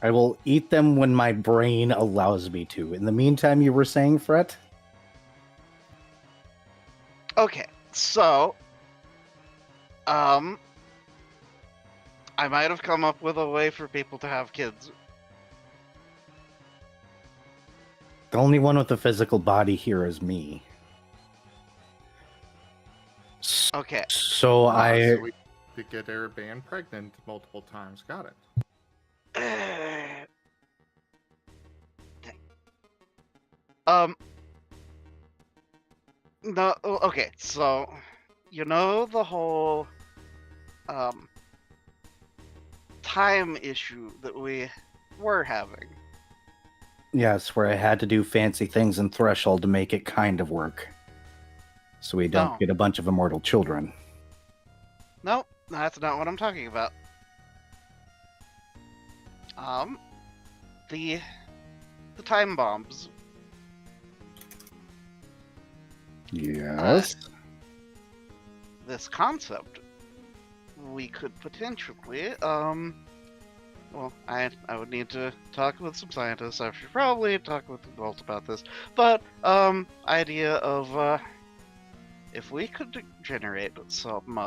I will eat them when my brain allows me to. In the meantime, you were saying, Fret? Okay, so, I might have come up with a way for people to have kids. The only one with a physical body here is me. Okay. So So I... we could get Arabane pregnant multiple times. Got it. No, okay, so, you know the whole, time issue that we were having? Yes, where I had to do fancy things in Threshold to make it kind of work. So we don't No. get a bunch of immortal children. No, that's not what I'm talking about. The time bombs. Yes. This concept, we could potentially, well, I would need to talk with some scientists. I should probably talk with adults about this. But, idea of, if we could generate some,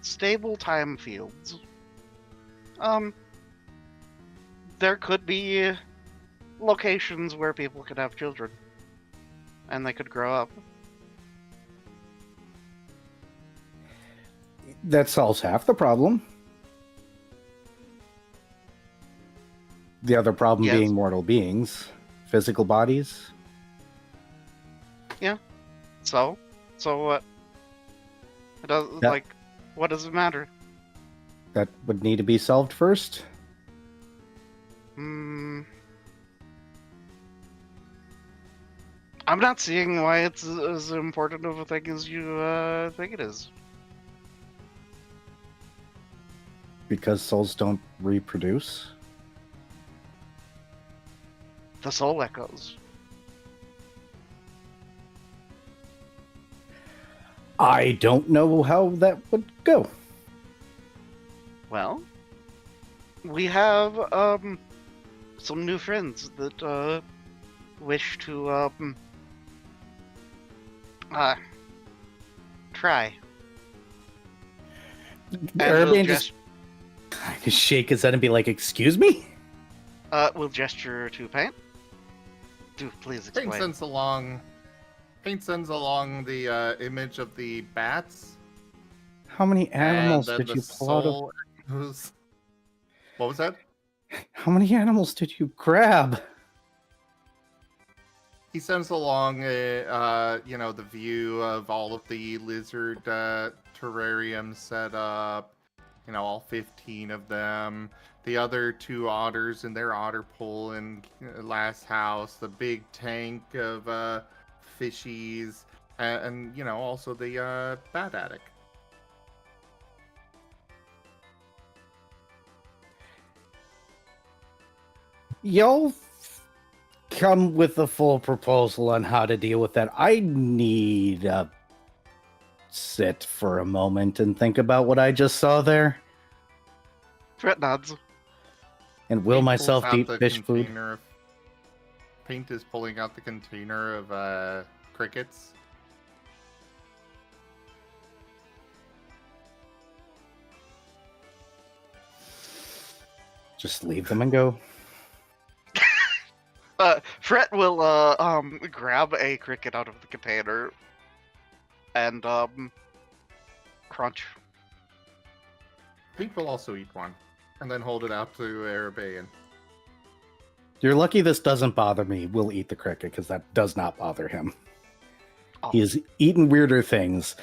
stable time fields, there could be locations where people could have children. And they could grow up. That solves half the problem. The other problem Yes. being mortal beings. Physical bodies. So what? It does, Yeah. like, what does it matter? That would need to be solved first. I'm not seeing why it's as important of a thing as you think it is. Because souls don't reproduce. The soul echoes. I don't know how that would go. Well, we have some new friends that wish to try. And Urban just kind of shake his head and be like, "Excuse me." We'll gesture to Paint. Do please Paint explain. sends along the image of the bats. How many animals and then did the you pull out of? soul echoes- What was that? How many animals did you grab? He sends along the view of all of the lizard terrariums set up, all 15 of them. The other 2 otters in their otter pool in last house. The big tank of fishies. And also the bat attic. Y'all come with a full proposal on how to deal with that. I need to sit for a moment and think about what I just saw there, Fret nods. and will Paint myself pulls out eat the fish food. container of- Paint is pulling out the container of crickets. Just leave them and go. Fret will grab a cricket out of the container and crunch. Paint will also eat one, and then hold it out to Arabean. You're lucky this doesn't bother me. We'll eat the cricket because that does not bother him. Oh. He has eaten weirder things.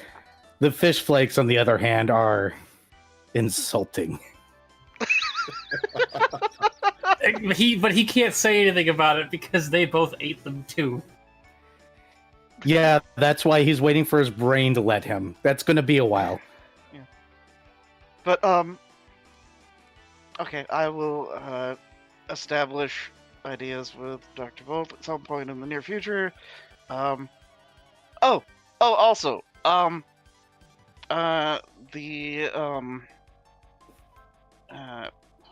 The fish flakes, on the other hand, are insulting. But he can't say anything about it because they both ate them too. Yeah, that's why he's waiting for his brain to let him. That's going to be a while. But okay, I will establish ideas with Dr. Volt at some point in the near future. Also,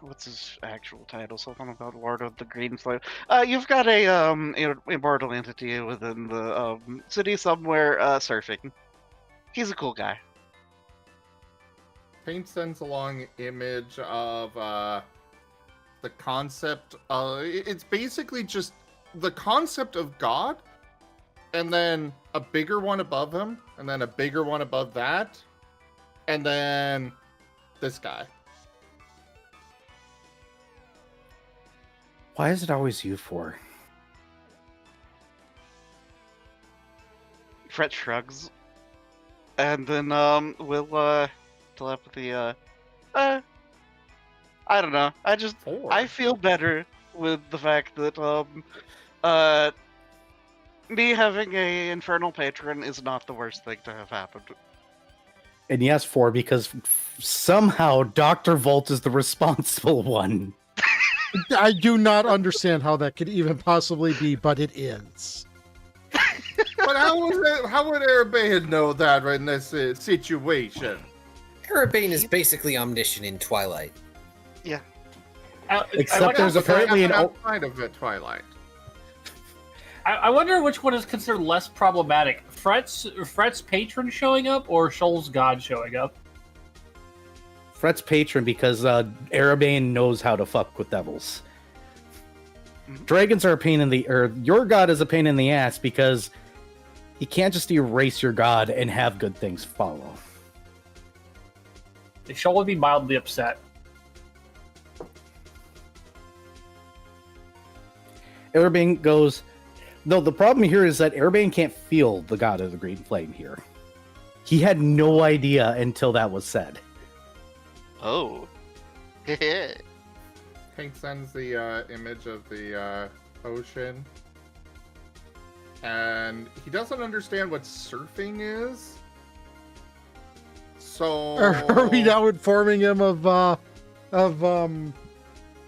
what's his actual title? Something about Lord of the Green Flame. You've got a immortal entity within the city somewhere surfing. He's a cool guy. Paint sends along image of the concept. It's basically just the concept of God, and then a bigger one above him, and then a bigger one above that, and then this guy. Why is it always you four? Fret shrugs, and then we'll telepathy. I don't know. I feel better with the fact that me having a infernal patron is not the worst thing to have happened. And yes, 4, because somehow Dr. Volt is the responsible one. I do not understand how that could even possibly be, but it is. But how would Arabean know that in this situation? Arabane is basically omniscient in Twilight. Except there's apparently an outside of it, Twilight. I wonder which one is considered less problematic: Fret's patron showing up or Shoal's god showing up. Fret's patron, because Arabane knows how to fuck with devils. Dragons are a pain in the... your god is a pain in the ass because you can't just erase your god and have good things follow. Shoal would be mildly upset. Arabane goes... No, the problem here is that Arabane can't feel the god of the green flame here. He had no idea until that was said. Oh. Hank sends the image of the ocean. And he doesn't understand what surfing is. So... Are we now informing him of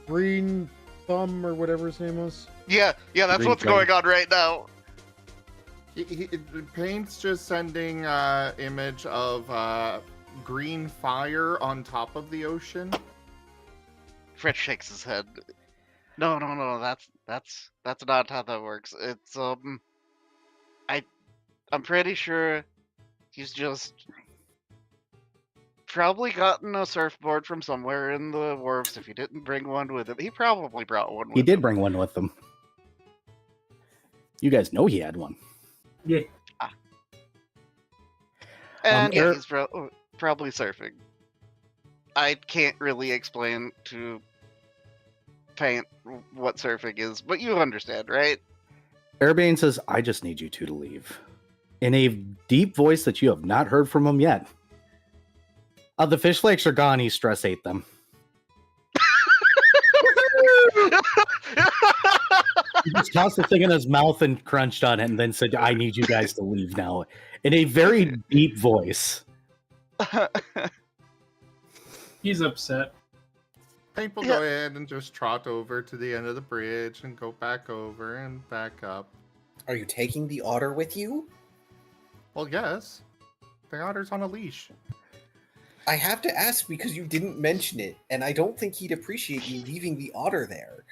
Green Thumb or whatever his name was? Yeah, that's Green what's flame. going on right now. Paint's just sending image of green fire on top of the ocean. Fred shakes his head. No, that's not how that works. It's I'm pretty sure he's just probably gotten a surfboard from somewhere in the wharves. If he didn't bring one with him, he probably brought one with him. He did bring one with him. You guys know he had one. Yeah. And Eric- he's probably surfing. I can't really explain to Paint what surfing is, but you understand, right? Arabane says, I just need you two to leave. In a deep voice that you have not heard from him yet. The fish flakes are gone. He stress ate them. He just tossed the thing in his mouth and crunched on it and then said, I need you guys to leave now. In a very deep voice. He's upset. Paint will go ahead and just trot over to the end of the bridge and go back over and back up. Are you taking the otter with you? Well, yes. The otter's on a leash. I have to ask because you didn't mention it, and I don't think he'd appreciate you leaving the otter there.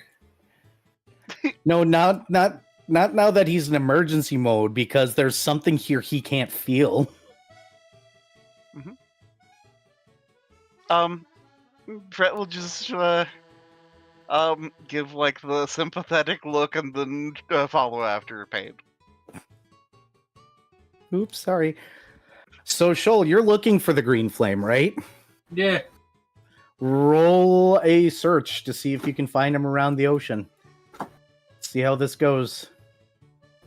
No, not now that he's in emergency mode, because there's something here he can't feel. Brett will just give like the sympathetic look and then follow after Pain. Oops, sorry. So, Shoal, you're looking for the green flame, right? Yeah. Roll a search to see if you can find him around the ocean. See how this goes.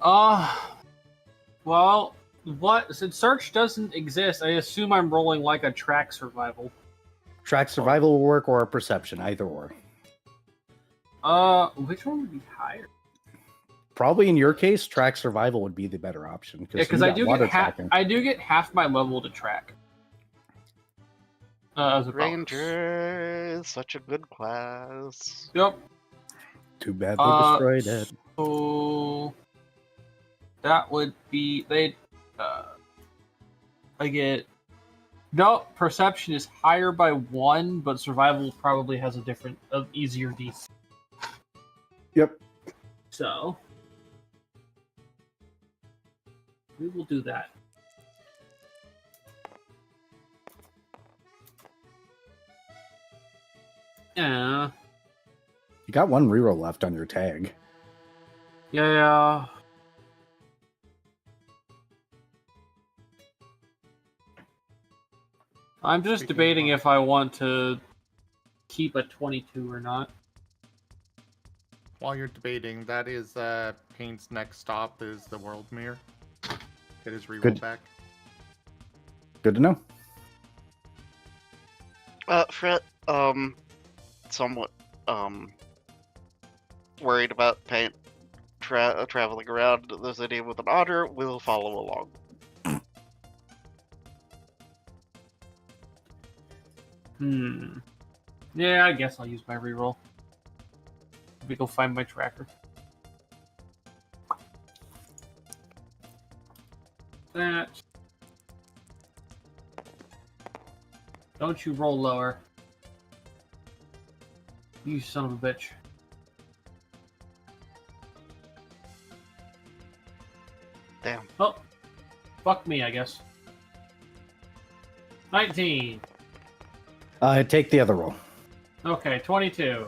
Well, what? Since search doesn't exist, I assume I'm rolling like a track survival. Track survival will work, or a perception, either or. Which one would be higher? Probably in your case, track survival would be the better option. Yeah, because I do get half my level to track. As a bonus. Ranger is such a good class. Yep. Too bad they destroyed it. So that would be I get perception is higher by 1, but survival probably has a different easier DC. Yep. So we will do that. Yeah. You got one reroll left on your tag. Yeah. I'm just debating if I want to keep a 22 or not. While you're debating, that is Pain's next stop is the world mirror. Get his reroll back. Good to know. Fred, somewhat worried about Pain traveling around the city with an otter, will follow along. Yeah, I guess I'll use my reroll. Let me go find my tracker. That. Don't you roll lower. You son of a bitch. Damn. Oh. Fuck me, I guess. 19. Take the other roll. Okay, 22.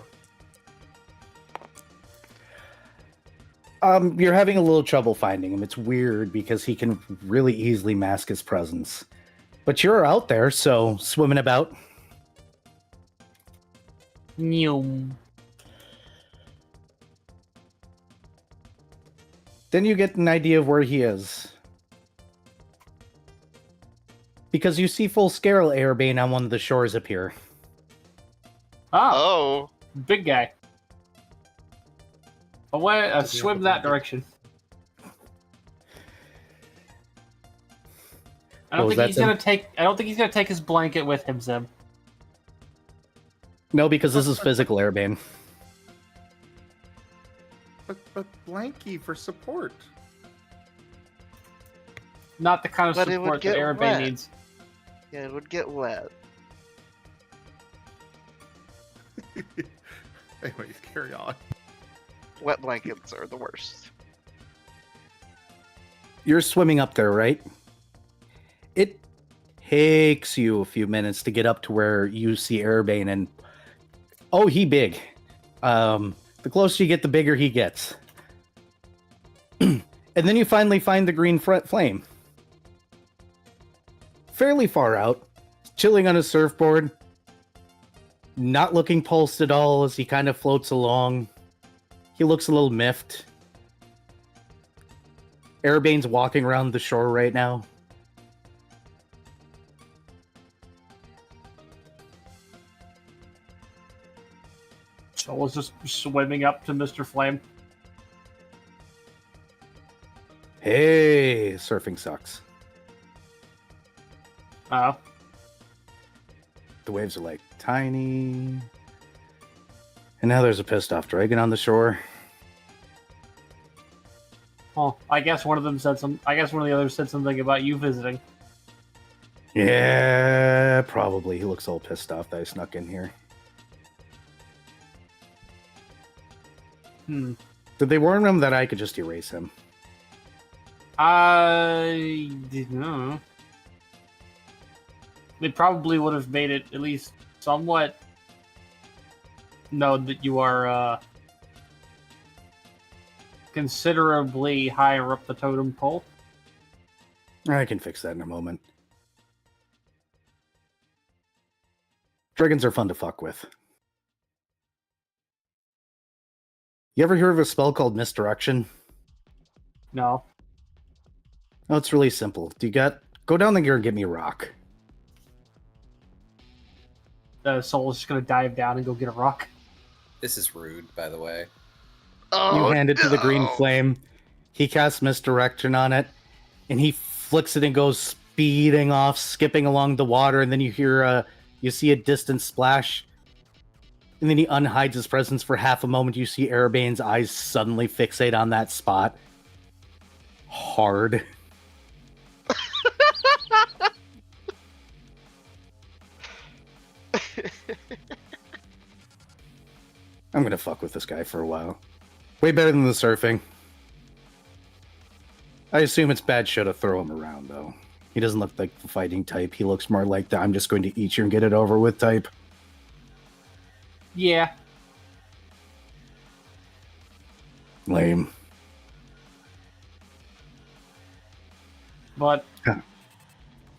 You're having a little trouble finding him. It's weird because he can really easily mask his presence. But you're out there, so swimming about. Nyum. Then you get an idea of where he is. Because you see full scale Airbane on one of the shores appear. Oh. Big guy. Away, swim that direction. I don't think he's gonna take. I don't think he's gonna take his blanket with him, Zim. No, because this is physical Airbane. But Blanky for support. Not the kind of But it would support that get Airbane wet. needs. Yeah, it would get wet. Anyways, carry on. Wet blankets are the worst. You're swimming up there, right? It takes you a few minutes to get up to where you see Airbane, and oh, he big. The closer you get, the bigger he gets. And then you finally find the green flame. Fairly far out, chilling on a surfboard, not looking pulsed at all as he kind of floats along. He looks a little miffed. Airbane's walking around the shore right now. Soul is just swimming up to Mr. Flame. Hey, surfing sucks. Oh. The waves are like tiny. And now there's a pissed off dragon on the shore. Oh, I guess one of them said some. I guess one of the others said something about you visiting. Yeah, probably. He looks all pissed off that I snuck in here. Hmm. Did they warn him that I could just erase him? I didn't know. They probably would have made it at least somewhat known that you are considerably higher up the totem pole. I can fix that in a moment. Dragons are fun to fuck with. You ever hear of a spell called Misdirection? No. Oh, it's really simple. Go down there and get me a rock. The soul is just gonna dive down and go get a rock. This is rude, by the way. Oh, You hand it to the green no. flame. He casts Misdirection on it, and he flicks it and goes speeding off, skipping along the water, and then you see a distant splash. And then he unhides his presence for half a moment. You see Arabane's eyes suddenly fixate on that spot. Hard. I'm gonna fuck with this guy for a while. Way better than the surfing. I assume it's bad show to throw him around, though. He doesn't look like the fighting type. He looks more like the I'm just going to eat you and get it over with type. Yeah. Lame. But Huh.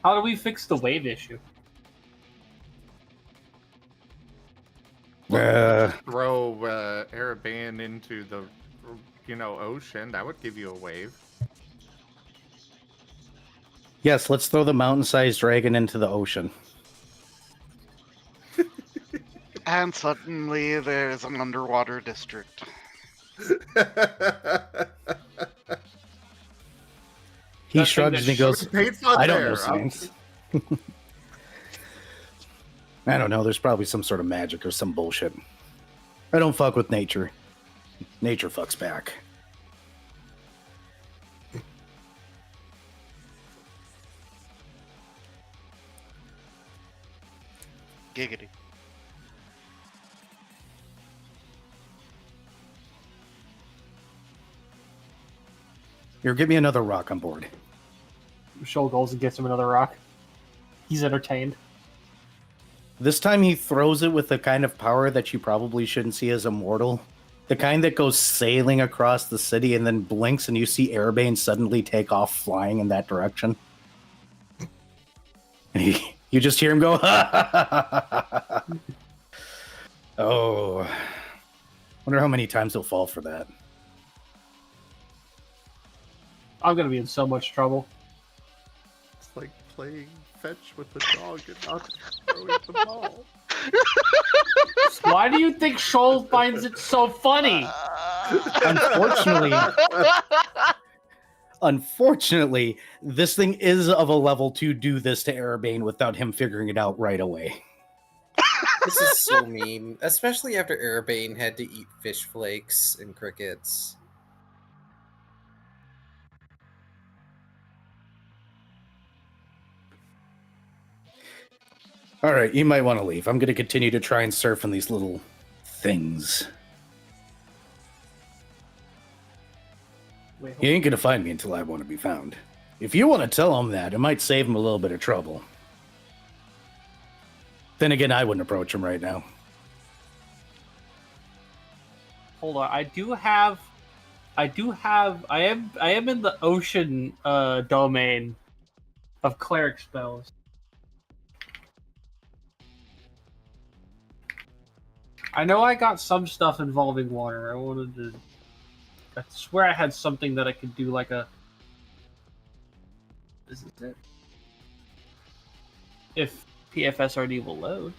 how do we fix the wave issue? Throw Arabane into the, ocean. That would give you a wave. Yes, let's throw the mountain-sized dragon into the ocean. And suddenly there's an underwater district. He That shrugs thing and he goes, Paint's not I don't there. know science. I don't know, there's probably some sort of magic or some bullshit. I don't fuck with nature. Nature fucks back. Giggity. Here, give me another rock on board. Shoal goes and gets him another rock. He's entertained. This time he throws it with the kind of power that you probably shouldn't see as a mortal. The kind that goes sailing across the city and then blinks and you see Airbane suddenly take off flying in that direction. And you just hear him go, Oh. Wonder how many times he'll fall for that. I'm gonna be in so much trouble. It's like playing fetch with the dog and not throwing the ball. Why do you think Shoal finds it so funny? Unfortunately, this thing is of a level to do this to Arabane without him figuring it out right away. This is so mean, especially after Arabane had to eat fish flakes and crickets. All right, you might want to leave. I'm going to continue to try and surf on these little things. Wait, He ain't going to find me until I want to be found. If you want to tell him that, it might save him a little bit of trouble. Then again, I wouldn't approach him right now. hold on. I am in the ocean domain of cleric spells. I know I got some stuff involving water. I swear I had something that I could do like a... This is it. If PFSRD will load.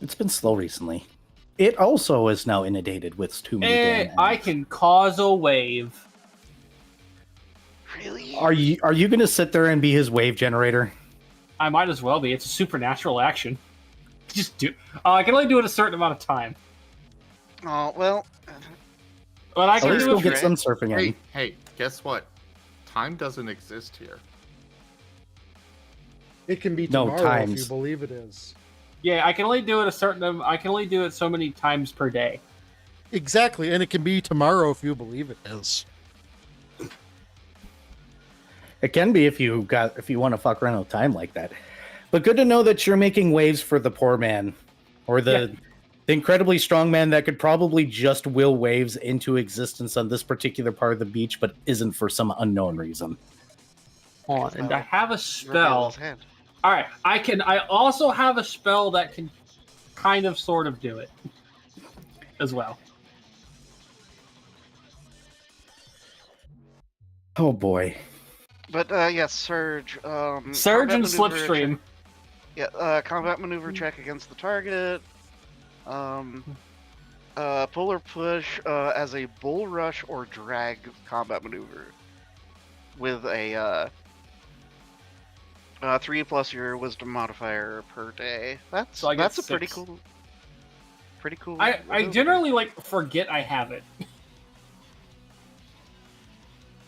It's been slow recently. It also is now inundated with too many damn I eggs. can cause a wave. Really? Are you going to sit there and be his wave generator? I might as well be. It's a supernatural action. Just do. I can only do it a certain amount of time. Oh, well. But I At can least do we'll it. get some surfing in. Hey, guess what? Time doesn't exist here. It can be No, tomorrow if times. you believe it is. Yeah, I can only do it a certain. I can only do it so many times per day. Exactly, and it can be tomorrow if you believe it is. It can be if you want to fuck around with time like that. But good to know that you're making waves for the poor man, or the incredibly strong man that could probably just will waves into existence on this particular part of the beach, but isn't for some unknown reason. Hold on, and I have a Reveal spell. his hand. All right, I also have a spell that can kind of sort of do it as well. Oh boy. But yes, Surge. Surge combat and maneuver Slipstream. check- Yeah, combat maneuver check against the target. Pull or push as a bull rush or drag combat maneuver with a 3 plus your wisdom modifier per day. That's So I get that's a pretty 6. cool. Pretty cool. I maneuver. generally forget I have it.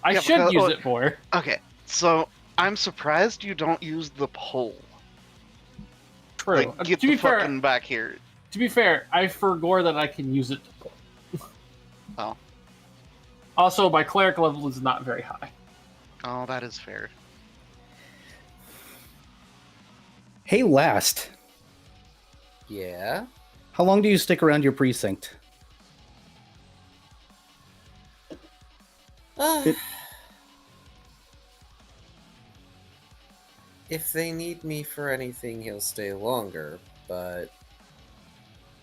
I Yeah, should because- use it more. Okay, so I'm surprised you don't use the pull. True. Like, get to the be fair, fucking back here. to be fair, I forgot that I can use it to pull. Oh. Also, my cleric level is not very high. Oh, that is fair. Hey, Last. Yeah. How long do you stick around your precinct? It- If they need me for anything, he'll stay longer, but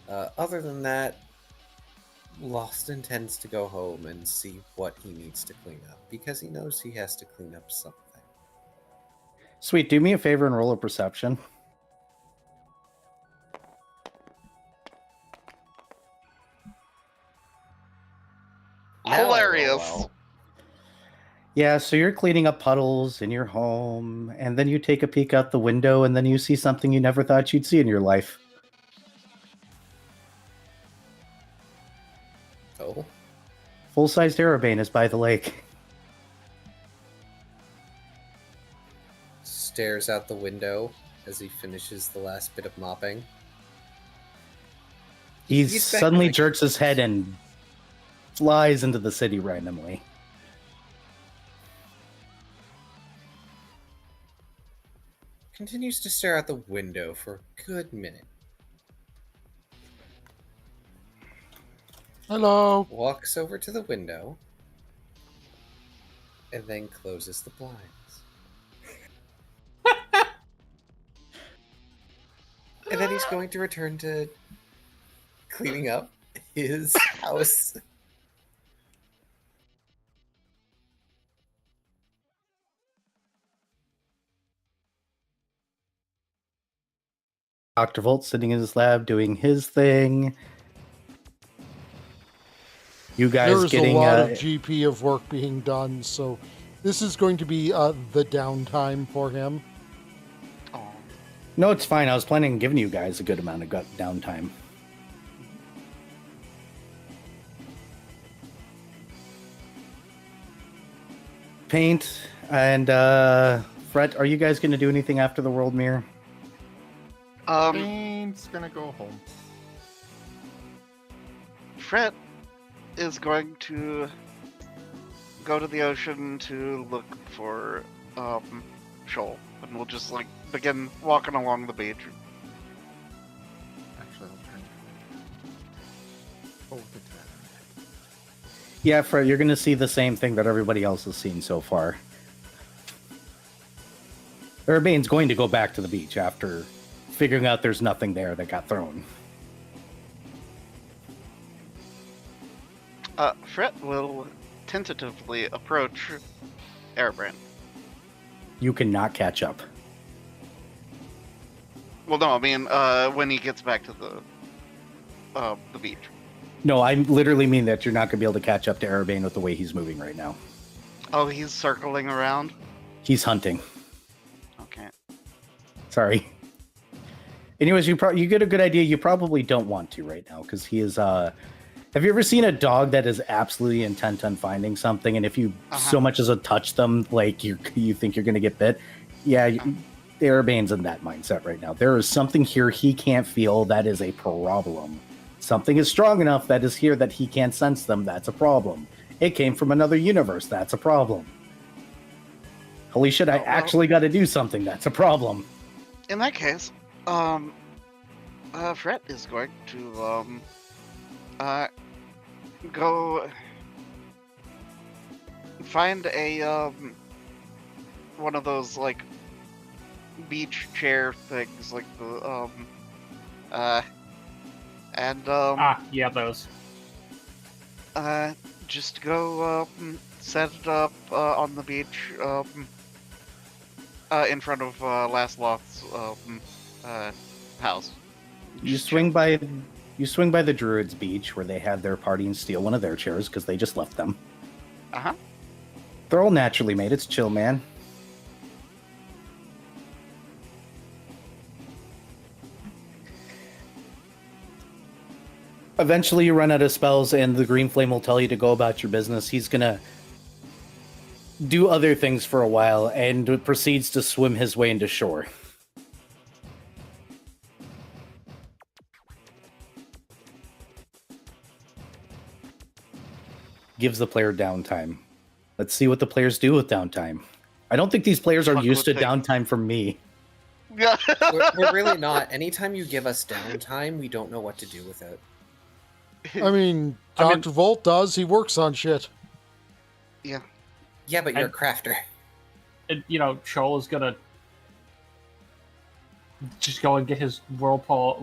other than that, Lost intends to go home and see what he needs to clean up, because he knows he has to clean up something. Sweet, do me a favor and roll a perception. Now I roll Hilarious. well. Yeah, so you're cleaning up puddles in your home, and then you take a peek out the window, and then you see something you never thought you'd see in your life. Oh, Full-sized Arabane is by the lake. stares out the window as he finishes the last bit of mopping. He He's back suddenly in the- jerks his head and flies into the city randomly. Continues to stare out the window for a good minute. Hello. Walks over to the window and then closes the blinds. And then he's going to return to cleaning up his house. Dr. Volt sitting in his lab doing his thing. You guys There is a getting lot of GP of work being done, so this is going to be the downtime for him. Oh. No, it's fine. I was planning on giving you guys a good amount of downtime. Paint and Fret, are you guys going to do anything after the world mirror? Bane's gonna go home. Fred is going to go to the ocean to look for Shoal, and we'll just begin walking along the beach. Actually, I'll turn it. Oh, the tab. Yeah, Fret, you're going to see the same thing that everybody else has seen so far. Urbane's going to go back to the beach after figuring out there's nothing there that got thrown. Fred will tentatively approach Airbrand. You cannot catch up. Well, no, I mean, when he gets back to the the beach. No, I literally mean that you're not going to be able to catch up to Arabane with the way he's moving right now. Oh, he's circling around? He's hunting. Okay. Sorry. Anyways, you get a good idea. You probably don't want to right now because he is. Have you ever seen a dog that is absolutely intent on finding something, and if you so much as a touch them, like you think you're going to get bit? Yeah, Arabane's in that mindset right now. There is something here he can't feel. That is a problem. Something is strong enough that is here that he can't sense them. That's a problem. It came from another universe. That's a problem. Holy shit, I actually got to do something. That's a problem. In that case, Fret is going to, go find a, one of those, like, beach chair things, like the, yeah, those. Just go, set it up, on the beach, in front of, Lasloth's, house. You swing by the Druids' beach where they had their party and steal one of their chairs because they just left them. Uh-huh. They're all naturally made. It's chill, man. Eventually you run out of spells and the Green Flame will tell you to go about your business. He's gonna do other things for a while and proceeds to swim his way into shore. Gives the player downtime. Let's see what the players do with downtime. I don't think these players are used to downtime from me. Yeah. We're really not. Anytime you give us downtime, we don't know what to do with it. I mean, Dr. Volt does. He works on shit. Yeah. Yeah, but you're a crafter. Shoal is gonna just go and get his whirlpool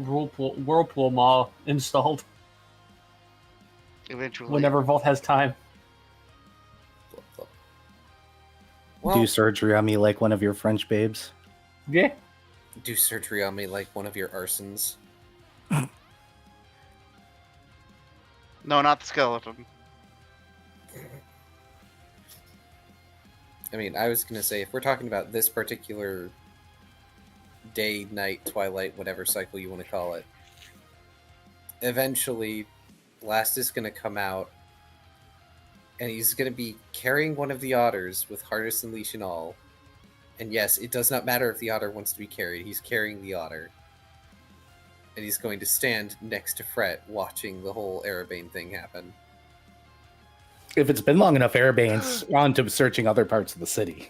maw installed Eventually. whenever Volt has time. Well, Do surgery on me like one of your French babes. Yeah. do surgery on me like one of your arsons. No, not the skeleton. I mean, I was going to say, if we're talking about this particular day, night, twilight, whatever cycle you want to call it, eventually, Last is going to come out, and he's going to be carrying one of the otters with harness and leash and all. And yes, it does not matter if the otter wants to be carried. He's carrying the otter. And he's going to stand next to Fret, watching the whole Arabane thing happen. If it's been long enough, Arabane's on to searching other parts of the city.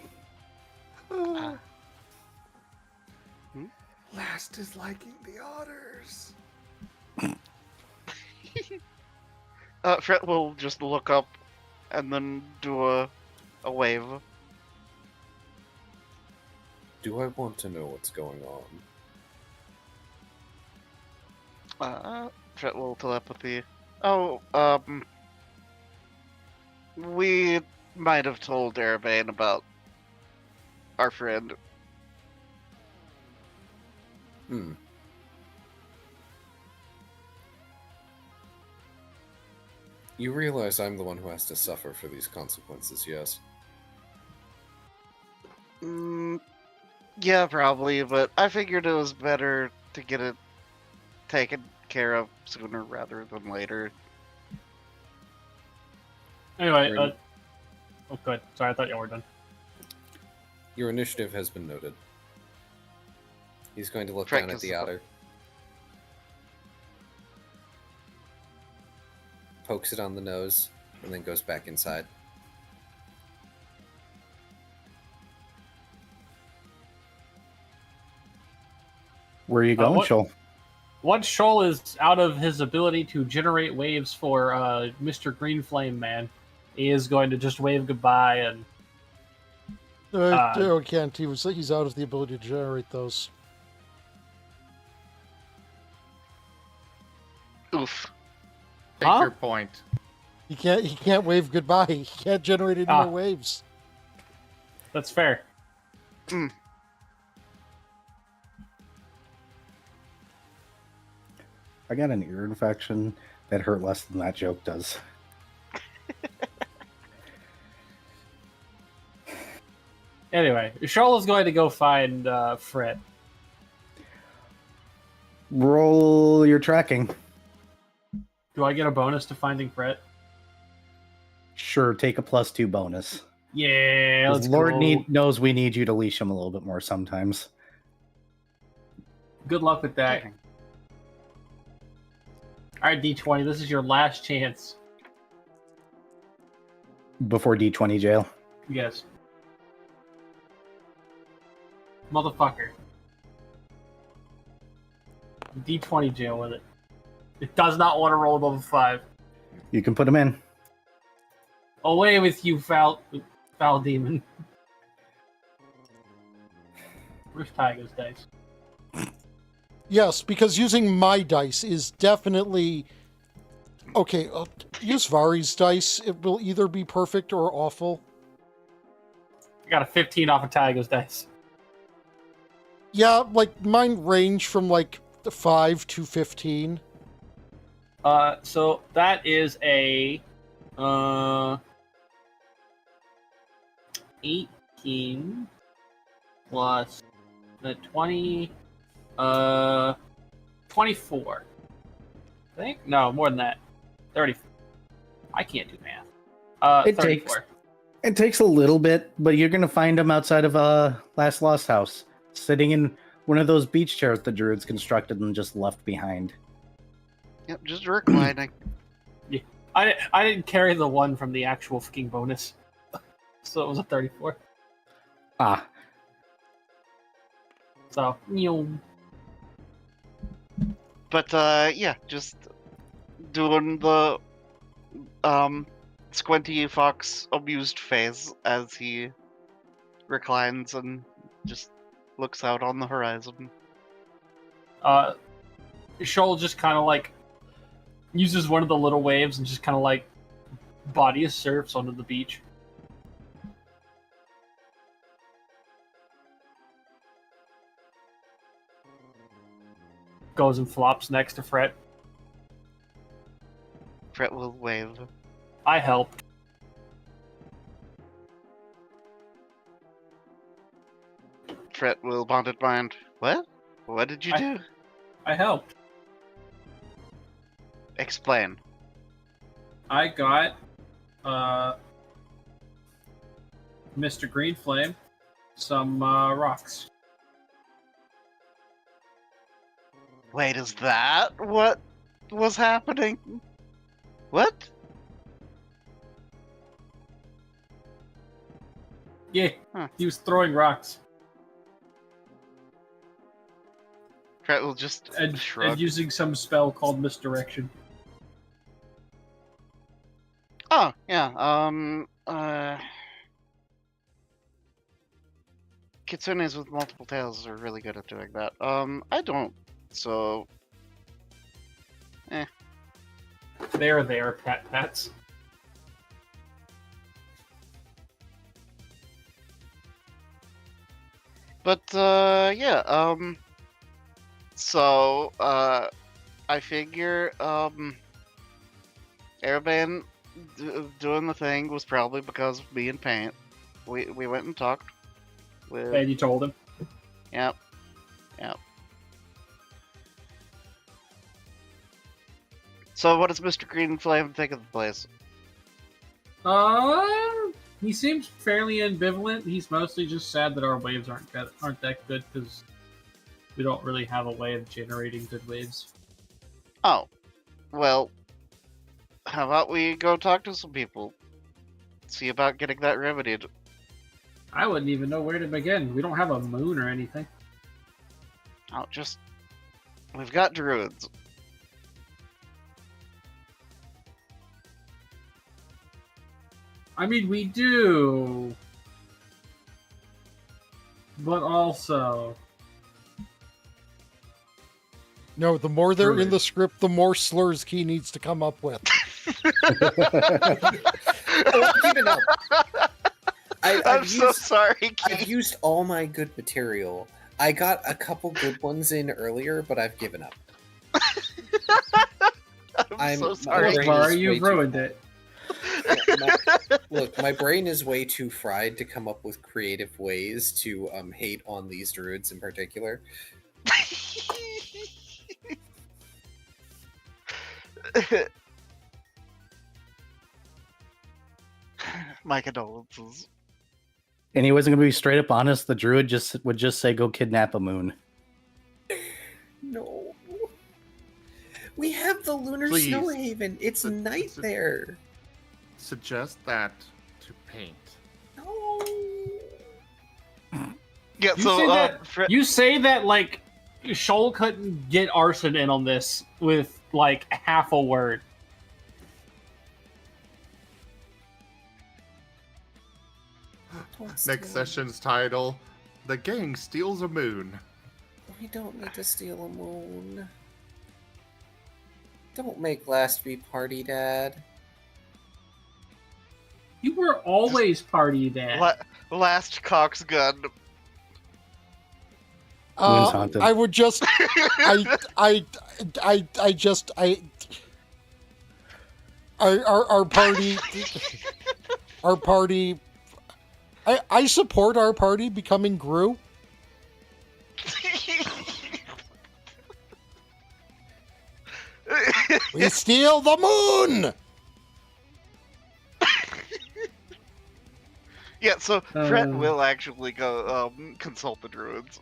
Last is liking the otters. Fret will just look up and then do a wave. Do I want to know what's going on? Fret will telepathy. We might have told Arabane about our friend. You realize I'm the one who has to suffer for these consequences, yes? Yeah, probably, but I figured it was better to get it taken care of sooner rather than later. Anyway, oh, good. Sorry, I thought y'all were done. Your initiative has been noted. He's going to look Fret down at gives the the- otter. Pokes it on the nose, and then goes back inside. Where are you going, what- Shoal? Once Shoal is out of his ability to generate waves for Mr. Green Flame Man, he is going to just wave goodbye and... No, can't. He's out of the ability to generate those. Oof. Take Huh? your point. He can't wave goodbye. He can't generate any more waves. That's fair. I got an ear infection that hurt less than that joke does. Anyway, Charlotte's going to go find Fred. Roll your tracking. Do I get a bonus to finding Fred? Sure, take a +2 bonus. Yeah, 'Cause let's Lord go. knows we need you to leash him a little bit more sometimes. Good luck with that. All right, D20, this is your last chance. Before D20 jail. Yes. Motherfucker. D20 jail with it. It does not want to roll above a 5. You can put him in. Away with you, foul demon. Where's Tiger's dice? Yes, because using my dice is definitely... Okay, use Vari's dice. It will either be perfect or awful. I got a 15 off of Tiger's dice. Yeah, like, mine range from, like, 5 to 15. So that is a 18 plus the 20, 24. I think? No, more than that. 30. I can't do math. It 34. It takes a little bit, but you're gonna find him outside of Last Lost House, sitting in one of those beach chairs the druids constructed and just left behind. Yep, just reclining. I didn't carry the one from the actual fucking bonus. So it was a 34. Ah, So, But yeah, just doing the Squinty Fox amused face as he reclines and just looks out on the horizon. Shoal just kind of like uses one of the little waves and just kind of like body surfs onto the beach. Goes and flops next to Fret. Fret will wave. I helped. Fret will bonded mind. What? What did you do? I helped. Explain. I got Mr. Green Flame some rocks. Wait, is that what was happening? What? Yeah, Huh. he was throwing rocks Fret will just and shrug. using some spell called Misdirection. Oh, yeah, Kitsunes with multiple tails are really good at doing that. I don't, so... They're pets. But, yeah, so, I figure, Airband doing the thing was probably because of me and Paint. We went and talked with... And you told him. Yep. So what does Mr. Green Flame think of the place? He seems fairly ambivalent. He's mostly just sad that our waves aren't that good because we don't really have a way of generating good waves. Oh, well, how about we go talk to some people? See about getting that remedied. I wouldn't even know where to begin. We don't have a moon or anything. Oh, we've got druids. I mean, we do. But also... No, the more they're in Druid. the script, the more slurs Key needs to come up with. Oh, keep it up. I'm so sorry, I've Keith. used all my good material. I got a couple good ones in earlier, but I've given up. I'm so my sorry. brain Var, is way you've too ruined fried. it. Look, my brain is way too fried to come up with creative ways to hate on these druids in particular. My condolences. And he wasn't gonna be straight up honest. The druid would just say, "Go kidnap a moon." No. We have the lunar Please. snow haven. It's night there. Suggest that to paint. No. Yeah, You so say that. Fred, You say that like Shoal couldn't get arson in on this with like half a word. Don't steal Next session's title: The Gang Steals a Moon. We don't need to steal a moon. Don't make last be party, Dad. You were always party dad. last Cox gun. Moon's haunted. I would just, I just, our party, our party. I support our party becoming Gru. We steal the moon. Yeah, so Fred Uh. will actually go consult the druids.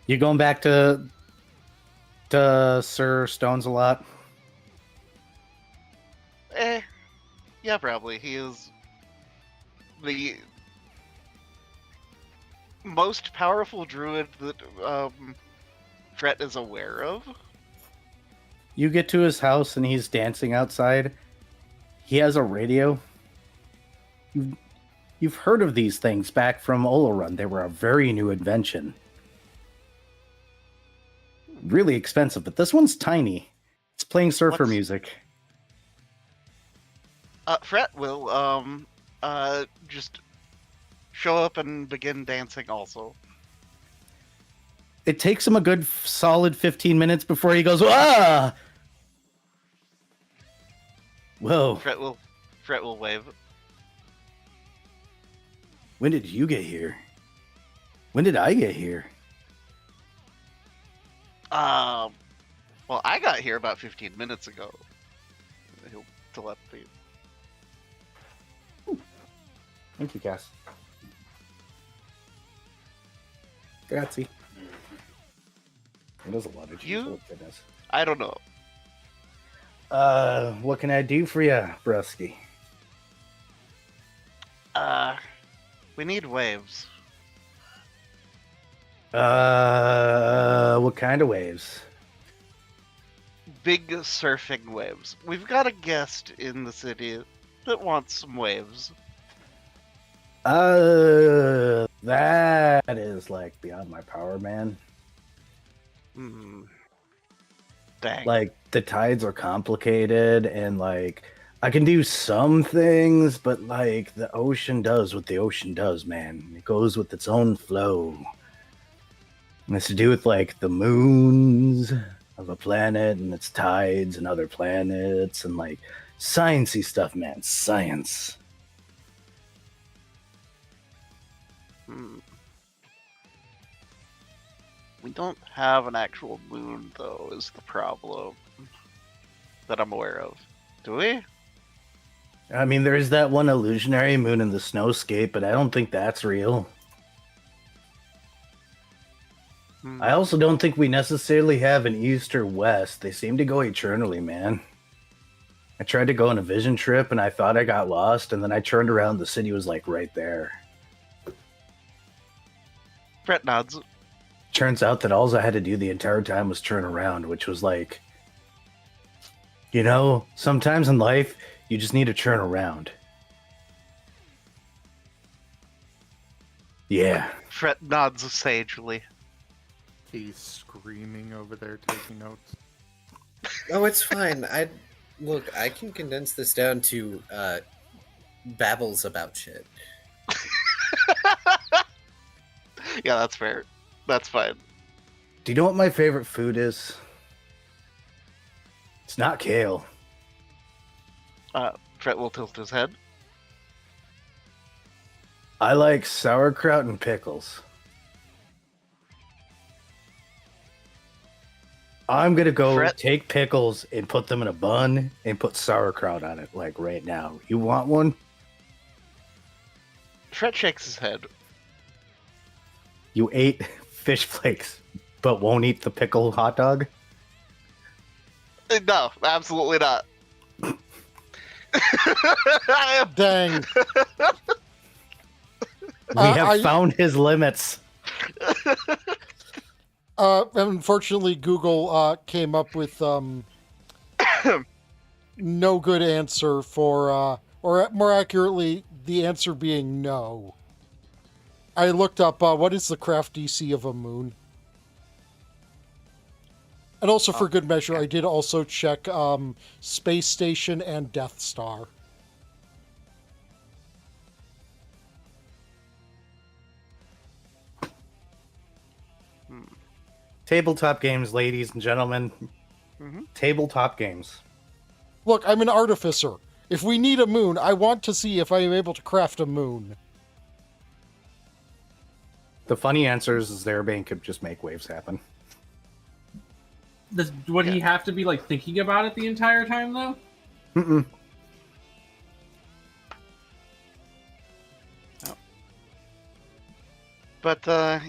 You going back to Sir Stones a lot? Yeah, probably. He is the most powerful druid that Fred is aware of. You get to his house and he's dancing outside. He has a radio. You've heard of these things back from Olorun. They were a very new invention. Really expensive, but this one's tiny. It's playing surfer What's- music. Fred will just show up and begin dancing also. It takes him a good solid 15 minutes before he goes, ah! Whoa, Fred will wave. when did you get here? When did I get here? Well, I got here about 15 minutes ago. He'll telepathy. Thank you, Cass. Grazie. It does a lot of You- oh, goodness. I don't know. What can I do for you, Brusky? We need waves. What kind of waves? Big surfing waves. We've got a guest in the city that wants some waves. That is like beyond my power, man. Hmm. Dang. Like the tides are complicated and like I can do some things, but like the ocean does what the ocean does, man. It goes with its own flow. And it's to do with like the moons of a planet and its tides and other planets and like sciencey stuff, man. Science. Hmm. We don't have an actual moon, though, is the problem that I'm aware of. Do we? I mean, there's that one illusionary moon in the snowscape, but I don't think that's real. Hmm. I also don't think we necessarily have an east or west. They seem to go eternally, man. I tried to go on a vision trip and I thought I got lost, and then I turned around, the city was like right there. Fred nods. Turns out that all I had to do the entire time was turn around, which was like, you know, sometimes in life, you just need to turn around. Yeah. Fred nods sagely. He's screaming over there taking notes. Oh, it's fine. Look, I can condense this down to babbles about shit. Yeah, that's fair. That's fine. Do you know what my favorite food is? It's not kale. Fret will tilt his head. I like sauerkraut and pickles. I'm gonna go Fret- take pickles and put them in a bun and put sauerkraut on it, like right now. You want one? Fret shakes his head. You ate fish flakes, but won't eat the pickle hot dog? No, absolutely not. Dang. We have found his limits. Unfortunately, Google came up with no good answer for, or more accurately, the answer being no. I looked up what is the craft DC of a moon. And also, for good measure, I did also check Space Station and Death Star. Tabletop games, ladies and gentlemen. Mm-hmm. Tabletop games. Look, I'm an artificer. If we need a moon, I want to see if I am able to craft a moon. The funny answer is Zerabane could just make waves happen. Would he have to be like thinking about it the entire time though? Mm-mm. But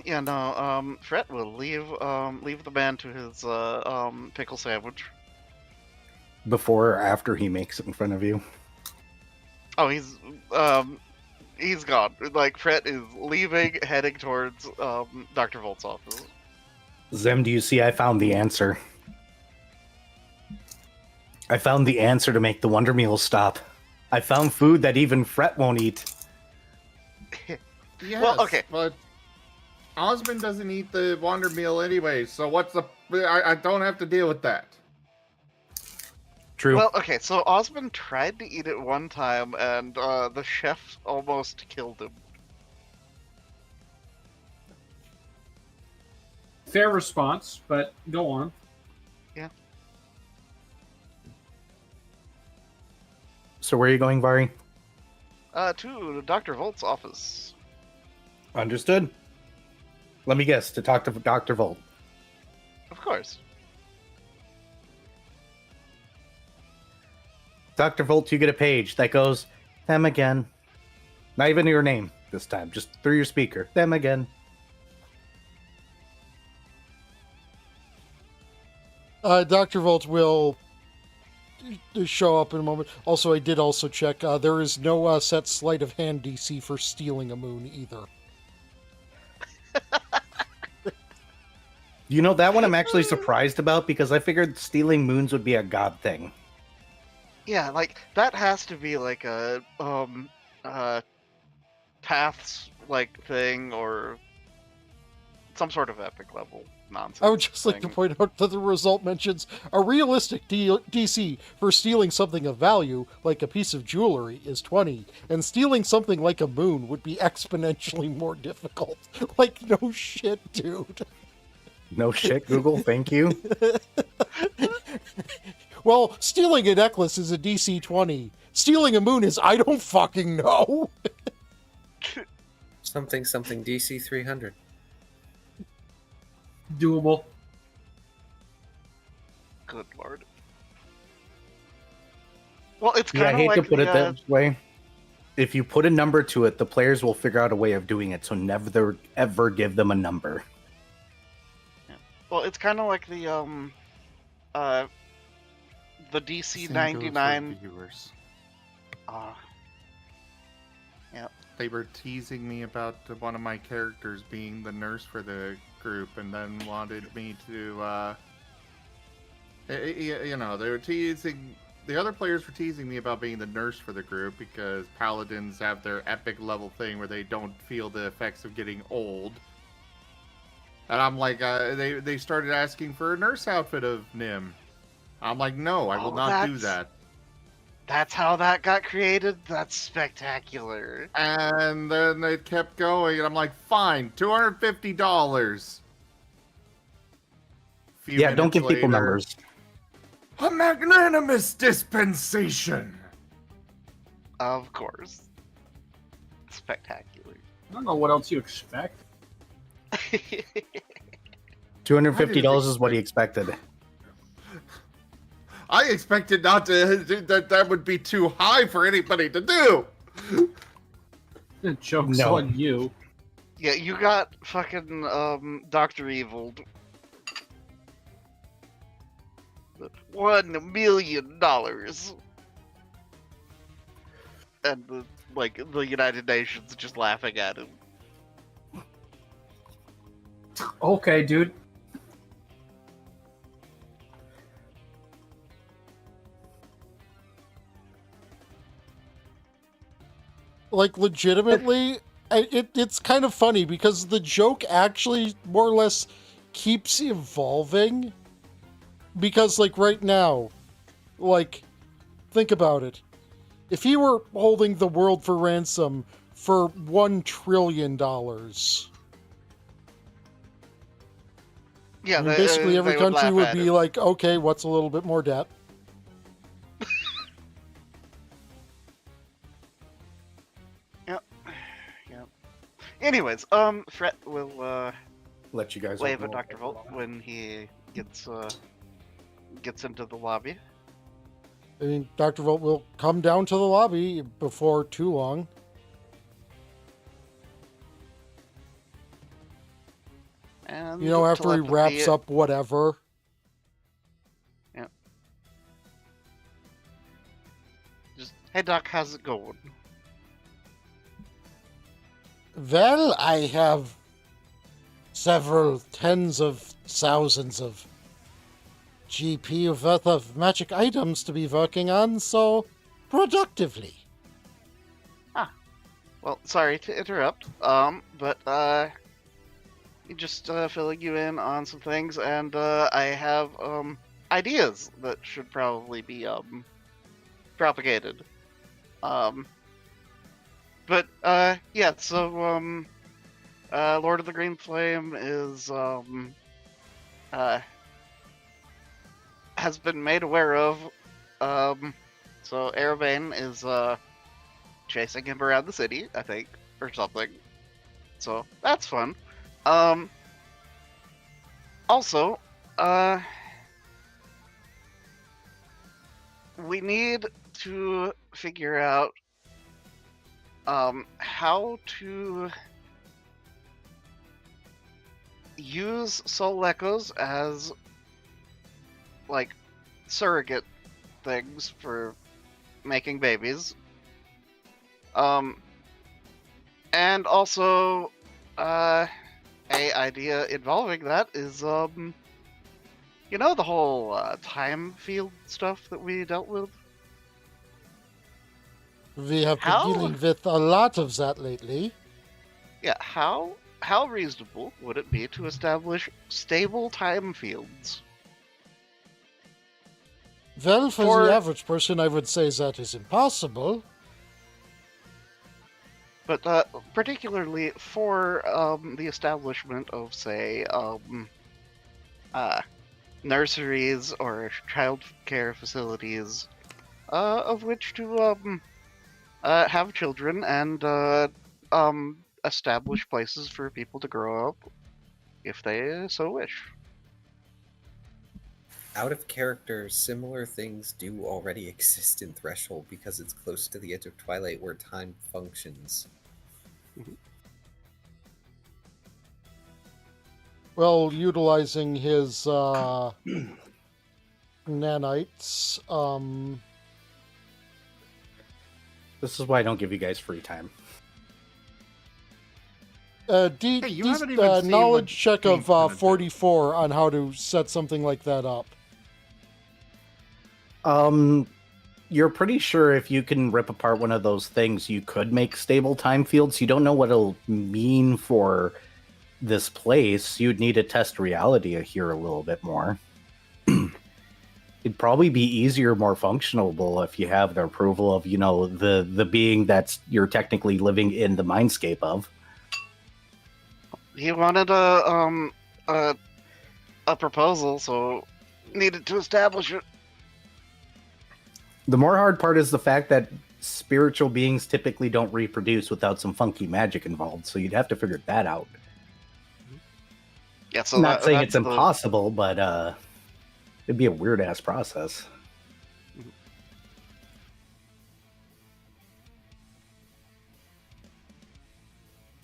yeah, no. Fret will leave the man to his pickle sandwich. Before or after he makes it in front of you. Oh, he's gone. Like Fret is leaving, heading towards Dr. Volt's office. Zem, do you see I found the answer? I found the answer to make the Wonder Meal stop. I found food that even Fret won't eat. Yes, Well, okay. but Osmond doesn't eat the Wonder Meal anyway, so what's the... I don't have to deal with that. True. Well, okay, so Osmond tried to eat it one time, and the chef almost killed him. Fair response, but go on. So where are you going, Vari? To Dr. Volt's office. Understood. Let me guess, to talk to Dr. Volt. Of course. Dr. Volt, you get a page that goes, them again. Not even your name this time, just through your speaker. Them again. Dr. Volt will show up in a moment. Also, I did also check. There is no set sleight of hand DC for stealing a moon either. You know, that one I'm actually surprised about because I figured stealing moons would be a god thing. Yeah, like that has to be like a paths like thing or some sort of epic level nonsense. I would just like to point out that the result mentions a realistic DC for stealing something of value, like a piece of jewelry, is 20, and stealing something like a moon would be exponentially more difficult. Like, no shit, dude. No shit, Google, thank you. Well, stealing a necklace is a DC 20. Stealing a moon is I don't fucking know. Something DC 300. Doable. Good lord. Well, it's Yeah, I kind of hate like to put it that way. If you put a number to it, the players will figure out a way of doing it, so never ever give them a number. well, it's kind of like the DC 99. Viewers. Yeah. They were teasing me about one of my characters being the nurse for the group, and then wanted me to, you know, they were teasing. The other players were teasing me about being the nurse for the group because paladins have their epic level thing where they don't feel the effects of getting old. And I'm like, they started asking for a nurse outfit of Nim. I'm like, no, I will not do that. That's how that got created? That's spectacular. And then it kept going, and I'm like, fine, $250. Few Yeah, don't minutes give people later, numbers. A magnanimous dispensation. Of course. Spectacular. I don't know what else you expect. $250 is what he expected. I expected not to that would be too high for anybody to do. The joke's No. on you. Yeah, you got fucking Dr. Evil. $1 million. And the United Nations just laughing at him. Okay, dude. Like, legitimately, it's kind of funny because the joke actually more or less keeps evolving. Because, like, right now, like, think about it. If he were holding the world for ransom for $1 trillion, Yeah, I mean, basically every they country laugh would at be him. like, okay, what's a little bit more debt? Yep. Anyways, Fret will Let you guys wave open at up. Dr. Volt when he gets into the lobby. I mean, Dr. Volt will come down to the lobby before too long. And You know, after he wraps telepathy- up whatever. Just, hey Doc, how's it going? Well, I have several tens of thousands of GP worth of magic items to be working on, so productively. Well, sorry to interrupt. But just filling you in on some things, and I have ideas that should probably be propagated. But yeah, so Lord of the Green Flame is has been made aware of. So Erebane is chasing him around the city, I think, or something. So that's fun. Also, we need to figure out how to use soul echoes as like surrogate things for making babies. And also, a idea involving that is, you know, the whole time field stuff that we dealt with. We have been How? dealing with a lot of that lately. Yeah, how reasonable would it be to establish stable time fields? Well, for For- the average person, I would say that is impossible. But particularly for the establishment of, say, nurseries or child care facilities, of which to have children and establish places for people to grow up if they so wish. Out of character, similar things do already exist in Threshold because it's close to the edge of Twilight where time functions. Well, utilizing his nanites, This is why I don't give you guys free time. Hey, you haven't even seen knowledge what check of Pink's gonna do. 44 on how to set something like that up. You're pretty sure if you can rip apart one of those things, you could make stable time fields. You don't know what it'll mean for this place. You'd need to test reality here a little bit more. It'd probably be easier, more functional if you have the approval of, you know, the being that's you're technically living in the mindscape of. He wanted a a proposal, so needed to establish it. The more hard part is the fact that spiritual beings typically don't reproduce without some funky magic involved, so you'd have to figure that out. Yeah, so I'm not saying that's it's impossible, but it'd be a weird ass process.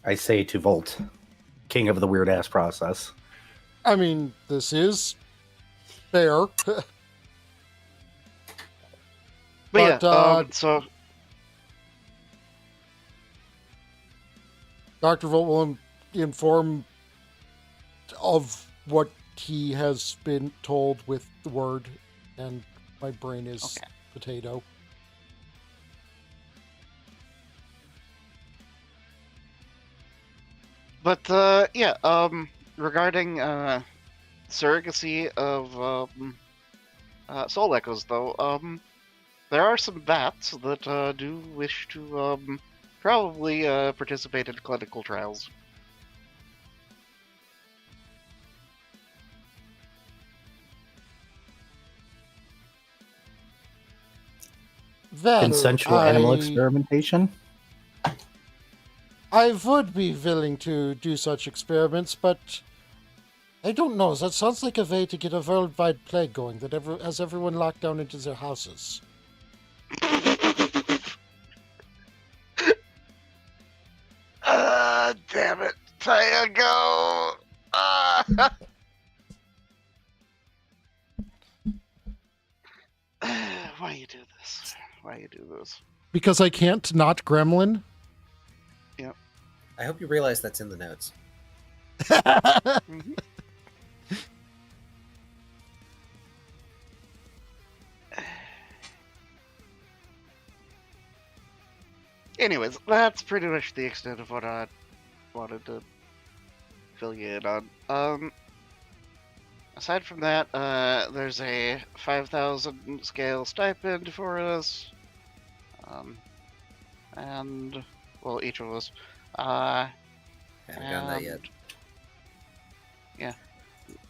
I say to Volt, king of the weird ass process. I mean, this is fair. But But, yeah, so Dr. Volt will inform of what he has been told with the word, and my brain is Okay. potato. But yeah, regarding surrogacy of soul echoes, though, there are some bats that do wish to probably participate in clinical trials. That Consensual animal I- experimentation? I would be willing to do such experiments, but I don't know. That sounds like a way to get a worldwide plague going that has everyone locked down into their houses. Damn it, Tyago! Why you do this? Why you do this? Because I can't not gremlin? I hope you realize that's in the notes. Mhm. Anyways, that's pretty much the extent of what I wanted to fill you in on. Aside from that, there's a 5,000 scale stipend for us. And, well, each of us. Haven't done that yet. Yeah.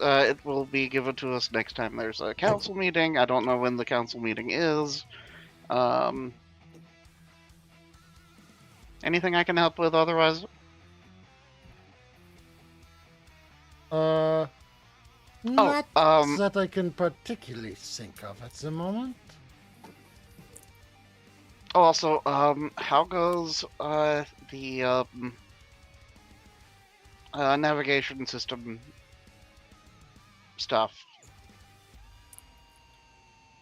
It will be given to us next time there's a council meeting. I don't know when the council meeting is. Anything I can help with otherwise? Not that I can particularly think of at the moment. Oh, also, how goes the navigation system stuff?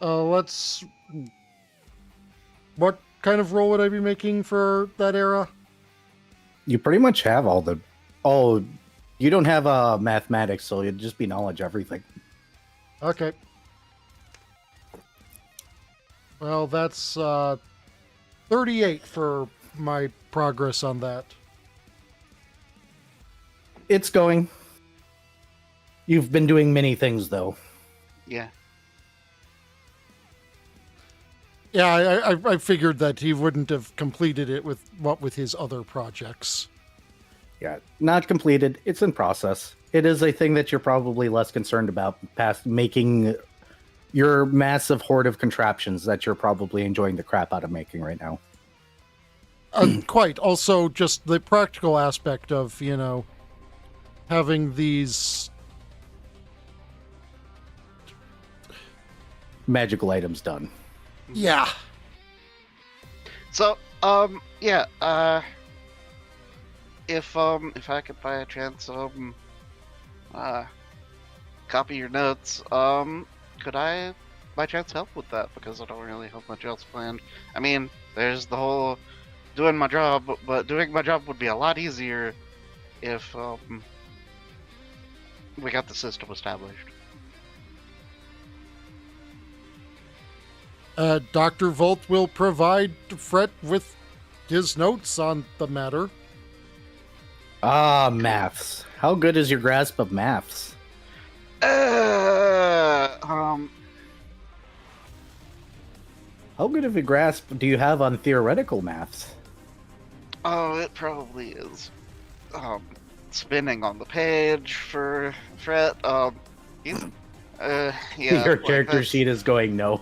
Let's... What kind of role would I be making for that era? You pretty much have all the... Oh, you don't have mathematics, so it'd just be knowledge everything. Okay. Well, that's 38 for my progress on that. It's going. You've been doing many things, though. Yeah. Yeah, I figured that he wouldn't have completed it with his other projects. Yeah, not completed. It's in process. It is a thing that you're probably less concerned about past making your massive horde of contraptions that you're probably enjoying the crap out of making right now. Quite. Also, just the practical aspect of, having these... Magical items done. Yeah. So, yeah, if I could by chance, copy your notes, could I by chance help with that? Because I don't really have much else planned. I mean, there's the whole doing my job, but doing my job would be a lot easier if, we got the system established. Dr. Volt will provide Fret with his notes on the matter. Ah, maths. How good is your grasp of maths? How good of a grasp do you have on theoretical maths? Oh, it probably is. Spinning on the page for Fret. Yeah. Your like character that's- sheet is going no.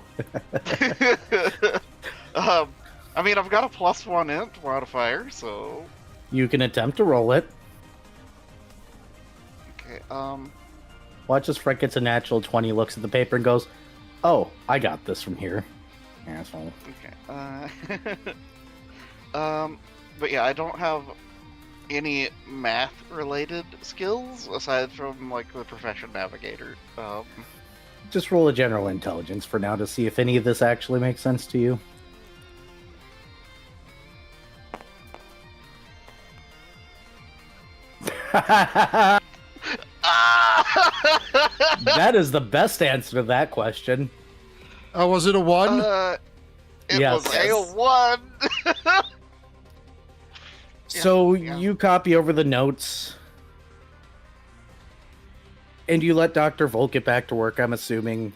I mean, I've got a +1 int modifier, so You can attempt to roll it. okay. Watch as Fred gets a natural 20, looks at the paper and goes, "Oh, I got this from here." Asshole. Okay. But yeah, I don't have any math-related skills aside from like the profession navigator. Just roll a general intelligence for now to see if any of this actually makes sense to you. That is the best answer to that question. Was it a 1? It Yes. was a 1. So yeah. you copy over the notes, and you let Dr. Volt get back to work, I'm assuming.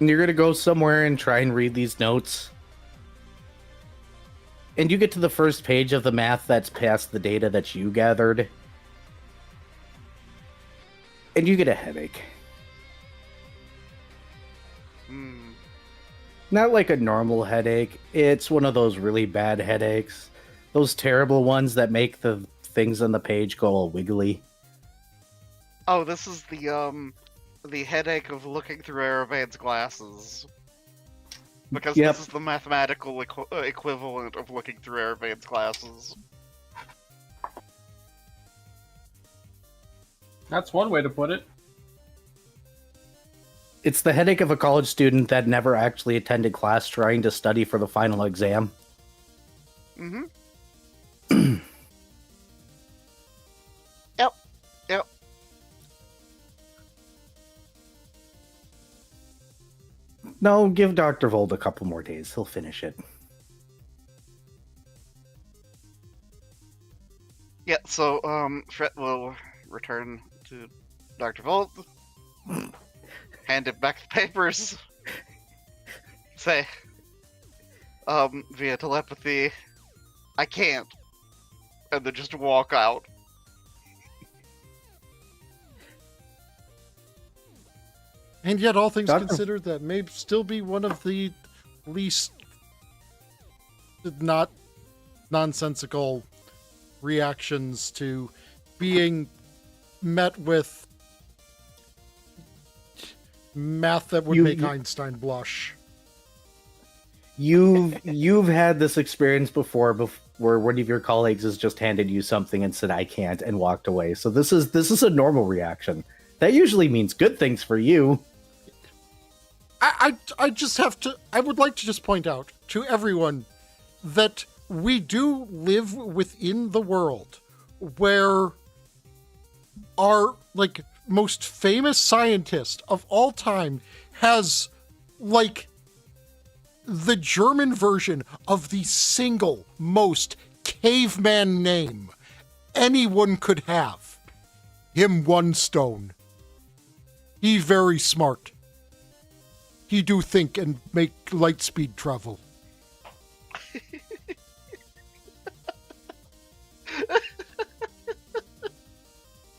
And you're going to go somewhere and try and read these notes. And you get to the first page of the math that's past the data that you gathered. And you get a headache. Not like a normal headache. It's one of those really bad headaches. Those terrible ones that make the things on the page go all wiggly. Oh, this is the headache of looking through Aravan's glasses. Because Yep. this is the mathematical equivalent of looking through Aravan's glasses. That's one way to put it. It's the headache of a college student that never actually attended class trying to study for the final exam. Mm-hmm. Yep. No, give Dr. Vold a couple more days. He'll finish it. Yeah, so, Fred will return to Dr. Volt, hand him back the papers, say, via telepathy, I can't, and then just walk out. And yet, all things Doctor- considered, that may still be one of the least not nonsensical reactions to being met with math that would make Einstein blush. You've had this experience before where one of your colleagues has just handed you something and said I can't and walked away. So this is a normal reaction. That usually means good things for you. I just have to, I would like to just point out to everyone that we do live within the world where our, like, most famous scientist of all time has, like, the German version of the single most caveman name anyone could have. Him one stone. He very smart. He do think and make light speed travel.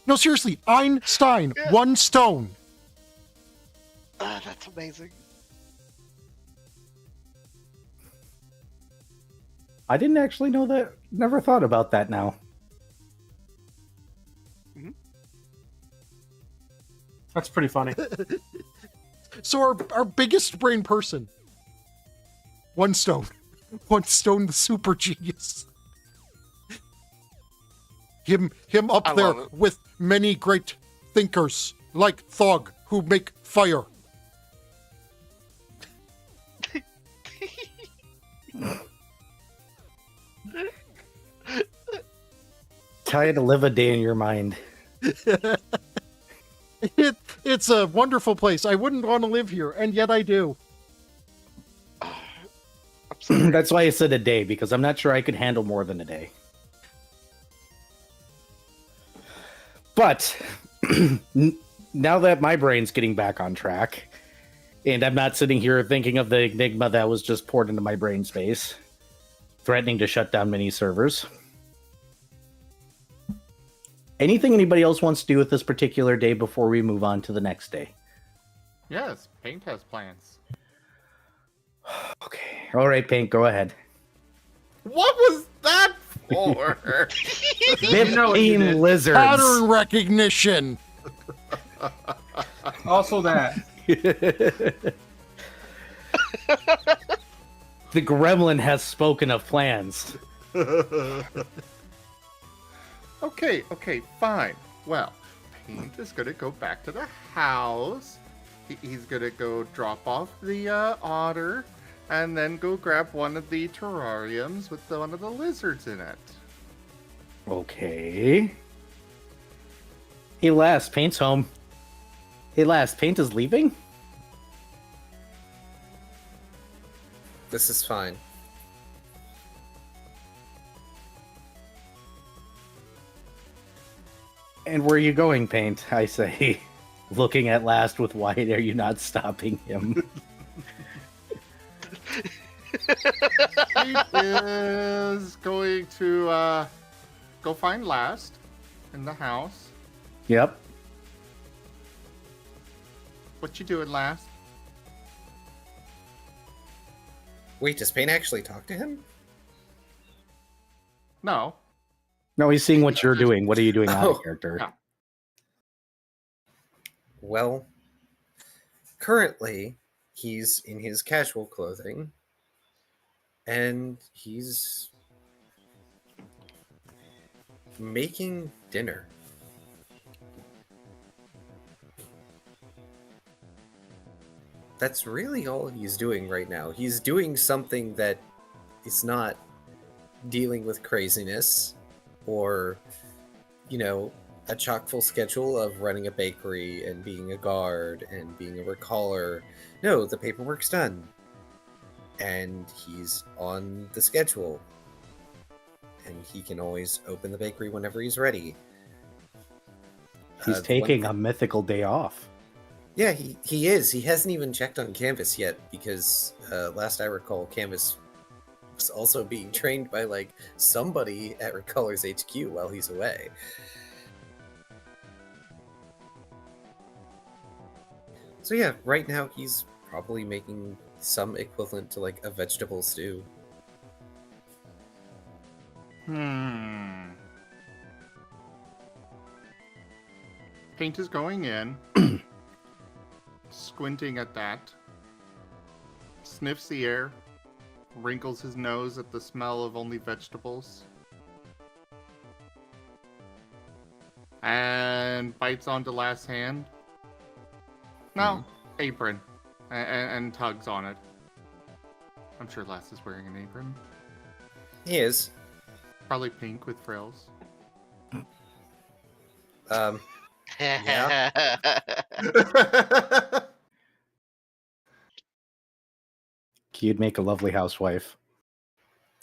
No, seriously, Einstein, one stone. That's amazing. I didn't actually know that. Never thought about that now. That's pretty funny. So our biggest brain person, one stone. One stone, the super genius. Him up I there love it. with many great thinkers like Thog who make fire. Try to live a day in your mind. It's a wonderful place. I wouldn't want to live here, and yet I do. That's why I said a day, because I'm not sure I could handle more than a day. But now that my brain's getting back on track, and I'm not sitting here thinking of the enigma that was just poured into my brain space, threatening to shut down many servers, Anything anybody else wants to do with this particular day before we move on to the next day? Yes, Paint has plans. Okay. All right, Paint, go ahead. What was that for? 15 lizards. Pattern recognition. Also that. The gremlin has spoken of plans. Okay, fine. Well, Paint is gonna go back to the house. He's gonna go drop off the otter, and then go grab one of the terrariums with one of the lizards in it. Okay. Hey, last, Paint's home. Hey, last, Paint is leaving? This is fine. And where are you going, Paint? I say, looking at last with why are you not stopping him? Paint is going to go find Last in the house. Yep. What you doing, Last? Wait, does Pain actually talk to him? No. No, he's seeing what you're doing. What are you doing out of Oh. character? Yeah. Well, currently, he's in his casual clothing, and he's making dinner. That's really all he's doing right now. He's doing something that is not dealing with craziness or, you know, a chock full schedule of running a bakery and being a guard and being a recaller. No, the paperwork's done. And he's on the schedule. And he can always open the bakery whenever he's ready. He's taking a mythical day off. Yeah, he is. He hasn't even checked on Canvas yet because last I recall, Canvas was also being trained by like somebody at Recolor's HQ while he's away. So yeah, right now he's probably making some equivalent to like a vegetable stew. Paint is going in, squinting at that, sniffs the air, wrinkles his nose at the smell of only vegetables, and bites onto Last's hand. No, apron, and tugs on it. I'm sure Last is wearing an apron. He is. Probably pink with frills. Yeah. You'd make a lovely housewife.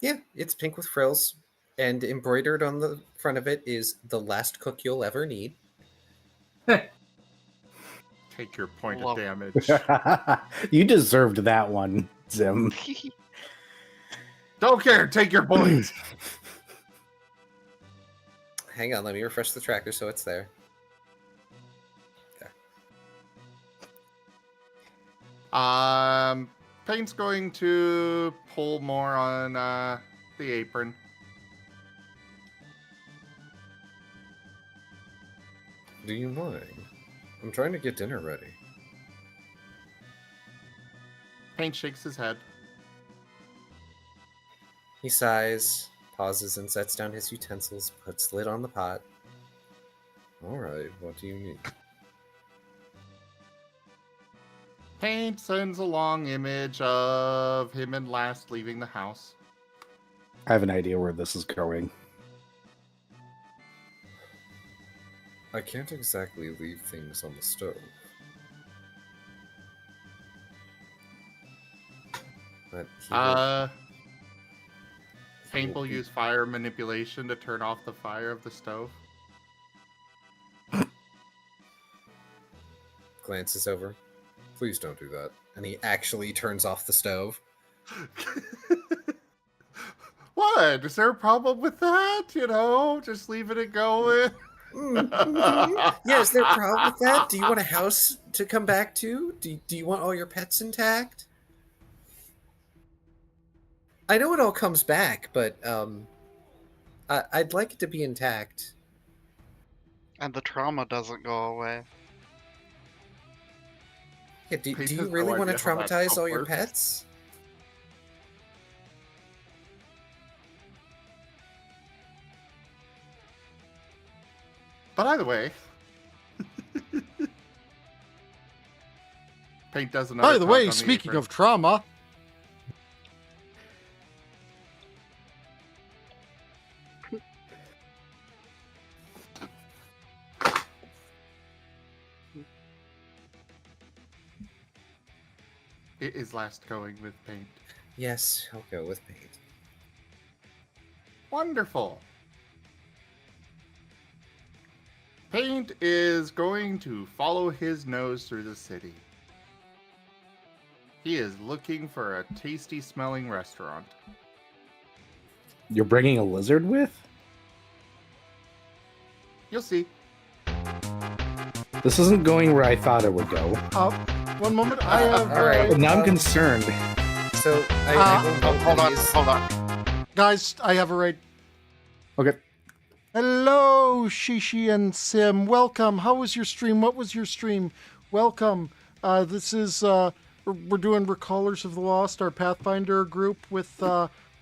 Yeah, it's pink with frills, and embroidered on the front of it is "The last cook you'll ever need." Take your point Love- of damage. You deserved that one, Zim. Don't care, take your points. Hang on, let me refresh the tracker so it's there. Paint's going to pull more on the apron. Do you mind? I'm trying to get dinner ready. Paint shakes his head. He sighs, pauses, and sets down his utensils, puts lid on the pot. Alright, what do you need? Paint sends a long image of him and Last leaving the house. I have an idea where this is going. I can't exactly leave things on the stove. But he will- Paint will use fire manipulation to turn off the fire of the stove. glances over. Please don't do that. And he actually turns off the stove. What? Is there a problem with that? You know, just leaving it going? Yeah, is there a problem with that? Do you want a house to come back to? Do you want all your pets intact? I know it all comes back, but I'd like it to be intact. And the trauma doesn't go away. Yeah, do Pete you has no really want to idea how that traumatize stuff all your works. pets? But either way, Paint does another. By the tug way, on the speaking apron. of trauma, It is last going with Paint. Yes, I'll go with paint. Wonderful. Paint is going to follow his nose through the city. He is looking for a tasty smelling restaurant. You're bringing a lizard with? You'll see. This isn't going where I thought it would go. one moment. I have all right. But now I'm concerned. So I will note Hold that on, he is- hold on. guys. I have a raid. Okay. Hello, Shishi and Sim. Welcome. How was your stream? What was your stream? Welcome. This is we're doing Recallers of the Lost, our Pathfinder group with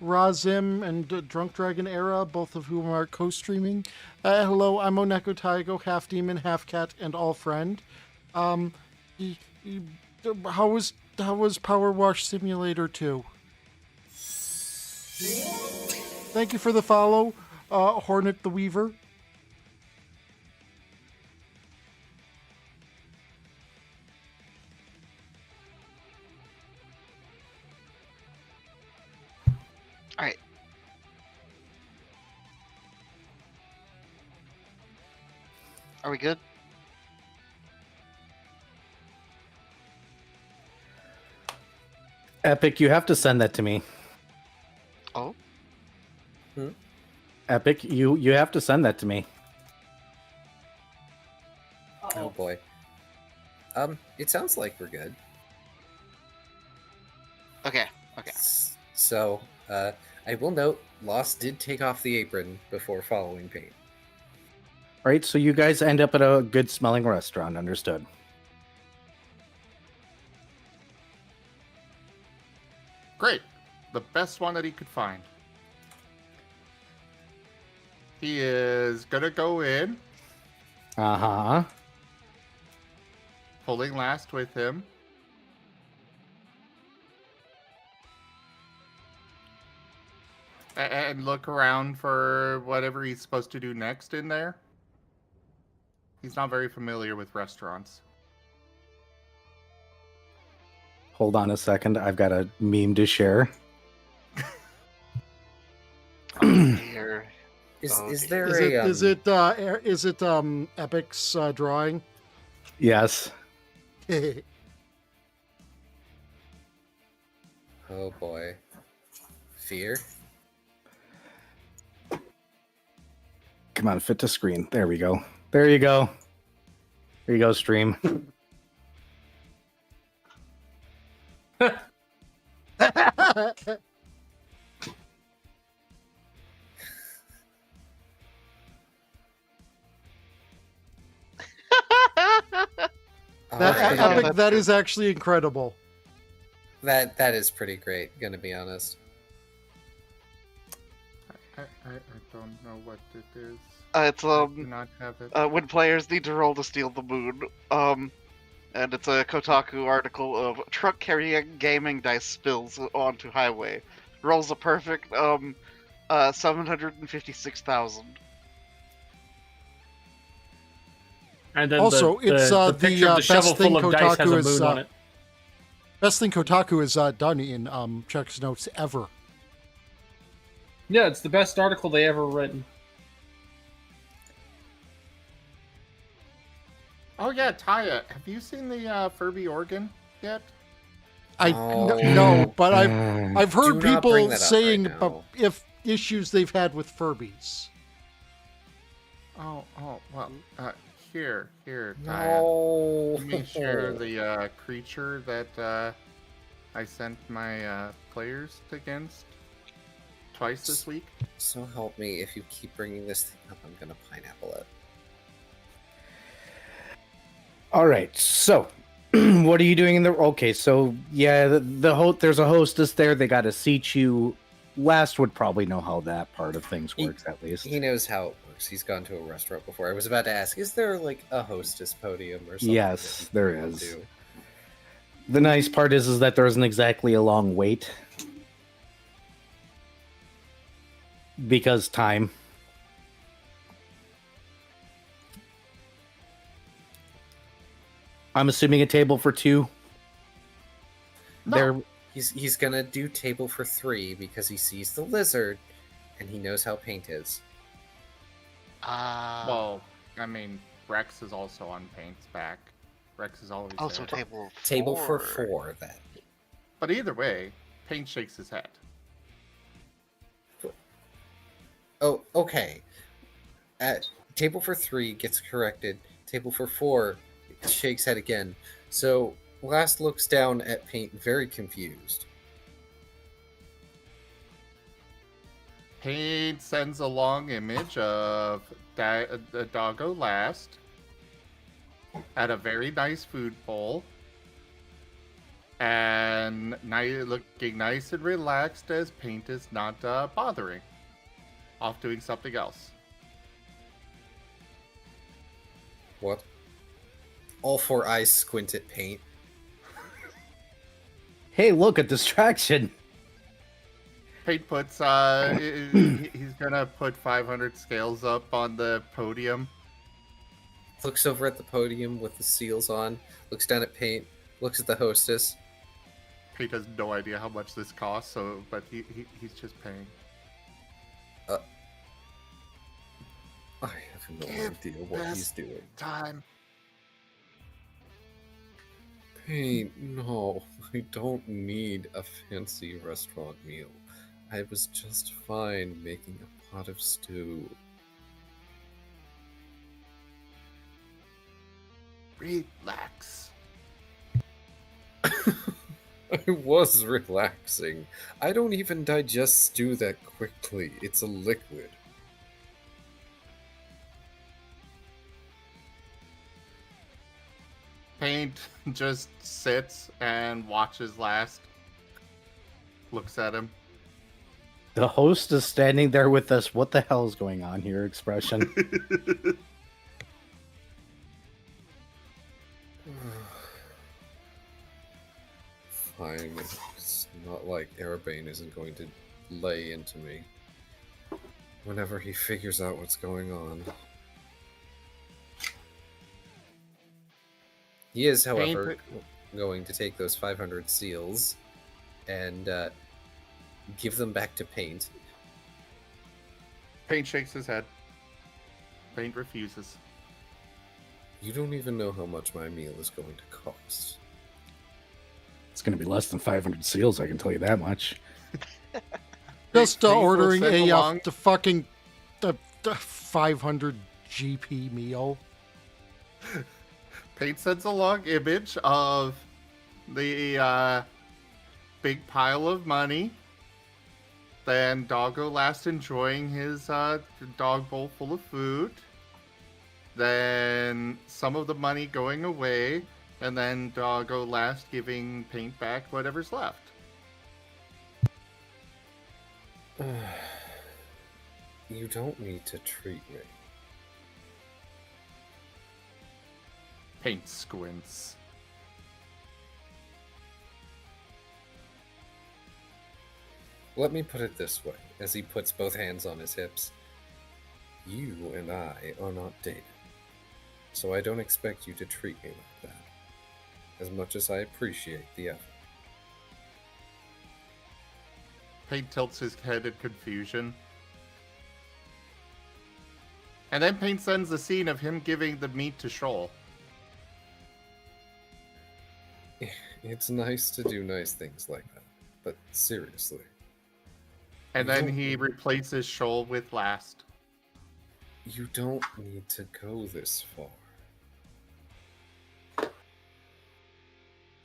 Razim and Drunk Dragon Era, both of whom are co-streaming. Hello, I'm Oneko Tyago, half demon, half cat, and all friend. How was Power Wash Simulator 2? Thank you for the follow, Hornet the Weaver. All right. Are we good? Epic, you have to send that to me. Oh, Epic, you have to send that to me. Oh boy. It sounds like we're good. okay. Okay. So, I will note, Lost did take off the apron before following paint. Right, so you guys end up at a good smelling restaurant, understood. Great. The best one that he could find. He is gonna go in, Uh-huh. pulling last with him. And look around for whatever he's supposed to do next in there. He's not very familiar with restaurants. Hold on a second, I've got a meme to share. Oh, dear. Is Oh, is dear. there Is a is it Epic's drawing? Yes. Oh boy. Fear? Come on, fit to screen. There we go. There you go. There you go, stream. That Oh, Epic, that is actually incredible. that is pretty great, gonna be honest. I don't know what it is. It's I do not have it. when players need to roll to steal the moon. And it's a Kotaku article of truck carrying gaming dice spills onto highway. Rolls a perfect 756,000. And then Also, it's, the the, picture of the best shovel thing full of dice has a Kotaku moon is, on it. Best thing Kotaku has done in Check's notes ever. Yeah, it's the best article they ever written. Oh yeah, Taya, have you seen the Furby organ yet? No, but I've heard Do not bring people that up saying right now. about if issues they've had with Furbies. Well, here, No. let me share the creature that I sent my players against twice this week. So help me, if you keep bringing this thing up, I'm gonna pineapple it. All right, so what are you doing in the? Okay, so yeah, there's a hostess there. They got to seat you. Last would probably know how that part of things works, at least. He knows how it works. He's gone to a restaurant before. I was about to ask, is there like a hostess podium or something? Yes, there that is. do? The nice part is that there isn't exactly a long wait. Because time. I'm assuming a table for two. No. There, He's gonna do table for 3 because he sees the lizard and he knows how paint is. Well, I mean, Rex is also on Paint's back. Rex is always Also there. Table for 4 then. But either way, Paint shakes his head. Oh, okay. Table for 3 gets corrected. Table for 4 shakes head again. So Last looks down at Paint, very confused. Paint sends a long image of the doggo Last at a very nice food bowl and looking nice and relaxed as Paint is not bothering. Off doing something else. What? All 4 eyes squint at Paint. hey, look, a distraction. Paint puts he's gonna put 500 scales up on the podium. Looks over at the podium with the seals on, looks down at Paint, looks at the hostess. Paint has no idea how much this costs, but he's just paying. I have no idea what he's doing. Time. Paint, no, I don't need a fancy restaurant meal. I was just fine making a pot of stew. Relax. I was relaxing. I don't even digest stew that quickly. It's a liquid. Paint just sits and watches Last. Looks at him. The host is standing there with us. What the hell is going on here? Expression. Fine. It's not like Erebane isn't going to lay into me whenever he figures out what's going on. He is, however, going to take those 500 seals and give them back to Paint. Paint shakes his head. Paint refuses. You don't even know how much my meal is going to cost. It's going to be less than 500 seals, I can tell you that much. Just Paint will ordering send a along- the fucking the 500 GP meal. Paint sends a long image of the big pile of money. Then Doggo Last enjoying his dog bowl full of food. Then some of the money going away. And then Doggo Last giving Paint back whatever's left. You don't need to treat me. Paint squints. Let me put it this way, as he puts both hands on his hips. You and I are not dating, so I don't expect you to treat me like that, as much as I appreciate the effort. Paint tilts his head in confusion. And then Paint sends the scene of him giving the meat to Shoal. It's nice to do nice things like that, but seriously. And then he replaces Shoal with Last. You don't need to go this far.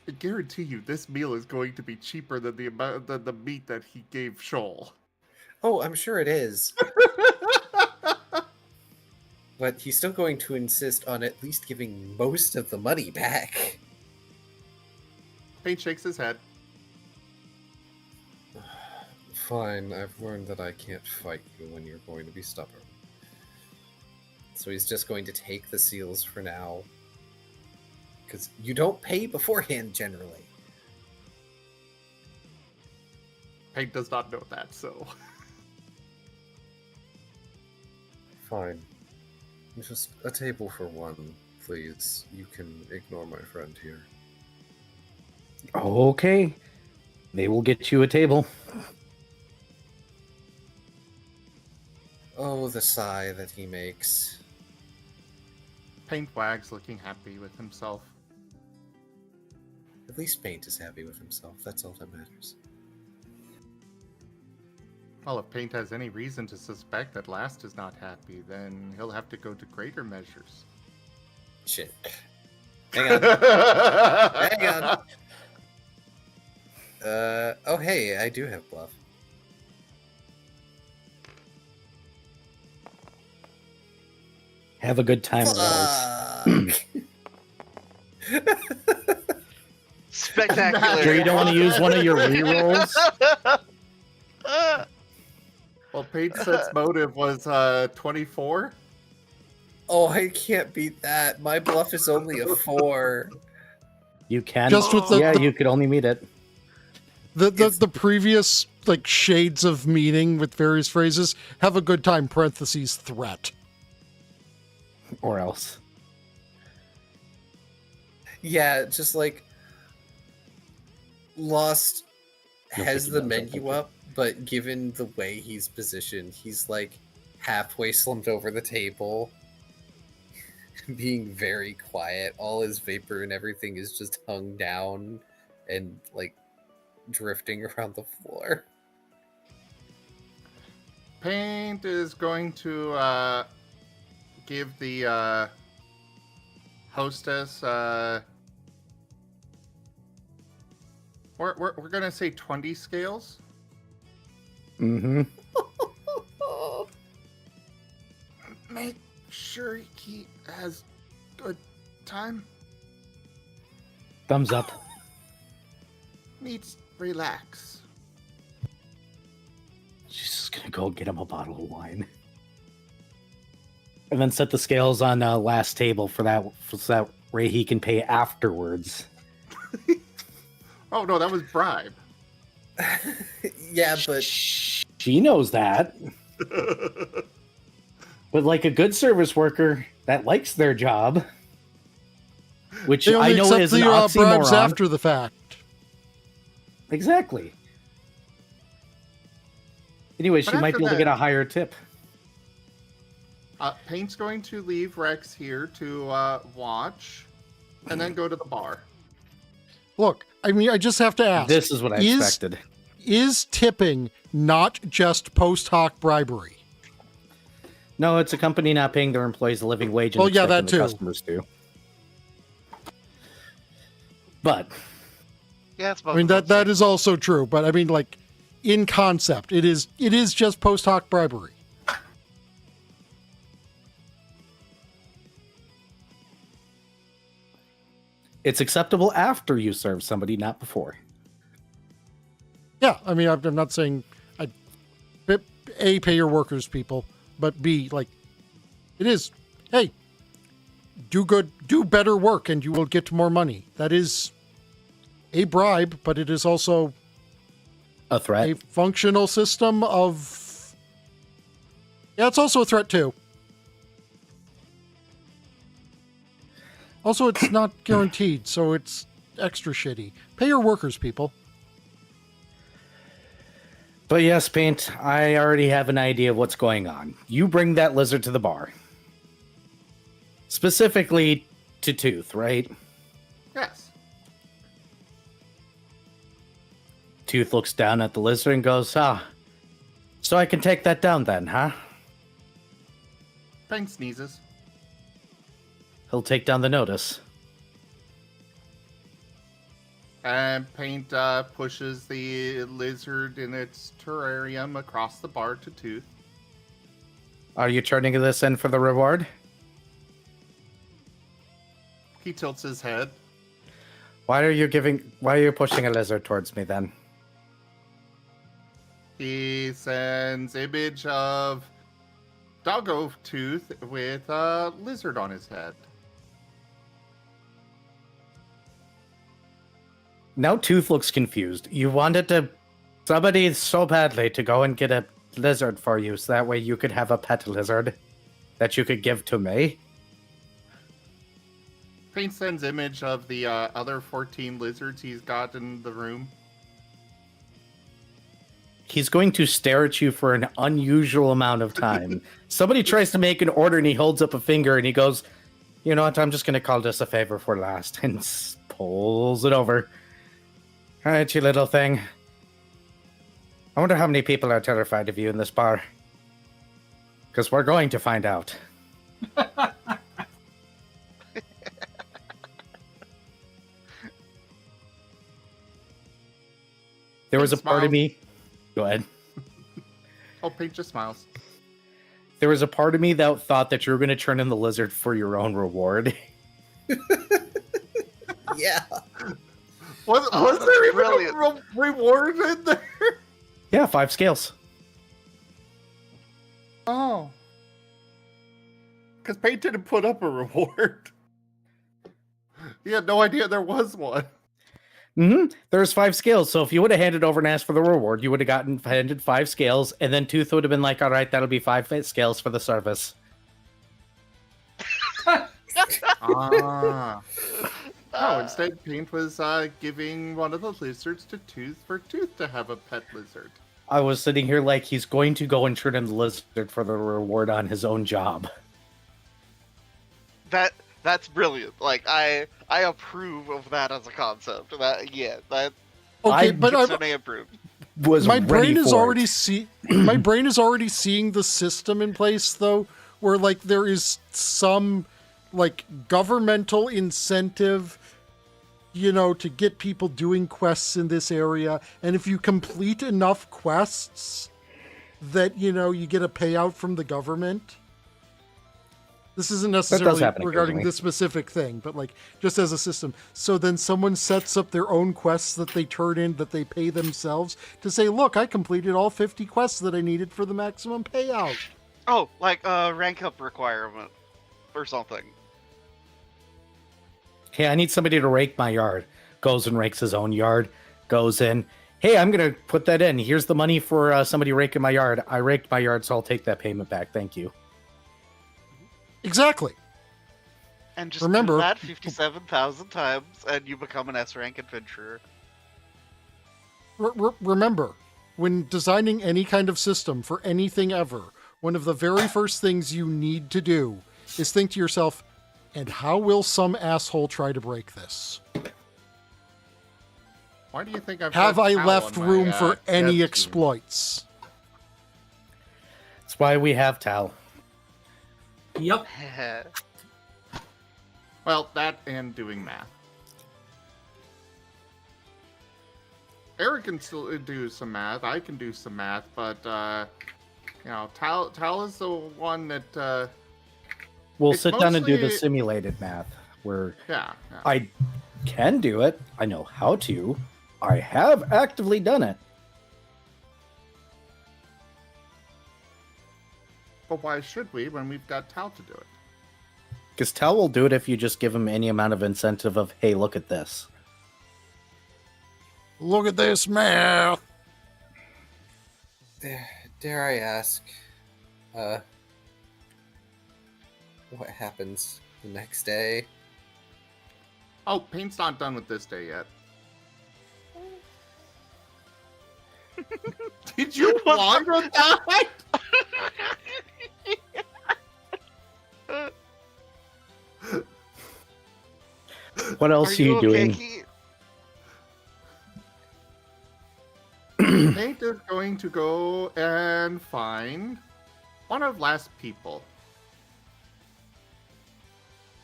I guarantee you, this meal is going to be cheaper than the meat that he gave Shoal. Oh, I'm sure it is. But he's still going to insist on at least giving most of the money back. Paint shakes his head. Fine, I've learned that I can't fight you when you're going to be stubborn. So he's just going to take the seals for now. Because you don't pay beforehand, generally. Paint does not know that, so... Fine. Just a table for one, please. You can ignore my friend here. Okay. They will get you a table. Oh, the sigh that he makes. Paint wags, looking happy with himself. At least Paint is happy with himself. That's all that matters. Well, if Paint has any reason to suspect that Last is not happy, then he'll have to go to greater measures. Shit. Hang on. Hang on. Oh hey, I do have bluff. Have a good time, Rawr. Spectacular. Sure you don't want to use one of your rerolls? Well, Paint's sense motive was 24. Oh, I can't beat that. My bluff is only a 4. You can. Just with the- yeah, you could only meet it. The previous like shades of meaning with various phrases. Have a good time. Parentheses threat. Or else. Yeah, just like Lost has the menu up, but given the way he's positioned, he's like halfway slumped over the table, being very quiet. All his vapor and everything is just hung down and like drifting around the floor. Paint is going to give the hostess we're gonna say 20 scales. Mm-hmm. Make sure he has good time. Thumbs up. Needs relax. She's just gonna go get him a bottle of wine. And then set the scales on last table so that way he can pay afterwards. Oh no, that was bribe. Yeah, but She knows that. But like a good service worker that likes their job, which They only I know accept is an the bribes oxymoron. after the fact. Exactly. Anyway, But she might after be able to that- get a higher tip. Paint's going to leave Rex here to watch, and then go to the bar. Look, I mean, I just have to ask. This is what I expected. Is tipping not just post hoc bribery? No, it's a company not paying their employees a living wage and Well, yeah, expecting that the too. customers to. But Yeah, it's I mean, that is also true, but I mean, like, in concept, it is just post hoc bribery. it's acceptable after you serve somebody, not before. Yeah, I mean, I'm not saying A, pay your workers, people, but B, like, it is, hey, do better work and you will get more money. That is a bribe, but it is also A threat. a functional system of... Yeah, it's also a threat, too. Also, it's not guaranteed, so it's extra shitty. Pay your workers, people. But yes, Paint, I already have an idea of what's going on. You bring that lizard to the bar. Specifically to Tooth, right? Yes. Tooth looks down at the lizard and goes, so I can take that down then, huh? Paint sneezes. He'll take down the notice. And Paint pushes the lizard in its terrarium across the bar to Tooth. Are you turning this in for the reward? He tilts his head. Why are you pushing a lizard towards me then? He sends image of Doggo Tooth with a lizard on his head. Now Tooth looks confused. You wanted somebody so badly to go and get a lizard for you, so that way you could have a pet lizard that you could give to me? Paint sends image of the other 14 lizards he's got in the room. He's going to stare at you for an unusual amount of time. Somebody tries to make an order and he holds up a finger and he goes, you know what, I'm just going to call this a favor for last, and pulls it over. All right, you little thing. I wonder how many people are terrified of you in this bar. Because we're going to find out. There was a part of me... Go ahead. Oh, Paint just smiles. There was a part of me that thought that you were going to turn in the lizard for your own reward. Yeah. Was there even a reward in there? Yeah, 5 scales. Oh. Because Paint didn't put up a reward. He had no idea there was one. There's 5 scales, so if you would have handed over and asked for the reward, you would have gotten handed 5 scales, and then Tooth would have been like, all right, that'll be 5 scales for the service. Ah. No, instead Paint was giving one of the lizards to Tooth for Tooth to have a pet lizard. I was sitting here like he's going to go and turn in the lizard for the reward on his own job. That's brilliant. Like I approve of that as a concept. Okay, I but approve. my brain is already my brain is already seeing the system in place though, where like there is some like governmental incentive, you know, to get people doing quests in this area, and if you complete enough quests that, you know, you get a payout from the government. This isn't necessarily regarding this specific thing, but like just as a system. So then someone sets up their own quests that they turn in, that they pay themselves to say, look, I completed all 50 quests that I needed for the maximum payout. Oh, like a rank up requirement or something. Hey, I need somebody to rake my yard. Goes and rakes his own yard. Goes in. Hey, I'm going to put that in. Here's the money for somebody raking my yard. I raked my yard, so I'll take that payment back. Thank you. Exactly. And just remember do that 57,000 times, and you become an S-rank adventurer. Remember, when designing any kind of system for anything ever, one of the very first things you need to do is think to yourself, and how will some asshole try to break this? Why do you think have I left room for any exploits? That's why we have Tal. Yep. Well, that and doing math. Eric can still do some math. I can do some math, but you know, Tal is the one that. We'll sit down and do the simulated math. Where yeah. I can do it. I know how to. I have actively done it. But why should we when we've got Tal to do it? Because Tal will do it if you just give him any amount of incentive of, hey, look at this. Look at this math. Dare I ask, what happens the next day? Oh, Paint's not done with this day yet. Did you want to die? What else are you doing? Paint is going to go and find one of last people.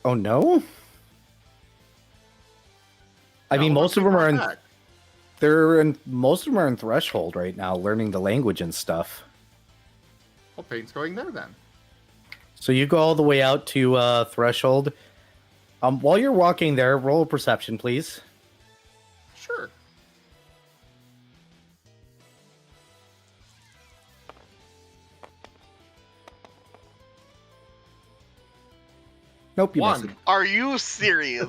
Oh no? I mean, No, most of them are in. back. Most of them are in Threshold right now, learning the language and stuff. Well, Paint's going there then. So you go all the way out to Threshold. While you're walking there, roll a perception, please. Sure. Nope, you missed it. One. Are you serious?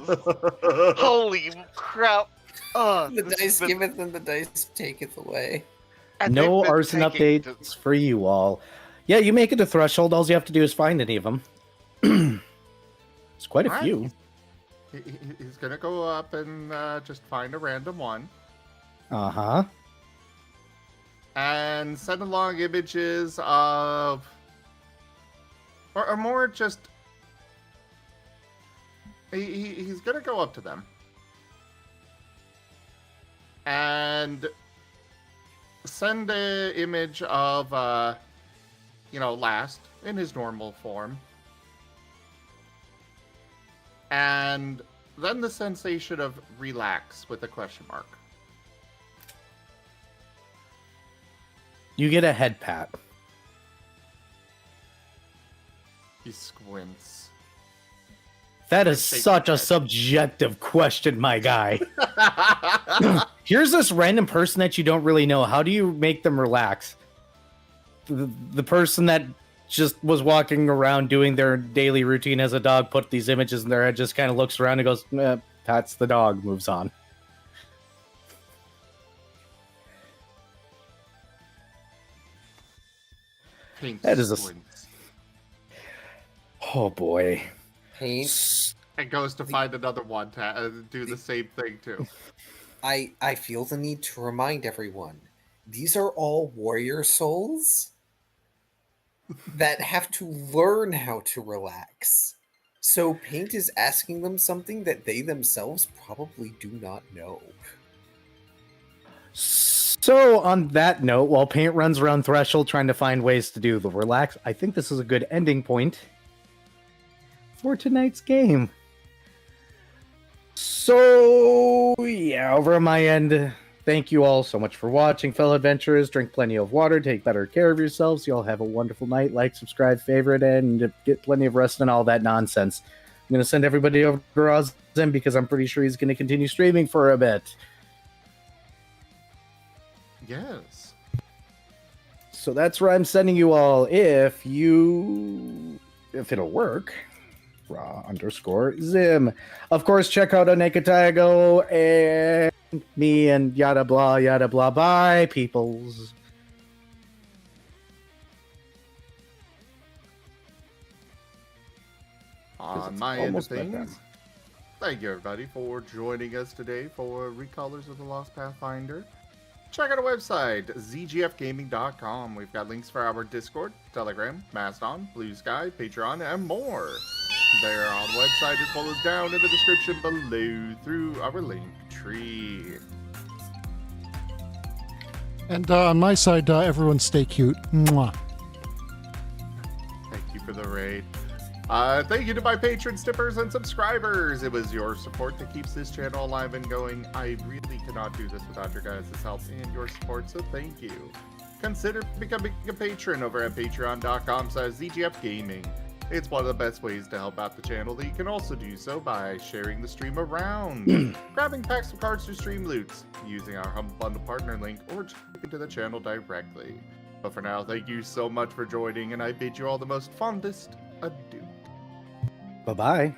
Holy crap! The This dice has been- giveth and the dice taketh away. and No they've been arson taking updates for you all. Yeah, you make it to Threshold. All you have to do is find any of them. It's quite a Alright. few. He's gonna go up and just find a random one Uh-huh. and send along images of, or more just. He's gonna go up to them and send an image of, Last in his normal form. And then the sensation of relax with a question mark. You get a head pat. He squints. That is Shake such your a head. subjective question, my guy. Here's this random person that you don't really know. How do you make them relax? The person that just was walking around doing their daily routine as a dog, put these images in their head, just kind of looks around and goes, pats the dog, moves on. Paint That is a- squints. Oh boy. Paint. And goes to find another one to do the same thing too. I feel the need to remind everyone, these are all warrior souls that have to learn how to relax. So Paint is asking them something that they themselves probably do not know. So, on that note, while Paint runs around Threshold trying to find ways to do the relax, I think this is a good ending point for tonight's game. So, yeah, over on my end, thank you all so much for watching, fellow adventurers. Drink plenty of water, take better care of yourselves. You all have a wonderful night. Like, subscribe, favorite, and get plenty of rest and all that nonsense. I'm going to send everybody over to Rozen because I'm pretty sure he's going to continue streaming for a bit. Yes. So that's where I'm sending you all. If it'll work, Raw_Zim. Of course, check out Oneko Tyago and me and yada blah. Bye, peoples. On it's my end of almost bedtime. things, thank you everybody for joining us today for Recallers of the Lost Pathfinder. Check out our website, zgfgaming.com. We've got links for our Discord, Telegram, Mastodon, Blue Sky, Patreon, and more. They're on the website as well as down in the description below through our link tree. And on my side, everyone stay cute. Mwah. Thank you for the raid. Thank you to my patrons, tippers, and subscribers. It was your support that keeps this channel alive and going. I really cannot do this without your guys' help and your support, so thank you. Consider becoming a patron over at patreon.com/ZGFgaming. It's one of the best ways to help out the channel. You can also do so by sharing the stream around, grabbing packs of cards to stream loots, using our Humble Bundle partner link, or just to the channel directly. But for now, thank you so much for joining, and I bid you all the most fondest adieu. Bye-bye.